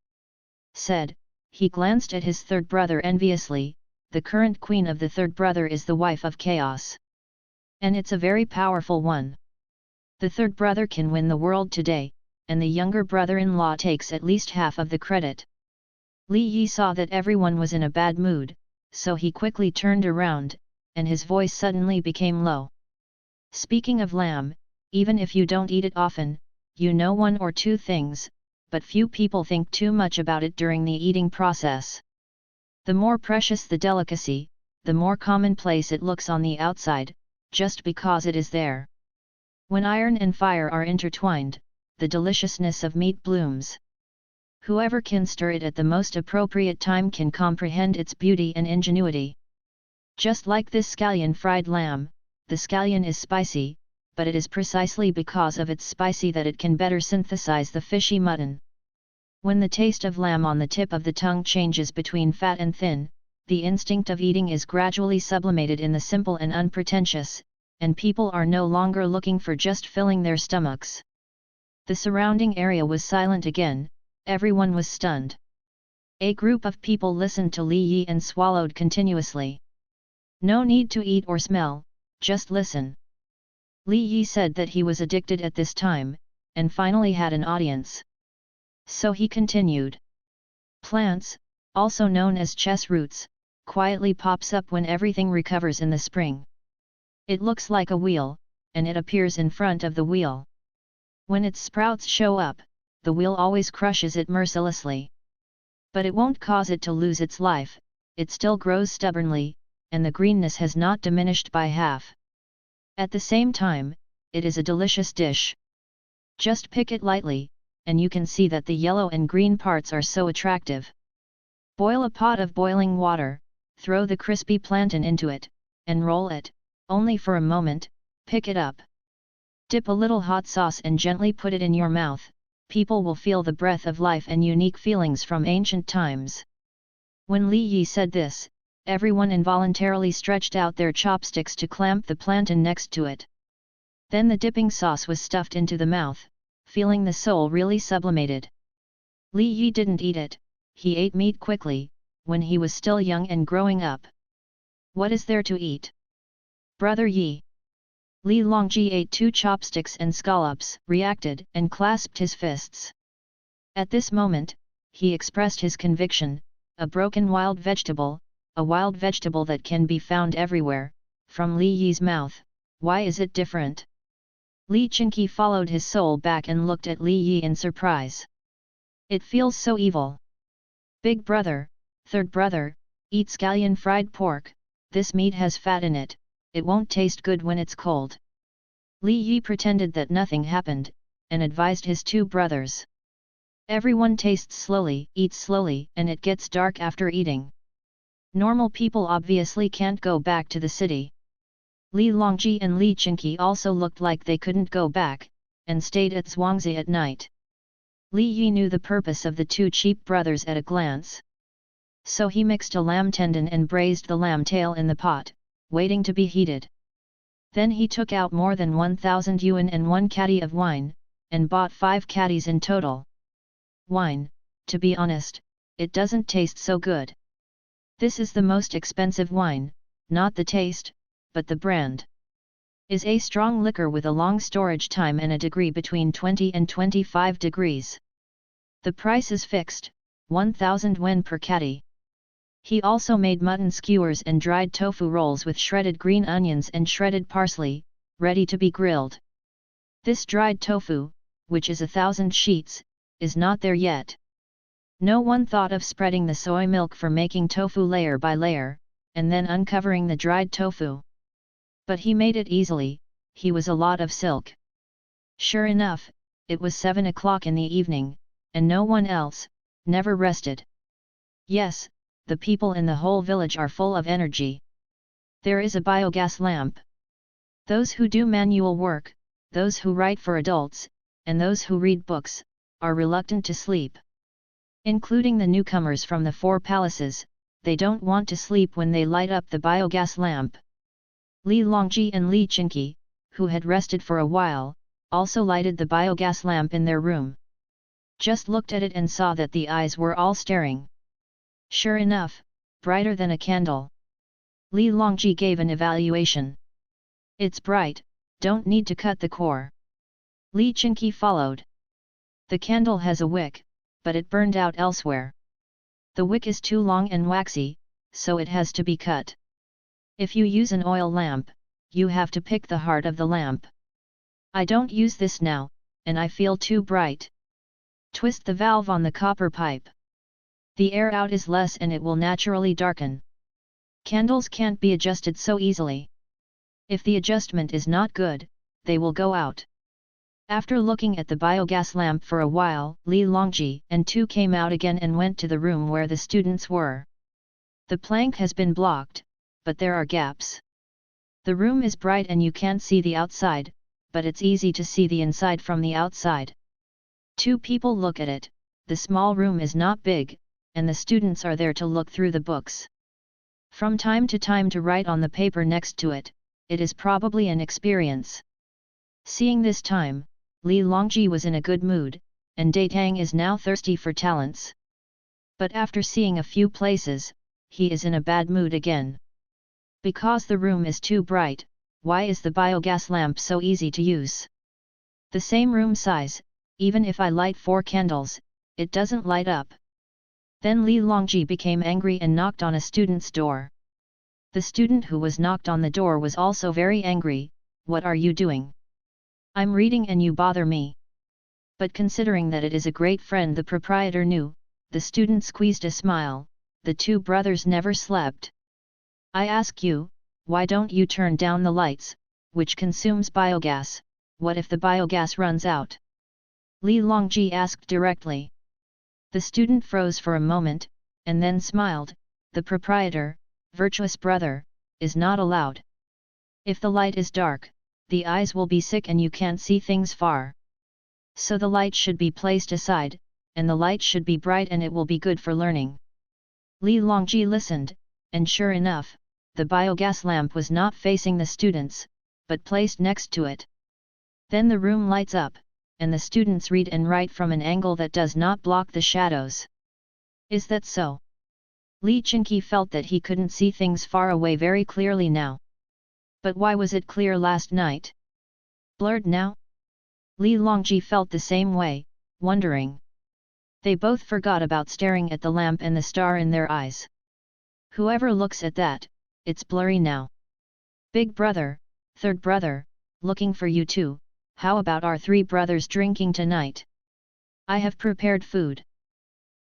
Said, he glanced at his 3rd brother enviously, "The current queen of the 3rd brother is the wife of chaos. And it's a very powerful one. The 3rd brother can win the world today, and the younger brother-in-law takes at least half of the credit." Li Yi saw that everyone was in a bad mood, so he quickly turned around, and his voice suddenly became low. "Speaking of lamb, even if you don't eat it often, you know 1 or 2 things, but few people think too much about it during the eating process. The more precious the delicacy, the more commonplace it looks on the outside, just because it is there. When iron and fire are intertwined, the deliciousness of meat blooms. Whoever can stir it at the most appropriate time can comprehend its beauty and ingenuity. Just like this scallion fried lamb, the scallion is spicy, but it is precisely because of its spicy that it can better synthesize the fishy mutton. When the taste of lamb on the tip of the tongue changes between fat and thin, the instinct of eating is gradually sublimated in the simple and unpretentious, and people are no longer looking for just filling their stomachs." The surrounding area was silent again, everyone was stunned. A group of people listened to Li Yi and swallowed continuously. "No need to eat or smell, just listen." Li Yi said that he was addicted at this time, and finally had an audience. So he continued. "Plants, also known as chess roots, quietly pops up when everything recovers in the spring. It looks like a wheel, and it appears in front of the wheel. When its sprouts show up, the wheel always crushes it mercilessly. But it won't cause it to lose its life, it still grows stubbornly, and the greenness has not diminished by half. At the same time, it is a delicious dish. Just pick it lightly, and you can see that the yellow and green parts are so attractive. Boil a pot of boiling water, throw the crispy plantain into it, and roll it, only for a moment, pick it up. Dip a little hot sauce and gently put it in your mouth, people will feel the breath of life and unique feelings from ancient times." When Li Yi said this, everyone involuntarily stretched out their chopsticks to clamp the plantain next to it. Then the dipping sauce was stuffed into the mouth, feeling the soul really sublimated. Li Yi didn't eat it, he ate meat quickly, when he was still young and growing up. What is there to eat? Brother Yi. Li Longji ate 2 chopsticks and scallops, reacted and clasped his fists. At this moment, he expressed his conviction, a broken wild vegetable, a wild vegetable that can be found everywhere, from Li Yi's mouth. Why is it different? Li Chinqi followed his soul back and looked at Li Yi in surprise. It feels so evil. Big brother, third brother, eat scallion fried pork, this meat has fat in it, it won't taste good when it's cold. Li Yi pretended that nothing happened, and advised his two brothers. Everyone tastes slowly, eats slowly, and it gets dark after eating. Normal people obviously can't go back to the city. Li Longji and Li Chinqi also looked like they couldn't go back, and stayed at Zhuangzi at night. Li Yi knew the purpose of the two cheap brothers at a glance. So he mixed a lamb tendon and braised the lamb tail in the pot, waiting to be heated. Then he took out more than 1,000 yuan and 1 caddy of wine, and bought 5 caddies in total. Wine, to be honest, it doesn't taste so good. This is the most expensive wine, not the taste, but the brand. Is a strong liquor with a long storage time and a degree between 20 and 25 degrees. The price is fixed, 1,000 yuan per caddy. He also made mutton skewers and dried tofu rolls with shredded green onions and shredded parsley, ready to be grilled. This dried tofu, which is 1,000 sheets, is not there yet. No one thought of spreading the soy milk for making tofu layer by layer, and then uncovering the dried tofu. But he made it easily, he was a lot of silk. Sure enough, it was 7 o'clock in the evening, and no one else, never rested. Yes, the people in the whole village are full of energy. There is a biogas lamp. Those who do manual work, those who write for adults, and those who read books, are reluctant to sleep. Including the newcomers from the 4 palaces, they don't want to sleep when they light up the biogas lamp. Li Longji and Li Chinqi, who had rested for a while, also lighted the biogas lamp in their room. Just looked at it and saw that the eyes were all staring. Sure enough, brighter than a candle. Li Longji gave an evaluation. It's bright, don't need to cut the core. Li Chinqi followed. The candle has a wick, but it burned out elsewhere. The wick is too long and waxy, so it has to be cut. If you use an oil lamp, you have to pick the heart of the lamp. I don't use this now, and I feel too bright. Twist the valve on the copper pipe. The air out is less and it will naturally darken. Candles can't be adjusted so easily. If the adjustment is not good, they will go out. After looking at the biogas lamp for a while, Li Longji and Tu came out again and went to the room where the students were. The plank has been blocked, but there are gaps. The room is bright and you can't see the outside, but it's easy to see the inside from the outside. 2 people look at it, the small room is not big, and the students are there to look through the books. From time to time to write on the paper next to it, it is probably an experience. Seeing this time, Li Longji was in a good mood, and Tang is now thirsty for talents. But after seeing a few places, he is in a bad mood again. Because the room is too bright, why is the biogas lamp so easy to use? The same room size, even if I light 4 candles, it doesn't light up. Then Li Longji became angry and knocked on a student's door. The student who was knocked on the door was also very angry. What are you doing? I'm reading and you bother me. But considering that it is a great friend the proprietor knew, the student squeezed a smile. The 2 brothers never slept. I ask you, why don't you turn down the lights, which consumes biogas? What if the biogas runs out? Li Longji asked directly. The student froze for a moment, and then smiled. The proprietor, virtuous brother, is not allowed. If the light is dark, the eyes will be sick and you can't see things far. So the light should be placed aside, and the light should be bright and it will be good for learning. Li Longji listened, and sure enough, the biogas lamp was not facing the students, but placed next to it. Then the room lights up, and the students read and write from an angle that does not block the shadows. Is that so? Li Chinqi felt that he couldn't see things far away very clearly now. But why was it clear last night? Blurred now? Li Longji felt the same way, wondering. They both forgot about staring at the lamp and the star in their eyes. Whoever looks at that, it's blurry now. Big brother, third brother, looking for you too, how about our three brothers drinking tonight? I have prepared food.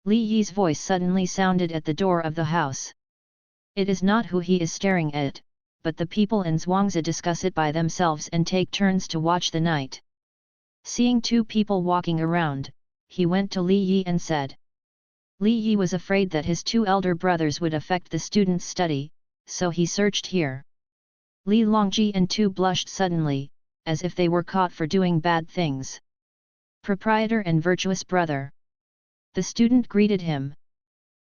Li Yi's voice suddenly sounded at the door of the house. It is not who he is staring at, but the people in Zhuangzi discuss it by themselves and take turns to watch the night. Seeing two people walking around, he went to Li Yi and said. Li Yi was afraid that his two elder brothers would affect the student's study, so he searched here. Li Longji and Tu blushed suddenly, as if they were caught for doing bad things. Proprietor and virtuous brother. The student greeted him.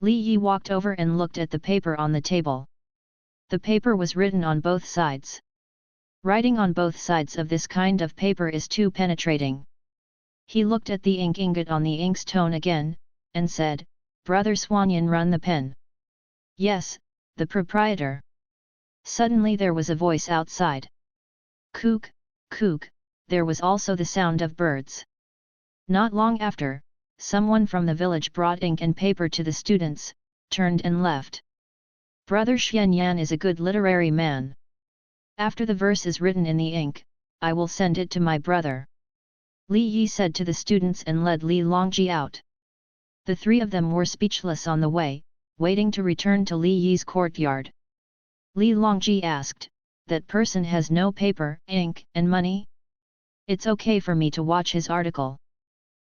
Li Yi walked over and looked at the paper on the table. The paper was written on both sides. Writing on both sides of this kind of paper is too penetrating. He looked at the ink ingot on the ink's tone again, and said, Brother Swanyan, run the pen. Yes, the proprietor. Suddenly there was a voice outside. Kook, kook, there was also the sound of birds. Not long after, someone from the village brought ink and paper to the students, turned and left. Brother Xianyan is a good literary man. After the verse is written in the ink, I will send it to my brother. Li Yi said to the students and led Li Longji out. The three of them were speechless on the way, waiting to return to Li Yi's courtyard. Li Longji asked, that person has no paper, ink, and money? It's okay for me to watch his article.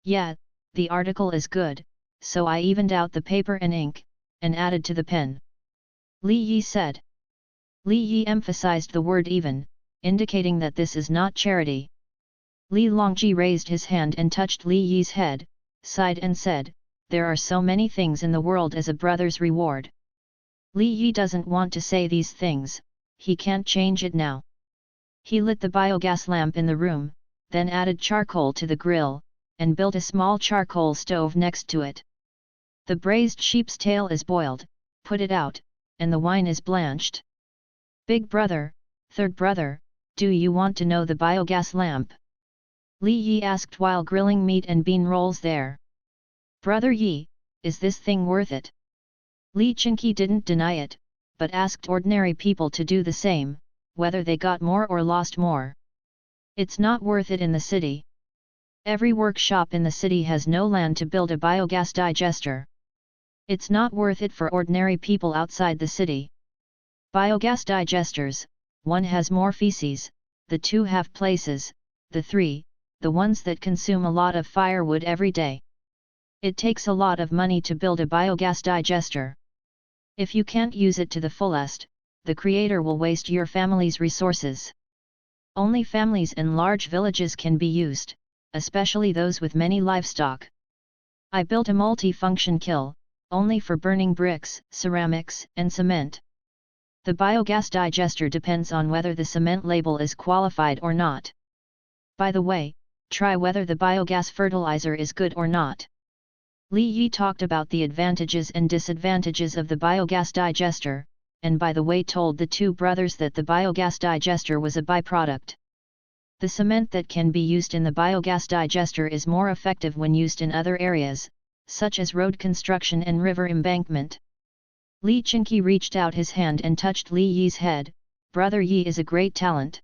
Yeah, the article is good, so I evened out the paper and ink, and added to the pen. Li Yi said. Li Yi emphasized the word even, indicating that this is not charity. Li Longji raised his hand and touched Li Yi's head, sighed and said, there are so many things in the world as a brother's reward. Li Yi doesn't want to say these things, he can't change it now. He lit the biogas lamp in the room, then added charcoal to the grill, and built a small charcoal stove next to it. The braised sheep's tail is boiled, put it out, and the wine is blanched. Big brother, third brother, do you want to know the biogas lamp? Li Yi asked while grilling meat and bean rolls there. Brother Yi, is this thing worth it? Li Chinqi didn't deny it, but asked ordinary people to do the same, whether they got more or lost more. It's not worth it in the city. Every workshop in the city has no land to build a biogas digester. It's not worth it for ordinary people outside the city. Biogas digesters, one has more feces, the two have places, the three, the ones that consume a lot of firewood every day. It takes a lot of money to build a biogas digester. If you can't use it to the fullest, the creator will waste your family's resources. Only families in large villages can be used, especially those with many livestock. I built a multi-function kiln, only for burning bricks, ceramics, and cement. The biogas digester depends on whether the cement label is qualified or not. By the way, try whether the biogas fertilizer is good or not. Li Yi talked about the advantages and disadvantages of the biogas digester, and by the way told the two brothers that the biogas digester was a byproduct. The cement that can be used in the biogas digester is more effective when used in other areas, such as road construction and river embankment. Li Chinqi reached out his hand and touched Li Yi's head. Brother Yi is a great talent.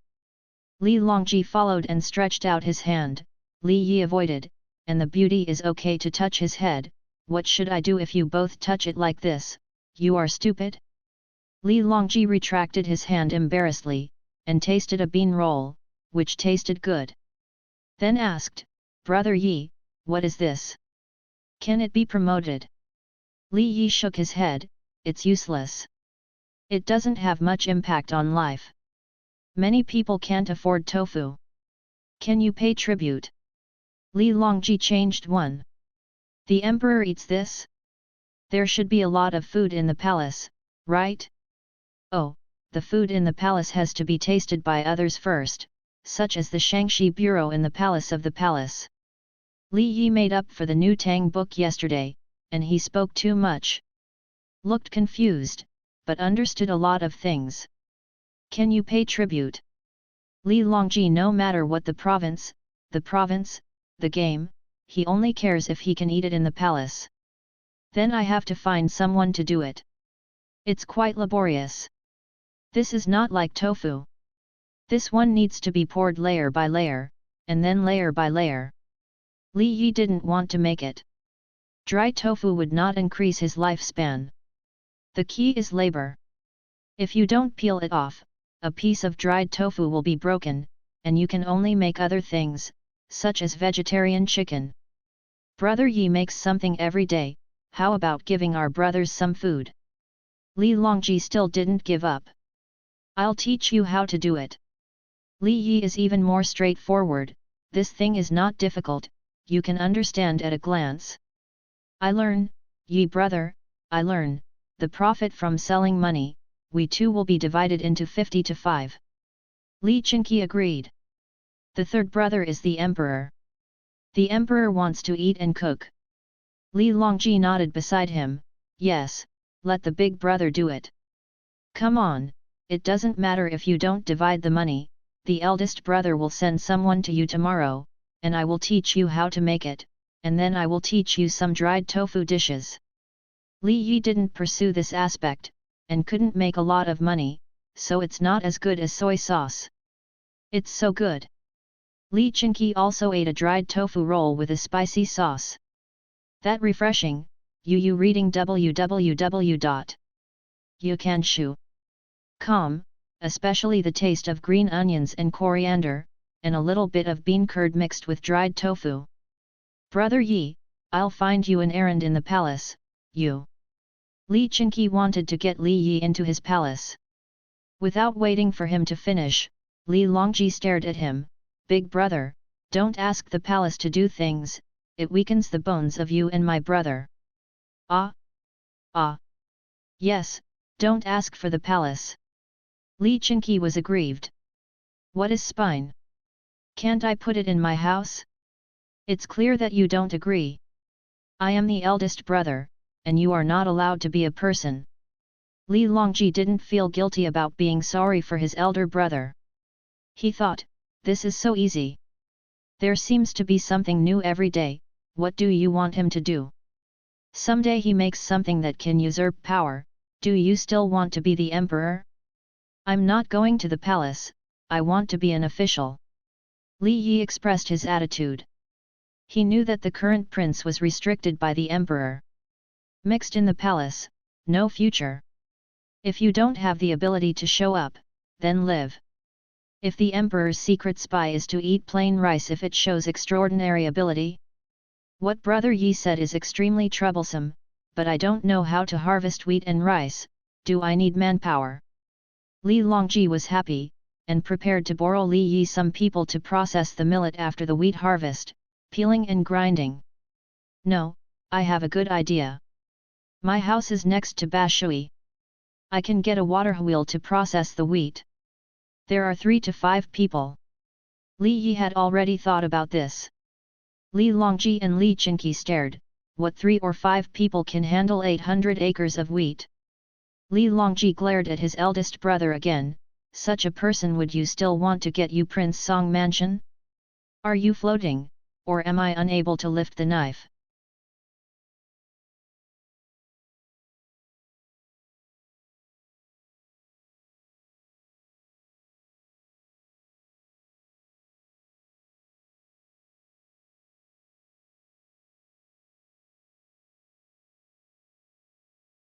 Li Longji followed and stretched out his hand. Li Yi avoided, and the beauty is okay to touch his head. What should I do if you both touch it like this? You are stupid? Li Longji retracted his hand embarrassedly, and tasted a bean roll, which tasted good. Then asked, Brother Yi, what is this? Can it be promoted? Li Yi shook his head, it's useless. It doesn't have much impact on life. Many people can't afford tofu. Can you pay tribute? Li Longji changed one. The emperor eats this? There should be a lot of food in the palace, right? Oh, the food in the palace has to be tasted by others first, such as the Shangxi bureau in the palace of the palace. Li Yi made up for the new Tang book yesterday, and he spoke too much. Looked confused, but understood a lot of things. Can you pay tribute? Li Longji, no matter what the province, the game, he only cares if he can eat it in the palace. Then I have to find someone to do it. It's quite laborious. This is not like tofu. This one needs to be poured layer by layer, and then layer by layer. Li Yi didn't want to make it. Dry tofu would not increase his lifespan. The key is labor. If you don't peel it off, a piece of dried tofu will be broken, and you can only make other things, such as vegetarian chicken. Brother Yi makes something every day, how about giving our brothers some food? Li Longji still didn't give up. I'll teach you how to do it. Li Yi is even more straightforward, this thing is not difficult, you can understand at a glance. I learn, Yi brother, I learn, the profit from selling money, we two will be divided into 50 to 5. Li Chinqi agreed. The third brother is the emperor. The emperor wants to eat and cook. Li Longji nodded beside him, yes, let the big brother do it. Come on, it doesn't matter if you don't divide the money, the eldest brother will send someone to you tomorrow, and I will teach you how to make it, and then I will teach you some dried tofu dishes. Li Yi didn't pursue this aspect, and couldn't make a lot of money, so it's not as good as soy sauce. It's so good. Li Chinqi also ate a dried tofu roll with a spicy sauce. That refreshing, you reading www.youcanshu.com, especially the taste of green onions and coriander, and a little bit of bean curd mixed with dried tofu. Brother Yi, I'll find you an errand in the palace, you. Li Chinqi wanted to get Li Yi into his palace. Without waiting for him to finish, Li Longji stared at him, big brother, don't ask the palace to do things, it weakens the bones of you and my brother. Ah! Yes, don't ask for the palace. Li Chinqi was aggrieved. What is spine? Can't I put it in my house? It's clear that you don't agree. I am the eldest brother, and you are not allowed to be a person. Li Longji didn't feel guilty about being sorry for his elder brother. He thought, this is so easy. There seems to be something new every day, what do you want him to do? Someday he makes something that can usurp power, do you still want to be the emperor? I'm not going to the palace, I want to be an official. Li Yi expressed his attitude. He knew that the current prince was restricted by the emperor. Mixed in the palace, no future. If you don't have the ability to show up, then live. If the emperor's secret spy is to eat plain rice if it shows extraordinary ability? What Brother Yi said is extremely troublesome, but I don't know how to harvest wheat and rice, do I need manpower? Li Longji was happy, and prepared to borrow Li Yi some people to process the millet after the wheat harvest, peeling and grinding. No, I have a good idea. My house is next to Bashui. I can get a water wheel to process the wheat. There are 3 to 5 people. Li Yi had already thought about this. Li Longji and Li Chinqi stared, what 3 or 5 people can handle 800 acres of wheat? Li Longji glared at his eldest brother again, such a person would you still want to get you Prince Song mansion? Are you floating, or am I unable to lift the knife?